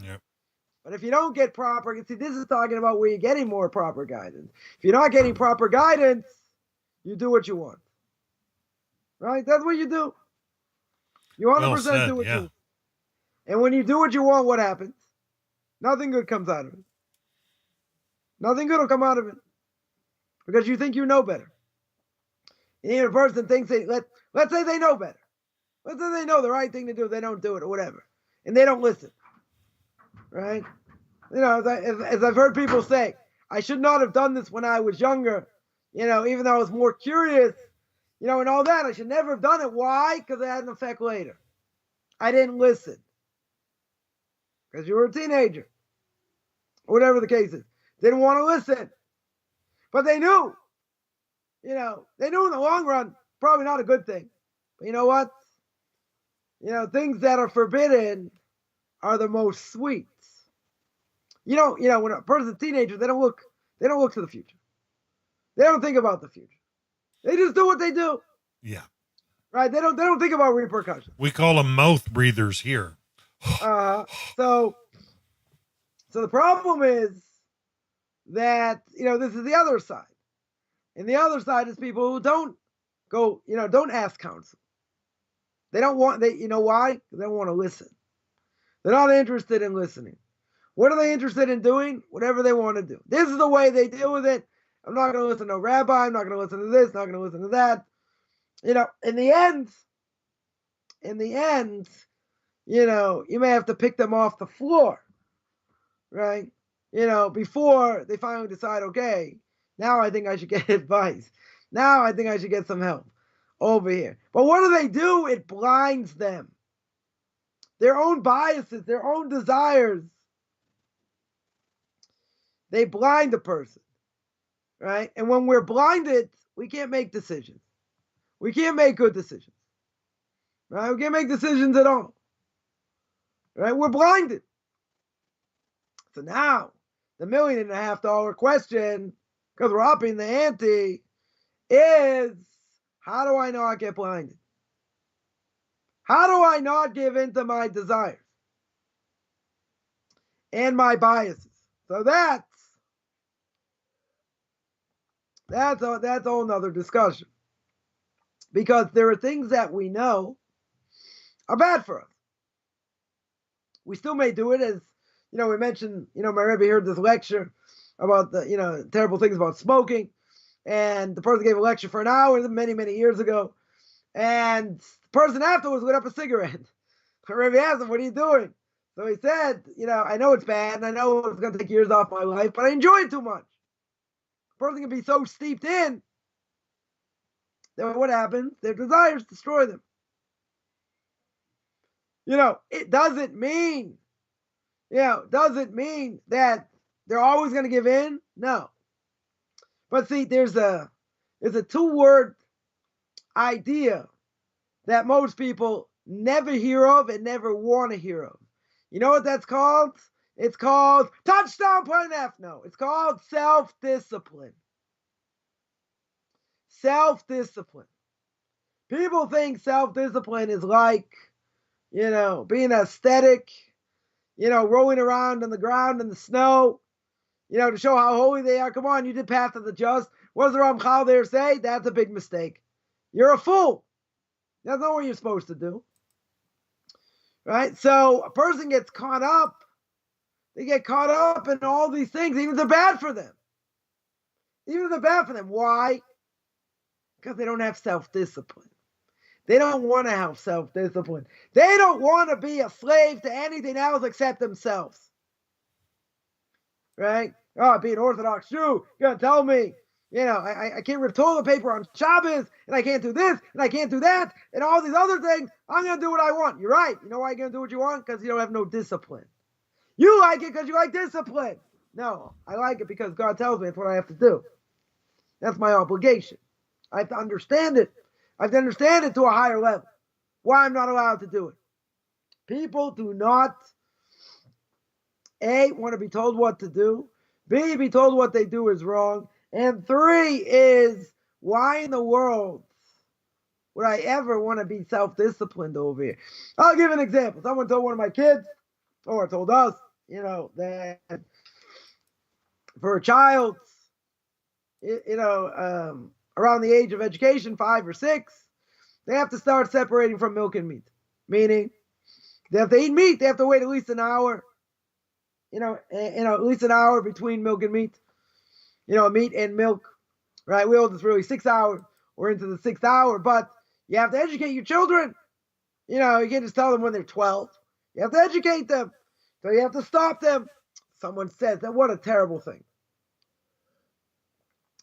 Yep. But if you don't get proper, see, this is talking about where you're getting more proper guidance. If you're not getting proper guidance, you do what you want. Right? That's what you do. You 100% do what you want. And when you do what you want, what happens? Nothing good comes out of it. Nothing good will come out of it. Because you think you know better. And even a person thinks let's say they know better. Let's say they know the right thing to do. They don't do it or whatever. And they don't listen. Right? You know, as I've heard people say, I should not have done this when I was younger. You know, even though I was more curious, you know, and all that. I should never have done it. Why? Because it had an effect later. I didn't listen. Because you were a teenager. Or whatever the case is. Didn't want to listen. But they knew. You know, they knew in the long run, probably not a good thing. But you know what? You know, things that are forbidden are the most sweet. You know, when a person's a teenager, they don't look to the future. They don't think about the future. They just do what they do. Yeah. Right? They don't think about repercussions. We call them mouth breathers here. So the problem is that, you know, this is the other side. And the other side is people who don't go, you know, don't ask counsel. They don't want, you know why? They don't want to listen. They're not interested in listening. What are they interested in doing? Whatever they want to do. This is the way they deal with it. I'm not going to listen to a rabbi. I'm not going to listen to this. Not going to listen to that. You know, in the end, you know, you may have to pick them off the floor, right? You know, before they finally decide, okay, now I think I should get advice. Now I think I should get some help over here. But what do? It blinds them. Their own biases, their own desires. They blind the person, right? And when we're blinded, we can't make decisions. We can't make good decisions, right? We can't make decisions at all, right? We're blinded. So now, the $1.5 million question, because we're upping the ante, is how do I not get blinded? How do I not give in to my desires and my biases? So that's a whole nother discussion. Because there are things that we know are bad for us. We still may do it, as, you know, we mentioned, you know, my Rebbe heard this lecture about the, you know, terrible things about smoking. And the person gave a lecture for an hour many, many years ago. And the person afterwards lit up a cigarette. The Rebbe asked him, what are you doing? So he said, you know, I know it's bad and I know it's going to take years off my life, but I enjoy it too much. The person can be so steeped in, then what happens? Their desires destroy them. You know, it doesn't mean that they're always going to give in. No. But see, there's a 2-word idea that most people never hear of and never want to hear of. You know what that's called? It's called touchdown point F. No, it's called self-discipline. Self-discipline. People think self-discipline is like, you know, being aesthetic, you know, rolling around on the ground in the snow, you know, to show how holy they are. Come on, you did Path of the Just. What does the Ramchal there say? That's a big mistake. You're a fool. That's not what you're supposed to do. Right? So a person gets caught up. They get caught up in all these things, even if they're bad for them. Even if they're bad for them. Why? Because they don't have self-discipline. They don't want to have self-discipline. They don't want to be a slave to anything else except themselves. Right? Oh, be an Orthodox Jew. You're going to tell me, I can't rip toilet paper on Shabbos, and I can't do this, and I can't do that, and all these other things. I'm going to do what I want. You're right. You know why you're going to do what you want? Because you don't have no discipline. You like it because you like discipline. No, I like it because God tells me it's what I have to do. That's my obligation. I have to understand it. I have to understand it to a higher level. Why I'm not allowed to do it. People do not, A, want to be told what to do. B, be told what they do is wrong. And 3 is, why in the world would I ever want to be self-disciplined over here? I'll give an example. Someone told one of my kids, or told us, that for a child, around the age of education, 5 or 6, they have to start separating from milk and meat. Meaning, they have to eat meat, they have to wait at least an hour, at least an hour between milk and meat. Meat and milk, right? We hold this really 6 hours. We're into the 6th hour, but you have to educate your children. You can't just tell them when they're 12. You have to educate them. So you have to stop them. Someone says that, what a terrible thing.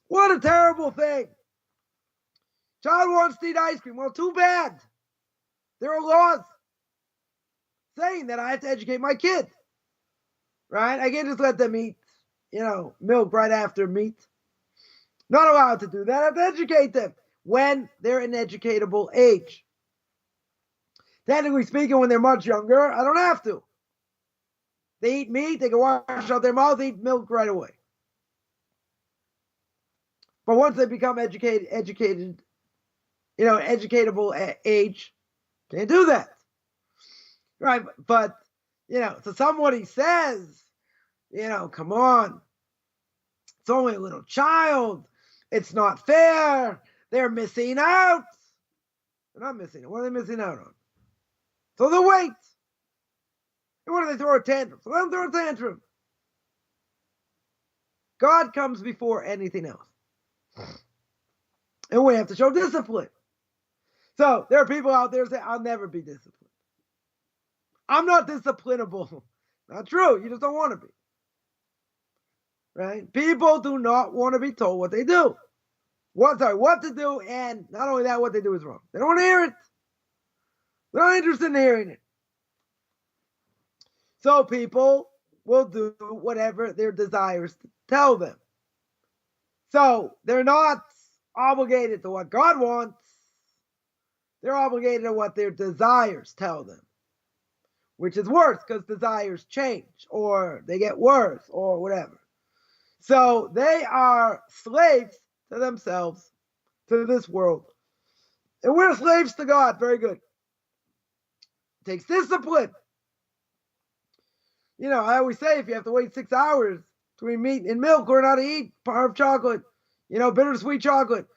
What a terrible thing. Child wants to eat ice cream. Well, too bad. There are laws saying that I have to educate my kid. Right? I can't just let them eat milk right after meat. Not allowed to do that. I have to educate them when they're an educatable age. Technically speaking, when they're much younger, I don't have to. They eat meat, they can wash out their mouth, eat milk right away. But once they become educatable age, can't do that. Right? But, so somebody says, come on. It's only a little child. It's not fair. They're missing out. They're not missing out. What are they missing out on? So they'll wait. And what do they throw a tantrum? So let them throw a tantrum. God comes before anything else. And we have to show discipline. So there are people out there saying, I'll never be disciplined. I'm not disciplinable. Not true. You just don't want to be. Right? People do not want to be told what they do. What to do, and not only that, what they do is wrong. They don't want to hear it. They're not interested in hearing it. So people will do whatever their desires tell them. So they're not obligated to what God wants. They're obligated to what their desires tell them. Which is worse, because desires change, or they get worse, or whatever. So they are slaves to themselves, to this world. And we're slaves to God. Very good. It takes discipline. I always say, if you have to wait 6 hours between meat and milk, or not to eat part of chocolate, bittersweet chocolate.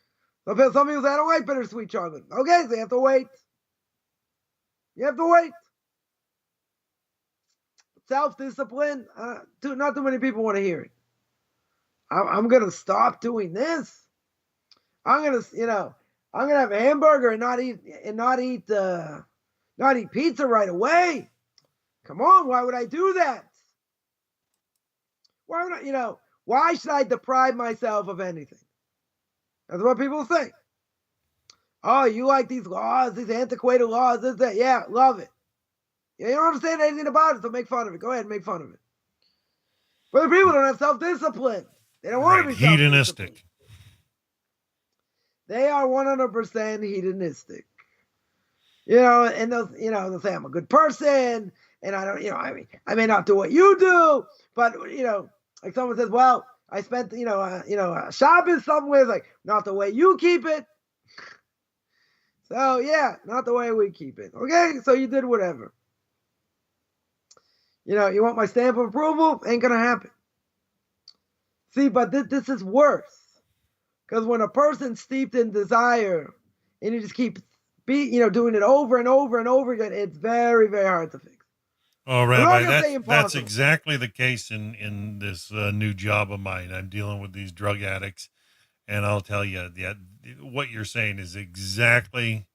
Some people say, I don't like bittersweet chocolate. Okay, so you have to wait. You have to wait. Self-discipline, not too many people want to hear it. I'm going to stop doing this. I'm going to have a hamburger and not eat pizza right away. Come on, why would I do that? Why should I deprive myself of anything? That's what people say. Oh, you like these laws, these antiquated laws, this, that. Yeah, love it. You don't understand anything about it, so make fun of it. Go ahead and make fun of it. But the people don't have self-discipline. They don't want to be hedonistic. They are 100% hedonistic. And they'll say, I'm a good person, and I don't, I may not do what you do, but, like someone says, well, I spent, Shabbos somewhere, like, not the way you keep it. So, yeah, not the way we keep it. Okay, so you did whatever. You want my stamp of approval? Ain't going to happen. See, but this is worse. Because when a person's steeped in desire, and you just keep doing it over and over and over again, it's very, very hard to fix. Oh, Rabbi, that's exactly the case in this new job of mine. I'm dealing with these drug addicts, and I'll tell you, what you're saying is exactly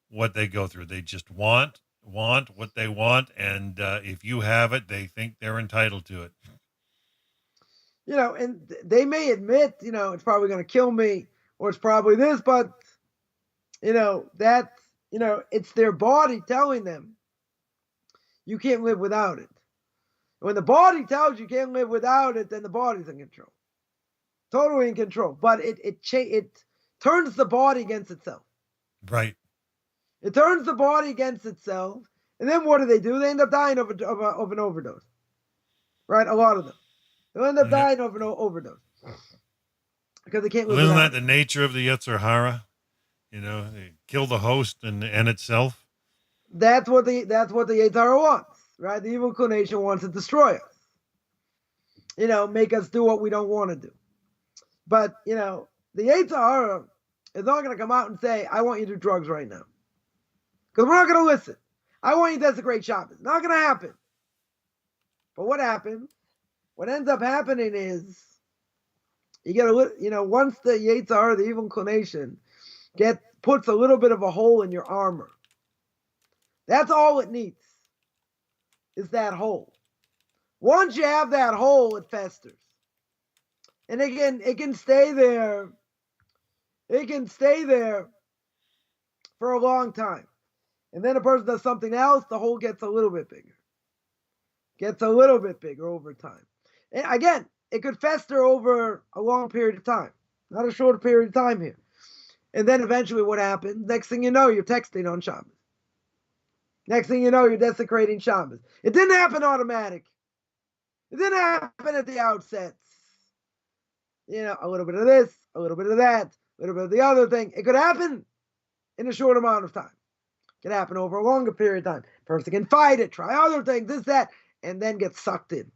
what they go through. They just want what they want, and if you have it, they think they're entitled to it. And they may admit, it's probably going to kill me, or it's probably this, but, it's their body telling them you can't live without it. When the body tells you can't live without it, then the body's in control. Totally in control. But it turns the body against itself. Right. It turns the body against itself. And then what do? They end up dying of an overdose. Right? A lot of them. They'll end up dying of an overdose. Because they can't live Isn't without that the nature of the Yetzer Hara? They kill the host and itself. That's what the Yetzer Hara wants. Right? The evil inclination wants to destroy us. Make us do what we don't want to do. But, the Yetzer Hara is not going to come out and say, I want you to do drugs right now. Because we're not going to listen. I want you to desecrate Shabbos. Not going to happen. But what happens? What ends up happening is, you get once the Yetzer Hara, the evil inclination, puts a little bit of a hole in your armor. That's all it needs, is that hole. Once you have that hole, it festers. And it can stay there. It can stay there for a long time. And then a person does something else, the hole gets a little bit bigger. Gets a little bit bigger over time. And again, it could fester over a long period of time. Not a short period of time here. And then eventually what happens? Next thing you know, you're texting on Shabbos. Next thing you know, you're desecrating Shabbos. It didn't happen automatic. It didn't happen at the outset. A little bit of this, a little bit of that, a little bit of the other thing. It could happen in a short amount of time. It could happen over a longer period of time. Person can fight it, try other things, this, that, and then get sucked in.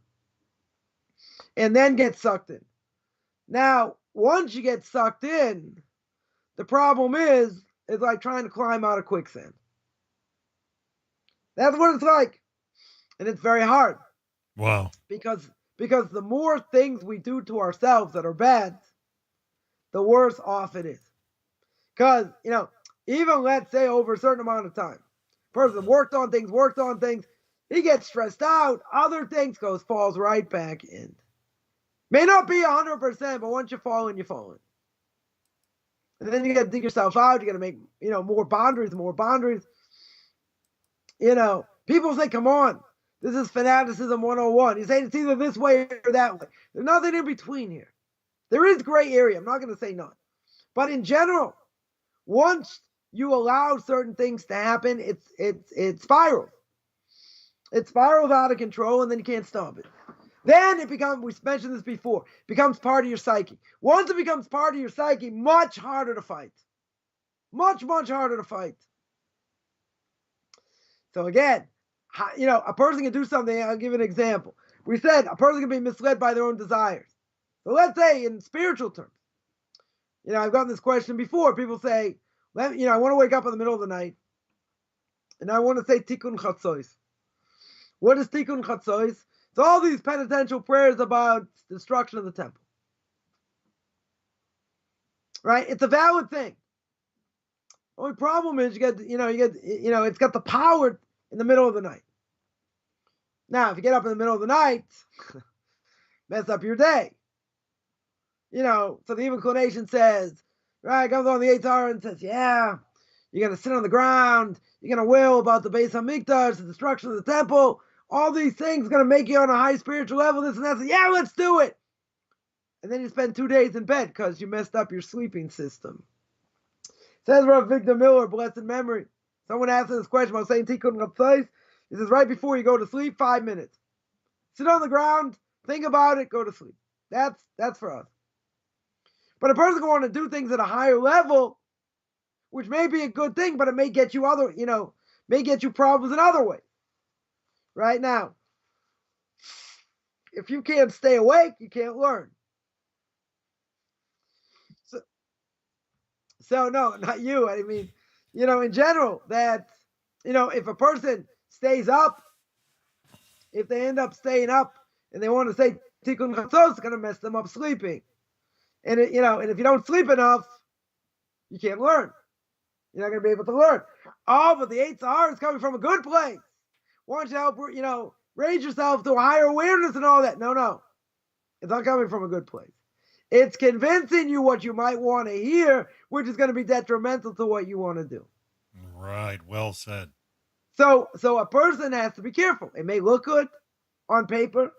Now, once you get sucked in, the problem is like trying to climb out of quicksand. That's what it's like. And it's very hard. Wow. Because the more things we do to ourselves that are bad, the worse off it is. Because, even let's say over a certain amount of time, person worked on things, he gets stressed out, other things falls right back in. May not be 100%, but once you fall in, you fall in. And then you got to dig yourself out, you got to make, more boundaries. People say, come on, this is fanaticism 101. You say it's either this way or that way. There's nothing in between here. There is gray area. I'm not going to say none. But in general, once you allow certain things to happen, it spirals. It spirals out of control, and then you can't stop it. Then it becomes, we mentioned this before, becomes part of your psyche. Once it becomes part of your psyche, much harder to fight. Much, much harder to fight. So again, a person can do something. I'll give you an example. We said a person can be misled by their own desires. So let's say in spiritual terms, I've gotten this question before. People say, I want to wake up in the middle of the night and I want to say Tikkun Chatzos. What is Tikkun Chatzos? It's all these penitential prayers about destruction of the temple. Right? It's a valid thing. Only problem is it's got the power in the middle of the night. Now, if you get up in the middle of the night, mess up your day. So the evil inclination says, right, comes on the Yetzer Hara and says, yeah, you're going to sit on the ground, you're going to wail about the Beis HaMikdash, the destruction of the temple, all these things going to make you on a high spiritual level, this and that. So, yeah, let's do it. And then you spend 2 days in bed because you messed up your sleeping system. Says Rav Victor Miller, blessed memory. Someone asked this question about saying Tikkun Chatzos. He says, right before you go to sleep, 5 minutes. Sit on the ground, think about it, go to sleep. That's for us. But a person going to do things at a higher level, which may be a good thing, but it may get you may get you problems in other ways. Right now, if you can't stay awake, you can't learn. So no, not you. I mean, in general, that, if a person stays up, if they end up staying up and they want to say Tikkun Chatzos, it's going to mess them up sleeping. And, and if you don't sleep enough, you can't learn. You're not going to be able to learn. Oh, but the Yetzer Hara is coming from a good place. Why don't you help, raise yourself to a higher awareness and all that? No. It's not coming from a good place. It's convincing you what you might want to hear, which is going to be detrimental to what you want to do. Right. Well said. So a person has to be careful. It may look good on paper.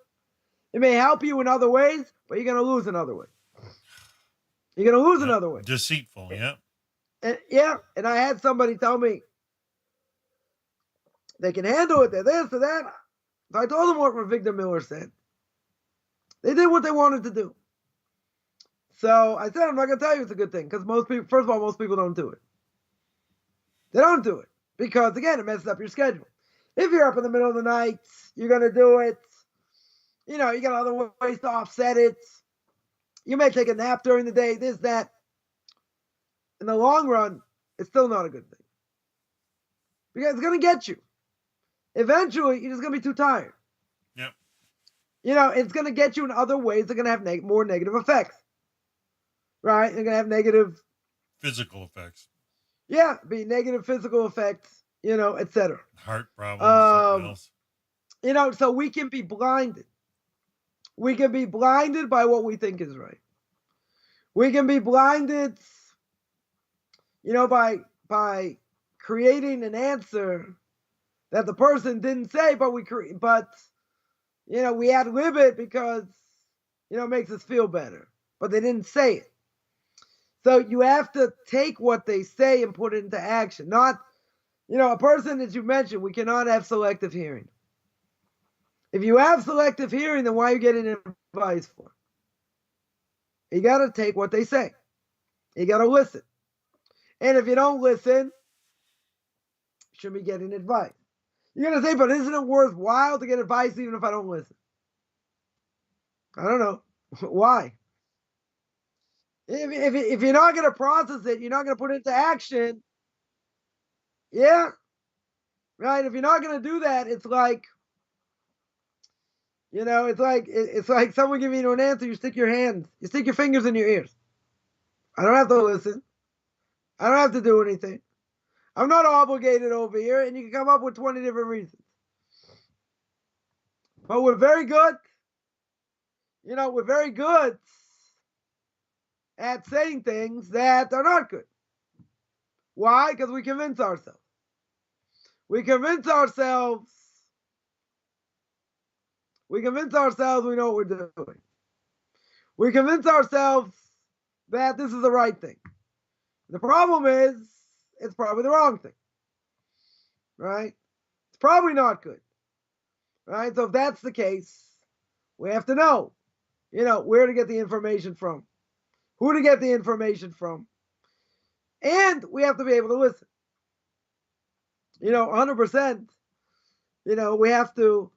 It may help you in other ways, but you're going to lose in other ways. You're going to lose in other ways. Deceitful, yeah. And I had somebody tell me they can handle it, they're this or that. So I told them what Victor Miller said. They did what they wanted to do. So I said, I'm not going to tell you it's a good thing, because most people, first of all, most people don't do it. They don't do it because, again, it messes up your schedule. If you're up in the middle of the night, you're going to do it. You know, you got other ways to offset it. You may take a nap during the day, this, that. In the long run, it's still not a good thing. Because it's going to get you. Eventually, you're just going to be too tired. Yep. You know, it's going to get you in other ways that are going to have more negative effects. Right? They're going to have negative physical effects. Yeah, be negative physical effects, you know, etc. Heart problems, something else. You know, so we can be blinded. We can be blinded by what we think is right. We can be blinded, you know, by creating an answer that the person didn't say, but you know, we ad-lib it because, you know, it makes us feel better. But they didn't say it. So you have to take what they say and put it into action. Not, you know, a person that you mentioned, we cannot have selective hearing. If you have selective hearing, then why are you getting advice for? You got to take what they say. You got to listen. And if you don't listen, you should be getting advice. You're going to say, but isn't it worthwhile to get advice even if I don't listen? I don't know. Why? If you're not going to process it, you're not going to put it into action. Yeah. Right? If you're not going to do that, it's like, you know, it's like someone giving you an answer, you stick your fingers in your ears. I don't have to listen. I don't have to do anything. I'm not obligated over here, and you can come up with 20 different reasons. But we're very good. You know, we're very good at saying things that are not good. Why? Because we convince ourselves. We convince ourselves we know what we're doing. We convince ourselves that this is the right thing. The problem is, it's probably the wrong thing. Right? It's probably not good. Right? So if that's the case, we have to know, you know, where to get the information from, who to get the information from, and we have to be able to listen. You know, 100%, you know, we have to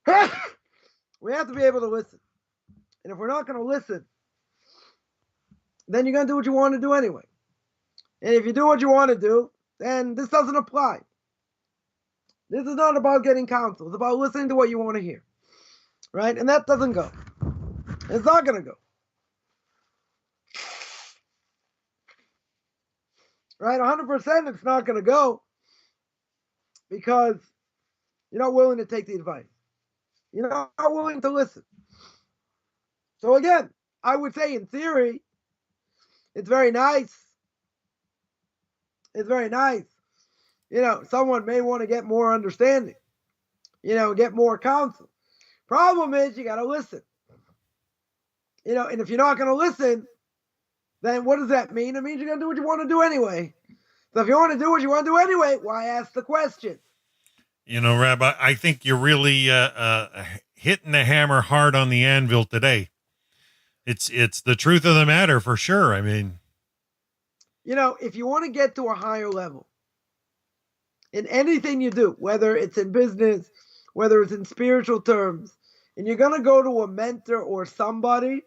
be able to listen. And if we're not going to listen, then you're going to do what you want to do anyway. And if you do what you want to do, then this doesn't apply. This is not about getting counsel. It's about listening to what you want to hear. Right? And that doesn't go. It's not going to go. Right? 100% it's not going to go because you're not willing to take the advice. You're not willing to listen. So again, I would say in theory, it's very nice. It's very nice. You know, someone may want to get more understanding, you know, get more counsel. Problem is, you got to listen. You know, and if you're not going to listen, then what does that mean? It means you're going to do what you want to do anyway. So if you want to do what you want to do anyway, why ask the question? You know, Rabbi, I think you're really hitting the hammer hard on the anvil today. It's the truth of the matter for sure. I mean, you know, if you want to get to a higher level in anything you do, whether it's in business, whether it's in spiritual terms, and you're going to go to a mentor or somebody,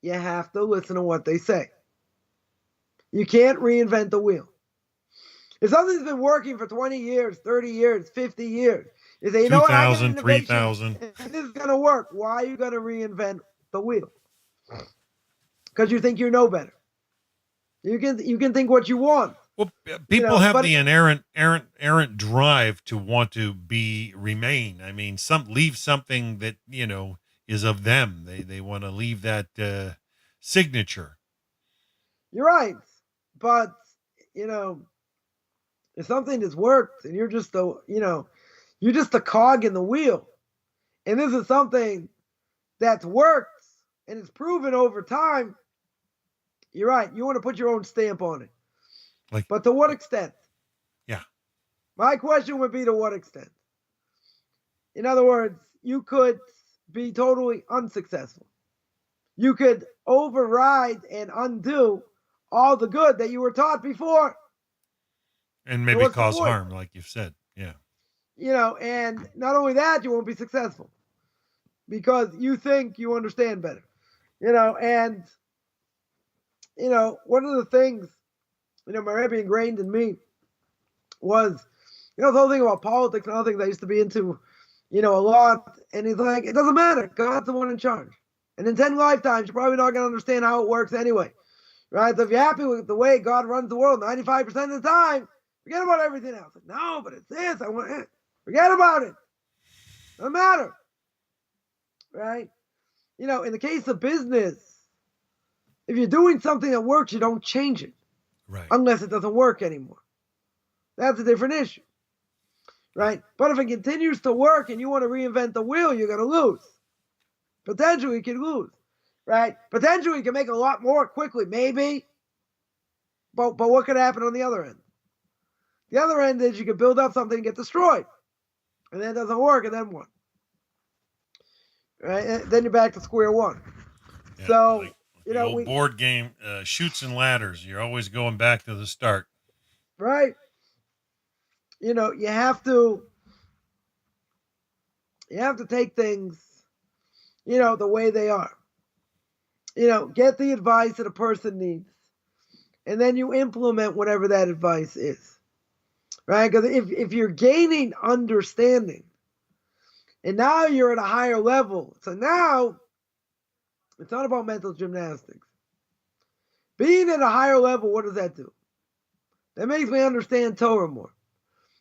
you have to listen to what they say. You can't reinvent the wheel. If something's been working for 20 years, 30 years, 50 years, you say, you know what, I got an innovation, 3,000. and this is going to work. Why are you going to reinvent the wheel? Because you think you know better. You can think what you want. Well, people have but the errant drive to want to remain. I mean, leave something that is of them. They want to leave that signature. you're right. But you know, if something has worked and you're just a cog in the wheel, and this is something that's worked and it's proven over time, you're right. You want to put your own stamp on it. But to what extent? Yeah. My question would be, to what extent? In other words, you could be totally unsuccessful. You could override and undo all the good that you were taught before. And maybe cause harm, like you've said. Yeah. And not only that, you won't be successful because you think you understand better. And one of the things, my Rebbe ingrained in me was, the whole thing about politics and other things I used to be into, a lot. And he's like, it doesn't matter. God's the one in charge. And in 10 lifetimes, you're probably not going to understand how it works anyway. Right? So if you're happy with the way God runs the world 95% of the time, forget about everything else. Like, no, but it's this. I want it. Forget about it. Doesn't matter. Right? In the case of business, if you're doing something that works, you don't change it. Right. Unless it doesn't work anymore. That's a different issue. Right? But if it continues to work and you want to reinvent the wheel, you're going to lose. Potentially, you can lose. Right? Potentially, you can make a lot more quickly, maybe. But what could happen on the other end? The other end is you can build up something and get destroyed. And then it doesn't work, and then what? Right? And then you're back to square one. Yeah, so, old board game, Chutes and Ladders. You're always going back to the start. Right? You have to take things, the way they are. Get the advice that a person needs, and then you implement whatever that advice is. Right? Because if you're gaining understanding, and now you're at a higher level, so now it's not about mental gymnastics. Being at a higher level, what does that do? That makes me understand Torah more.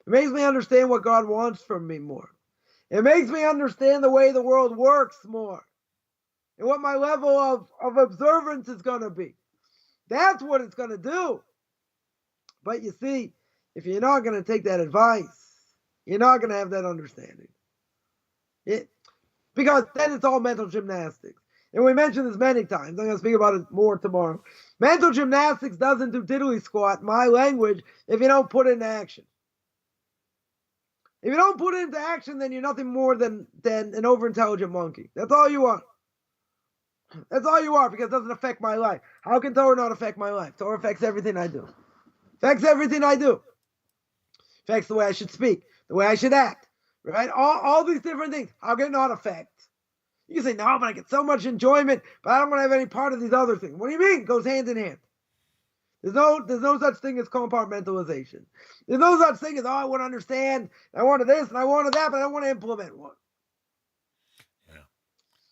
It makes me understand what God wants from me more. It makes me understand the way the world works more. And what my level of observance is going to be. That's what it's going to do. But you see, if you're not going to take that advice, you're not going to have that understanding. Because then it's all mental gymnastics. And we mentioned this many times. I'm going to speak about it more tomorrow. Mental gymnastics doesn't do diddly squat, my language, if you don't put it into action. If you don't put it into action, then you're nothing more than an overintelligent monkey. That's all you are. That's all you are, because it doesn't affect my life. How can Torah not affect my life? Torah affects everything I do. Affects everything I do. Affects the way I should speak, the way I should act, right? All these different things. How can it not affect? You can say, no, but I get so much enjoyment, but I don't want to have any part of these other things. What do you mean? It goes hand in hand. There's no such thing as compartmentalization. There's no such thing as, I want to understand, I wanted this, and I wanted that, but I don't want to implement one.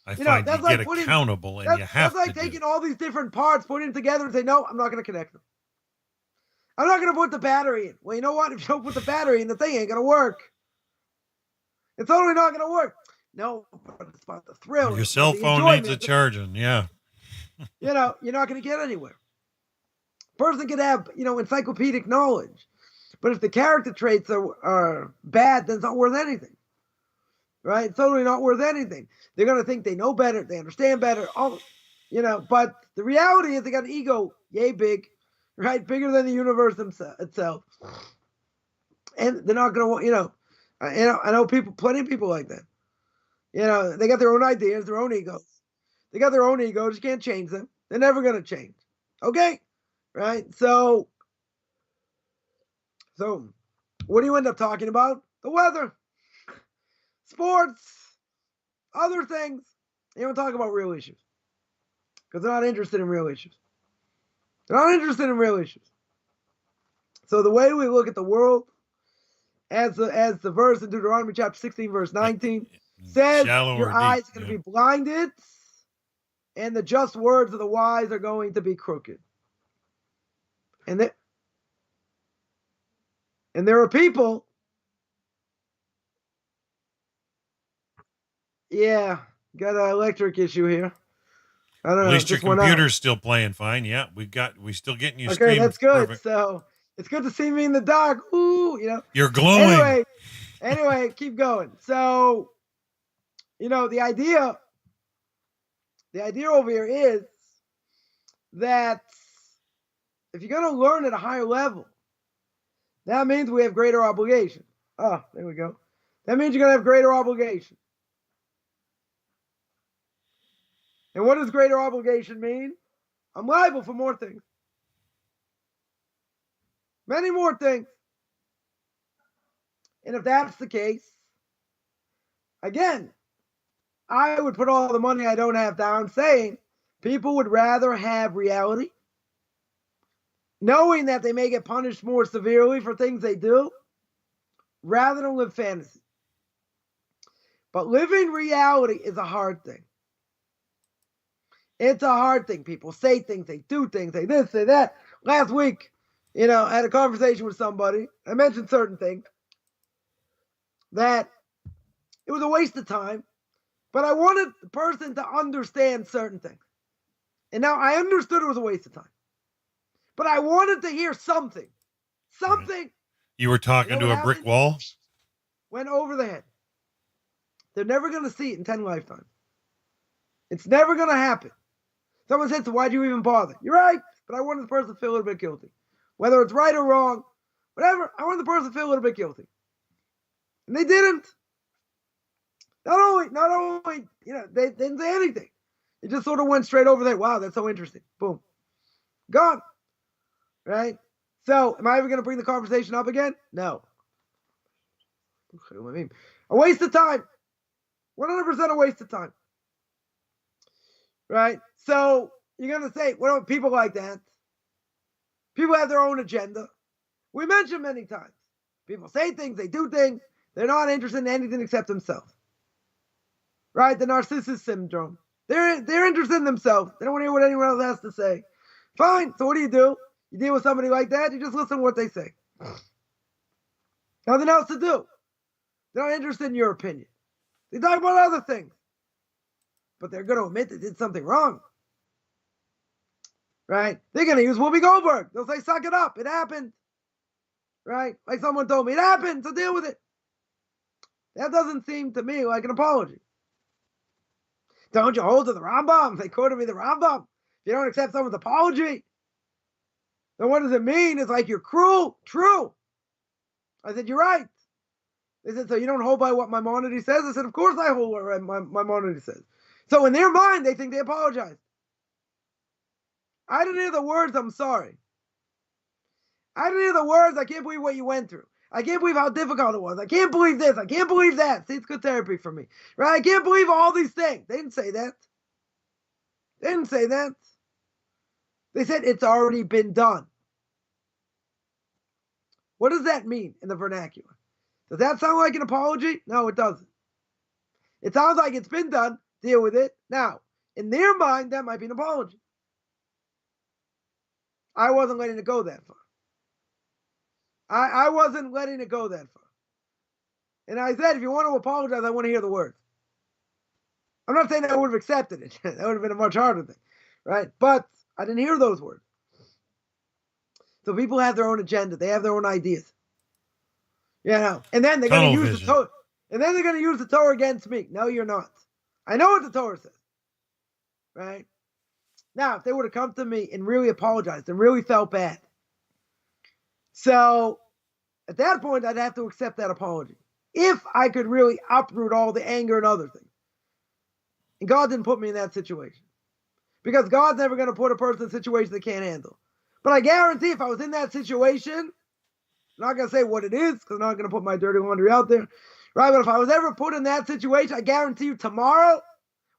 I find you get accountable and you have to. That's like taking all these different parts, putting them together and say, no, I'm not going to connect them. I'm not going to put the battery in. Well, you know what? If you don't put the battery in, the thing ain't going to work. It's totally not going to work. No, but it's about the thrill. Your cell phone needs a charging, yeah. You're not going to get anywhere. Person can have, encyclopedic knowledge. But if the character traits are bad, then it's not worth anything. Right? It's totally not worth anything. They're going to think they know better, they understand better, but the reality is they got an ego, yay big, right? Bigger than the universe itself. And they're not going to, I know plenty of people like that. They got their own ideas, their own egos. They got their own egos, you can't change them. They're never going to change. Okay? Right? So what do you end up talking about? The weather. Sports, other things. They don't talk about real issues because they're not interested in real issues. They're not interested in real issues. So the way we look at the world, as the verse in Deuteronomy chapter 16, verse 19, says, your eyes are going to be blinded, and the just words of the wise are going to be crooked. And And there are people. Yeah, got an electric issue here. I don't know. At least your just went out. computer's still playing fine. Yeah, we still getting you Okay, streamed. that's good. Perfect. So it's good to see me in the dark. Ooh, You're glowing. Anyway, keep going. So, the idea over here is that if you're going to learn at a higher level, that means we have greater obligation. Oh, there we go. That means you're going to have greater obligation. And what does greater obligation mean? I'm liable for more things. Many more things. And if that's the case, again, I would put all the money I don't have down saying people would rather have reality, knowing that they may get punished more severely for things they do, rather than live fantasy. But living reality is a hard thing. It's a hard thing. People say things, they do things, say this, say that. Last week, I had a conversation with somebody. I mentioned certain things that it was a waste of time, but I wanted the person to understand certain things. And now I understood it was a waste of time, but I wanted to hear something. Something. You were talking to a brick wall? Went over the head. They're never going to see it in 10 lifetimes. It's never going to happen. Someone said, so why'd you even bother? You're right, but I wanted the person to feel a little bit guilty. Whether it's right or wrong, whatever, I wanted the person to feel a little bit guilty. And they didn't. Not only, they didn't say anything. It just sort of went straight over there. Wow, that's so interesting. Boom. Gone. Right? So, am I ever going to bring the conversation up again? No. A waste of time. 100% a waste of time. Right? So, you're going to say, what about people like that? People have their own agenda. We mentioned many times. People say things, they do things. They're not interested in anything except themselves. Right? The narcissist syndrome. They're interested in themselves. They don't want to hear what anyone else has to say. Fine. So what do? You deal with somebody like that, you just listen to what they say. Nothing else to do. They're not interested in your opinion. They talk about other things. But they're going to admit they did something wrong. Right? They're going to use Whoopi Goldberg. They'll say, suck it up. It happened. Right? Like someone told me, it happened, so deal with it. That doesn't seem to me like an apology. Don't you hold to the Rambam? They quoted me the Rambam. If you don't accept someone's apology, then what does it mean? It's like you're cruel. True. I said, you're right. They said, so you don't hold by what Maimonides says? I said, of course I hold what Maimonides says. So in their mind, they think they apologize. I didn't hear the words, I'm sorry. I didn't hear the words, I can't believe what you went through. I can't believe how difficult it was. I can't believe this. I can't believe that. See, it's good therapy for me. Right? I can't believe all these things. They didn't say that. They didn't say that. They said it's already been done. What does that mean in the vernacular? Does that sound like an apology? No, it doesn't. It sounds like it's been done. Deal with it. Now, in their mind, that might be an apology. I wasn't letting it go that far. I wasn't letting it go that far. And I said, if you want to apologize, I want to hear the words. I'm not saying I would have accepted it. That would have been a much harder thing. Right? But I didn't hear those words. So people have their own agenda. They have their own ideas. And then they're going to use the Torah. And then they're going to use the Torah against me. No, you're not. I know what the Torah says. Right? Now, if they would have come to me and really apologized and really felt bad. So, at that point, I'd have to accept that apology. If I could really uproot all the anger and other things. And God didn't put me in that situation. Because God's never going to put a person in a situation they can't handle. But I guarantee if I was in that situation, I'm not going to say what it is, because I'm not going to put my dirty laundry out there. Right? But if I was ever put in that situation, I guarantee you tomorrow,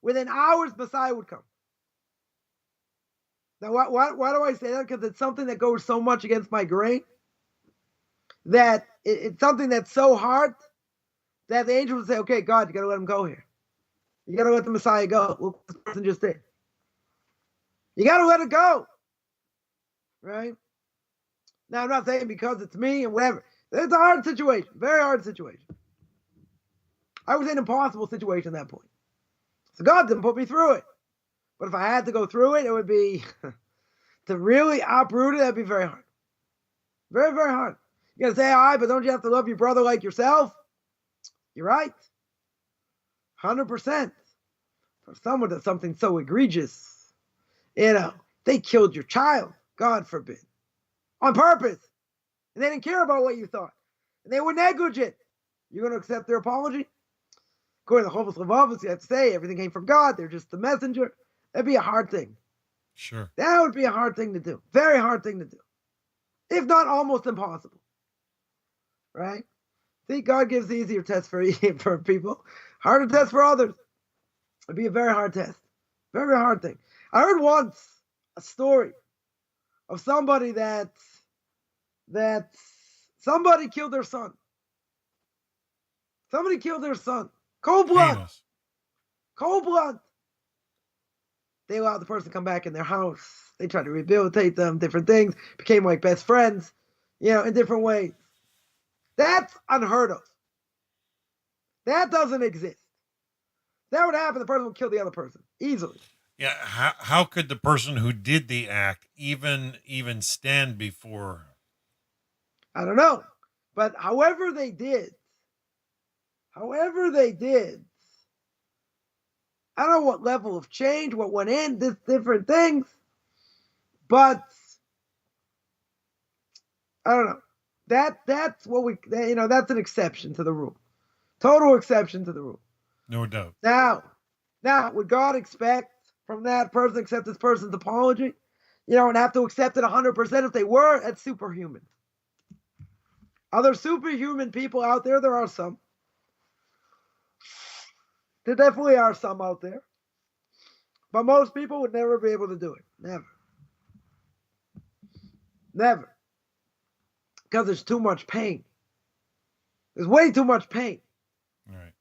within hours, Messiah would come. Now, why do I say that? Because it's something that goes so much against my grain that it's something that's so hard that the angel would say, okay, God, you got to let him go here. You got to let the Messiah go. Look what this person just did. You got to let it go. Right? Now, I'm not saying because it's me and whatever. It's a hard situation, very hard situation. I would say an impossible situation at that point. So God didn't put me through it. But if I had to go through it, it would be, to really uproot it, that'd be very hard. Very, very hard. You're going to say, all right, but don't you have to love your brother like yourself? You're right. 100%. For someone that's something so egregious, they killed your child, God forbid, on purpose. And they didn't care about what you thought. And they were negligent. You're going to accept their apology? According to the Homosexuals, you have to say everything came from God. They're just the messenger. That'd be a hard thing. Sure. That would be a hard thing to do. Very hard thing to do. If not almost impossible. Right? See, God gives easier tests for people. Harder tests for others. It'd be a very hard test. Very, very hard thing. I heard once a story of somebody that somebody killed their son. Somebody killed their son. Cold blood. Heinous. Cold blood. They allowed the person to come back in their house. They tried to rehabilitate them, different things, became like best friends, in different ways. That's unheard of. That doesn't exist. That would happen, the person would kill the other person easily. Yeah, how could the person who did the act even stand before? I don't know. But however they did, I don't know what level of change, what went in, different things, but I don't know. That's that's an exception to the rule. Total exception to the rule. No doubt. Now, would God expect from that person, accept this person's apology, and have to accept it 100% if they were? That's superhuman. Are there superhuman people out there? There are some. There definitely are some out there. But most people would never be able to do it. Never. Never. Because there's too much pain. There's way too much pain. Right.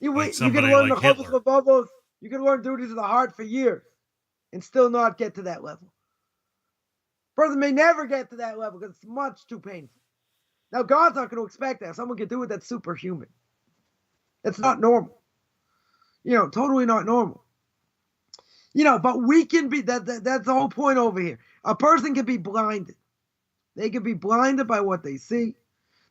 You can learn the Chovos Levavos, you can learn duties of the heart for years and still not get to that level. Person may never get to that level because it's much too painful. Now, God's not going to expect that. Someone can do it that's superhuman. It's not normal. Totally not normal. But we can be, that's the whole point over here. A person can be blinded. They can be blinded by what they see.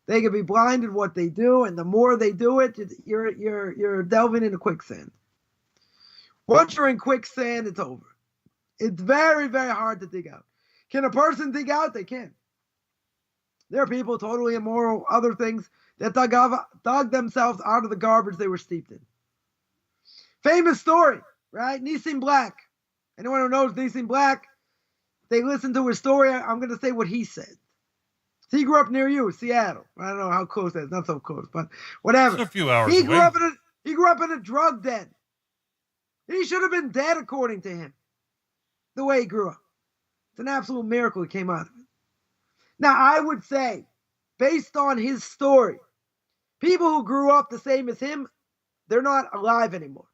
They can be blinded what they do, and the more they do it, you're delving into quicksand. Once you're in quicksand, it's over. It's very, very hard to dig out. Can a person dig out? They can. There are people totally immoral, other things, that dug themselves out of the garbage they were steeped in. Famous story, right? Nissim Black. Anyone who knows Nissim Black, they listen to his story. I'm going to say what he said. He grew up near you, Seattle. I don't know how close that is. Not so close, but whatever. It's a few hours He away. grew up in a drug den. He should have been dead, according to him, the way he grew up. It's an absolute miracle he came out of it. Now, I would say, based on his story, people who grew up the same as him, they're not alive anymore.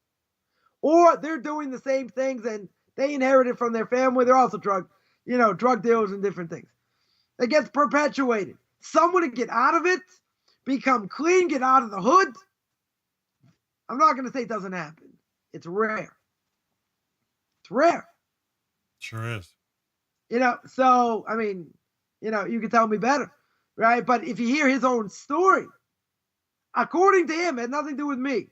Or they're doing the same things and they inherited from their family. They're also drug dealers and different things. It gets perpetuated. Someone to get out of it, become clean, get out of the hood. I'm not going to say it doesn't happen. It's rare. It's rare. Sure is. So, I mean, you can tell me better, right? But if you hear his own story, according to him, it had nothing to do with me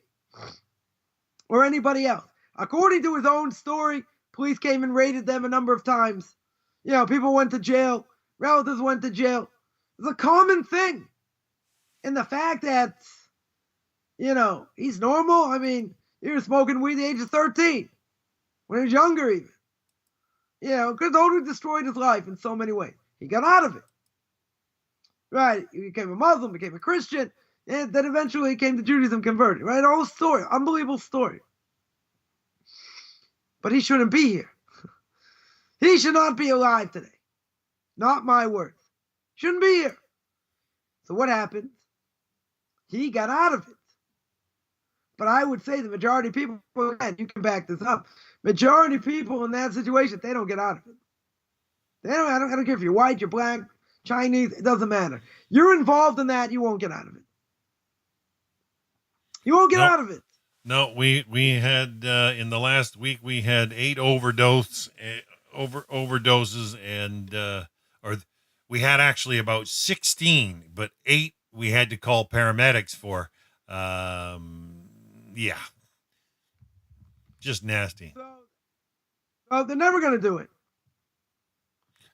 or anybody else. According to his own story, police came and raided them a number of times. People went to jail. Relatives went to jail. It's a common thing. And the fact that, he's normal. I mean, he was smoking weed at the age of 13. When he was younger even. Because totally destroyed his life in so many ways. He got out of it. Right? He became a Muslim, became a Christian, and then eventually he came to Judaism, converted. Right? A whole story. Unbelievable story. But he shouldn't be here. He should not be alive today. Not my words. Shouldn't be here. So what happened? He got out of it. But I would say the majority of people, again, you can back this up, majority of people in that situation, they don't get out of it. I don't care if you're white, you're black, Chinese, it doesn't matter. You're involved in that, you won't get out of it. You won't get out of it. No, we had in the last week we had 8 overdoses, and or we had actually about 16, but 8 we had to call paramedics for. Yeah, just nasty. So they're never going to do it.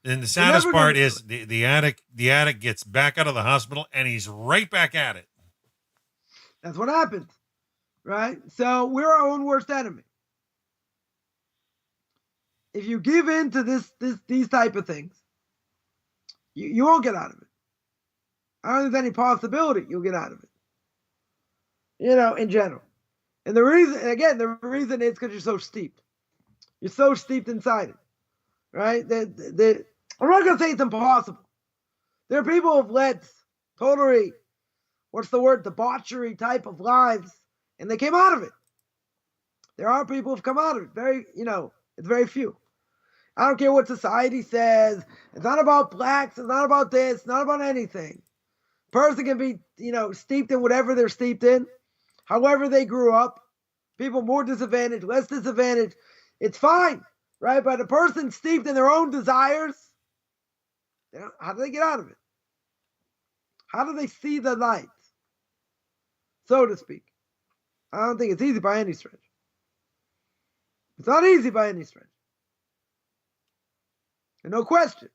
And the saddest part is the addict gets back out of the hospital and he's right back at it. That's what happens. Right? So we're our own worst enemy. If you give in to these type of things, you won't get out of it. I don't think there's any possibility you'll get out of it. In general. And the reason is because you're so steeped. You're so steeped inside it. Right? I'm not going to say it's impossible. There are people who've led totally, debauchery type of lives, and they came out of it. There are people who've come out of it. It's very few. I don't care what society says. It's not about blacks. It's not about this. It's not about anything. Person can be, steeped in whatever they're steeped in, however they grew up. People more disadvantaged, less disadvantaged. It's fine, right? But a person steeped in their own desires, how do they get out of it? How do they see the light, so to speak? I don't think it's easy by any stretch. It's not easy by any stretch. And no question.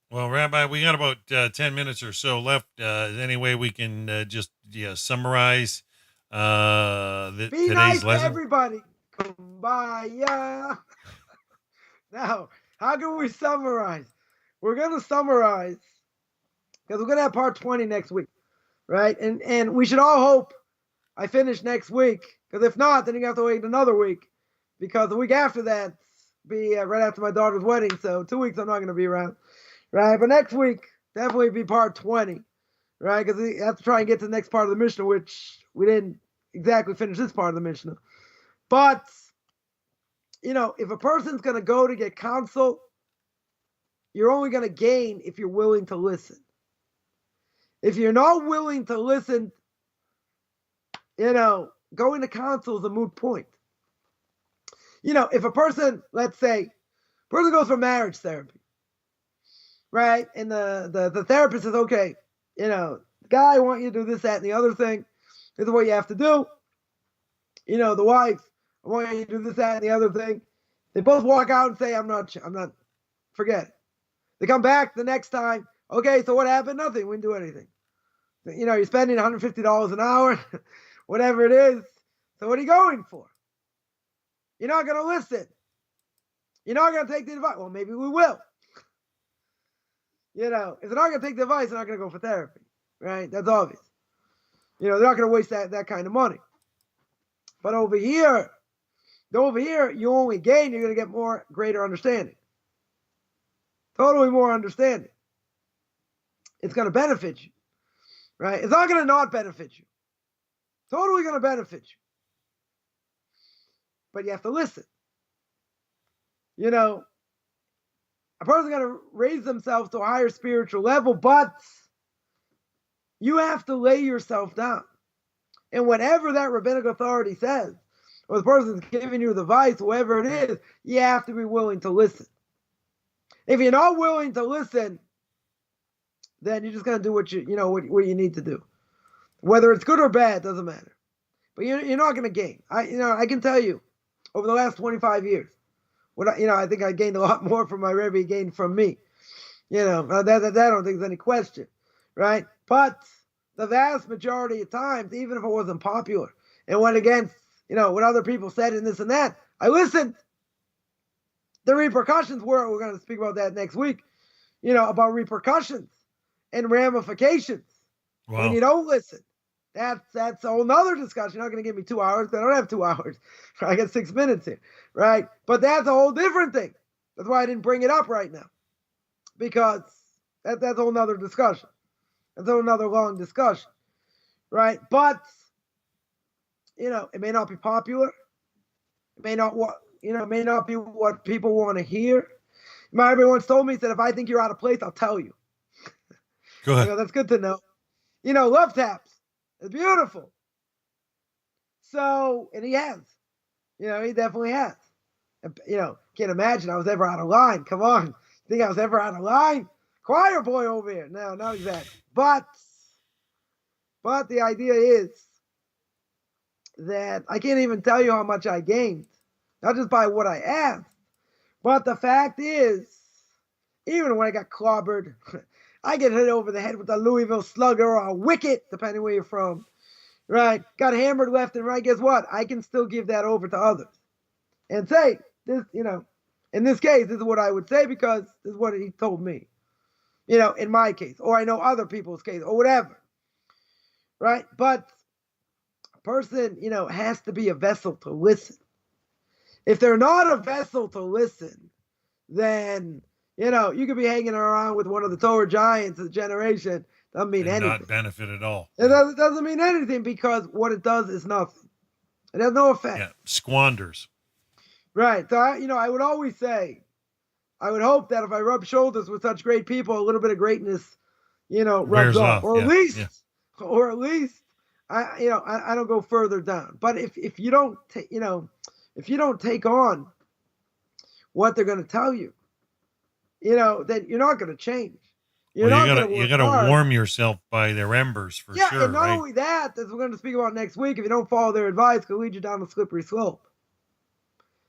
Well, Rabbi, we got about 10 minutes or so left. Is there any way we can just summarize today's nice lesson? To everybody. Kumbaya. Now, how can we summarize? We're going to summarize because we're going to have part 20 next week, right? And we should all hope I finish next week, because if not, then you have to wait another week, because the week after that be right after my daughter's wedding. So 2 weeks I'm not going to be around, right? But next week definitely be part 20, right? Because we have to try and get to the next part of the Mishnah, which we didn't exactly finish this part of the Mishnah. But if a person's going to go to get counsel, you're only going to gain if you're willing to listen. If you're not willing to listen, going to counsel is a moot point. If a person, let's say, goes for marriage therapy, right? And the therapist says, okay, guy, I want you to do this, that, and the other thing. This is what you have to do. The wife, I want you to do this, that, and the other thing. They both walk out and say, I'm not, forget it. They come back the next time. Okay, so what happened? Nothing. We didn't do anything. You're spending $150 an hour, whatever it is. So what are you going for? You're not going to listen. You're not going to take the advice. Well, maybe we will. If they're not going to take the advice, they're not going to go for therapy, right? That's obvious. They're not going to waste that kind of money. But over here, you only gain, you're going to get greater understanding. Totally more understanding. It's going to benefit you, right? It's not going to not benefit you. Totally going to benefit you. But you have to listen. A person's going to raise themselves to a higher spiritual level, but you have to lay yourself down. And whatever that rabbinic authority says, or the person's giving you the advice, whoever it is, you have to be willing to listen. If you're not willing to listen, then you're just going to do what you need to do. Whether it's good or bad, doesn't matter. But you're not going to gain. I can tell you, over the last 25 years, I think I gained a lot more from my Rebbe, he gained from me. That I don't think there's any question, right? But the vast majority of times, even if it wasn't popular and went against, what other people said and this and that, I listened. The repercussions we're going to speak about that next week, about repercussions and ramifications when you don't listen. That's a whole nother discussion. You're not going to give me 2 hours. I don't have 2 hours. I got 6 minutes here, right? But that's a whole different thing. That's why I didn't bring it up right now, because that's a whole nother discussion. That's a whole nother long discussion, right? But it may not be popular. It may not be what people want to hear. My Rebbe once told me, he said, if I think you're out of place, I'll tell you. Go ahead. That's good to know. Love taps. It's beautiful. So, and he has. He definitely has. Can't imagine I was ever out of line. Come on. You think I was ever out of line? Choir boy over here. No, not exactly. But the idea is that I can't even tell you how much I gained. Not just by what I asked. But the fact is, even when I got clobbered, I get hit over the head with a Louisville Slugger or a wicket, depending where you're from. Right? Got hammered left and right. Guess what? I can still give that over to others. And say, this, in this case, this is what I would say because this is what he told me. In my case. Or I know other people's case or whatever. Right? But a person, has to be a vessel to listen. If they're not a vessel to listen, then, you could be hanging around with one of the Torah giants of the generation. Doesn't mean anything. Not benefit at all. It doesn't mean anything because what it does is nothing. It has no effect. Yeah, squanders. Right. So, I would always say, I would hope that if I rub shoulders with such great people, a little bit of greatness, rubs off. Or at least, I don't go further down. But if you don't, if you don't take on what they're going to tell you, then you're not going to change. You gotta warm yourself by their embers for sure. Yeah, and not only that, as we're going to speak about next week, if you don't follow their advice, it could lead you down a slippery slope.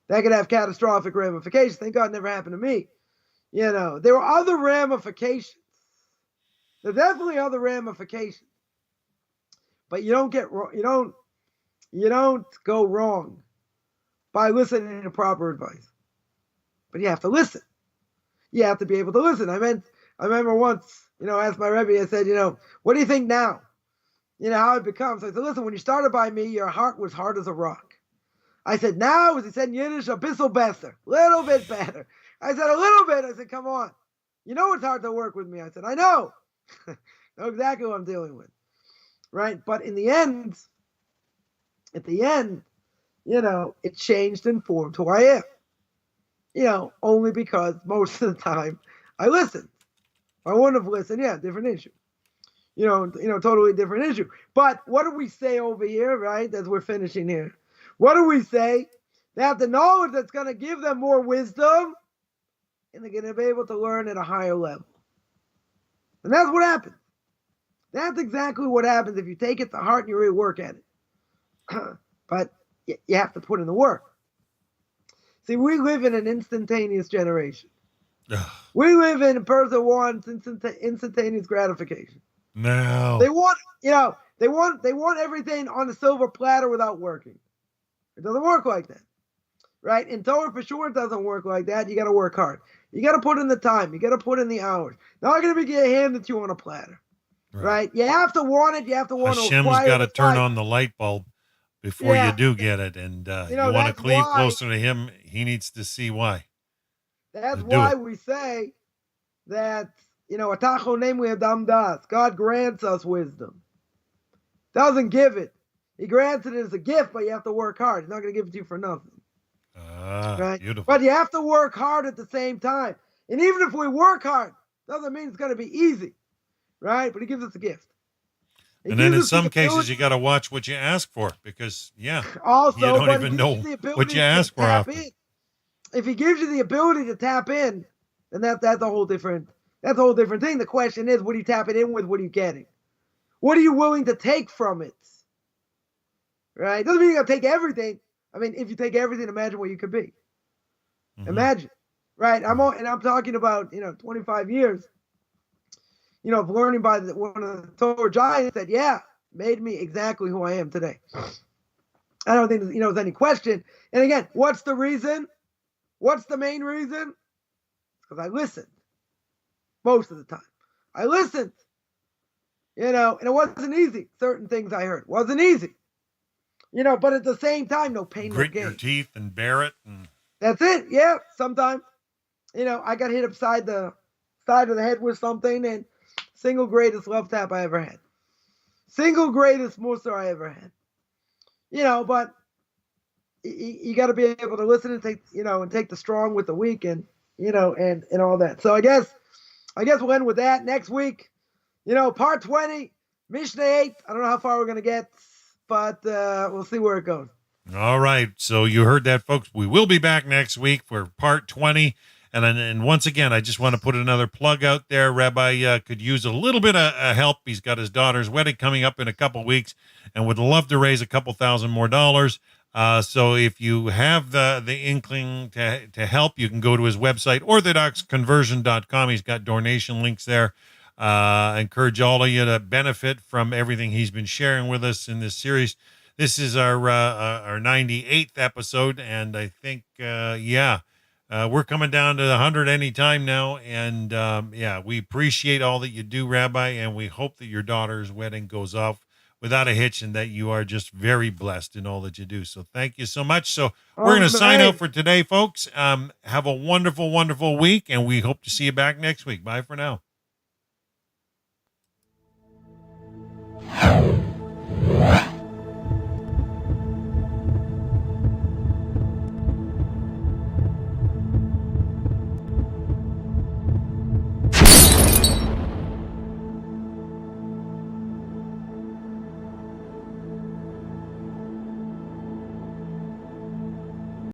That could have catastrophic ramifications. Thank God it never happened to me. There were other ramifications. There's definitely other ramifications. But you don't go wrong by listening to proper advice. But you have to listen. You have to be able to listen. I remember once, I asked my Rebbe, I said, what do you think now? How it becomes. I said, listen, when you started by me, your heart was hard as a rock. I said, now, as he said in Yiddish, a bissel better, little bit better. I said, a little bit. I said, come on. It's hard to work with me. I said, I know. Know exactly what I'm dealing with. Right? But at the end, it changed and formed who I am. Only because most of the time I listened. If I wouldn't have listened, different issue. Totally different issue. But what do we say over here, right, as we're finishing here? What do we say? They have the knowledge that's going to give them more wisdom, and they're going to be able to learn at a higher level. And that's what happens. That's exactly what happens if you take it to heart and you really work at it. But you have to put in the work. See, we live in an instantaneous generation. We live in a person wants instantaneous gratification. No. They want everything on a silver platter without working. It doesn't work like that. Right? In Torah, for sure, it doesn't work like that. You got to work hard. You got to put in the time. You got to put in the hours. Not going to be handed to you on a platter. Right? You have to want it. You have to want to acquire it. Hashem's got to turn on the light bulb before you do get it. And you want to cleave closer to him, he needs to see why. That's why we say that, God grants us wisdom. Doesn't give it. He grants it as a gift, but you have to work hard. He's not going to give it to you for nothing. Right? Beautiful. But you have to work hard at the same time. And even if we work hard, doesn't mean it's going to be easy. Right? But he gives us a gift. And then in some cases, you got to watch what you ask for because, also, you don't even know what you ask for often. If he gives you the ability to tap in, then that's a whole different thing. The question is, what are you tapping in with? What are you getting? What are you willing to take from it? Right? Doesn't mean you got to take everything. I mean, if you take everything, imagine what you could be. Mm-hmm. Imagine. Right? I'm talking about, 25 years, of learning by one of the Torah giants that, made me exactly who I am today. I don't think, there's any question. And again, what's the reason? What's the main reason? Because I listened. Most of the time. I listened. And it wasn't easy. Certain things I heard. Wasn't easy. But at the same time, no pain, no gain. Grit your teeth and bear it. And... That's it. Yeah, sometimes. I got hit upside the side of the head with something, and single greatest love tap I ever had. Single greatest mussar I ever had. But you got to be able to listen and take the strong with the weak, and and all that. So I guess we'll end with that next week. Part 20, Mishnah 8. I don't know how far we're going to get, but we'll see where it goes. All right. So you heard that, folks. We will be back next week for part 20. And once again, I just want to put another plug out there. Rabbi could use a little bit of help. He's got his daughter's wedding coming up in a couple weeks and would love to raise a couple $1,000 more. So if you have the inkling to help, you can go to his website, orthodoxconversion.com. He's got donation links there. I encourage all of you to benefit from everything he's been sharing with us in this series. This is our 98th episode, and I think, we're coming down to 100 anytime now. And, we appreciate all that you do, Rabbi, and we hope that your daughter's wedding goes off without a hitch and that you are just very blessed in all that you do. So thank you so much. So we're going to sign out for today, folks. Have a wonderful, wonderful week, and we hope to see you back next week. Bye for now.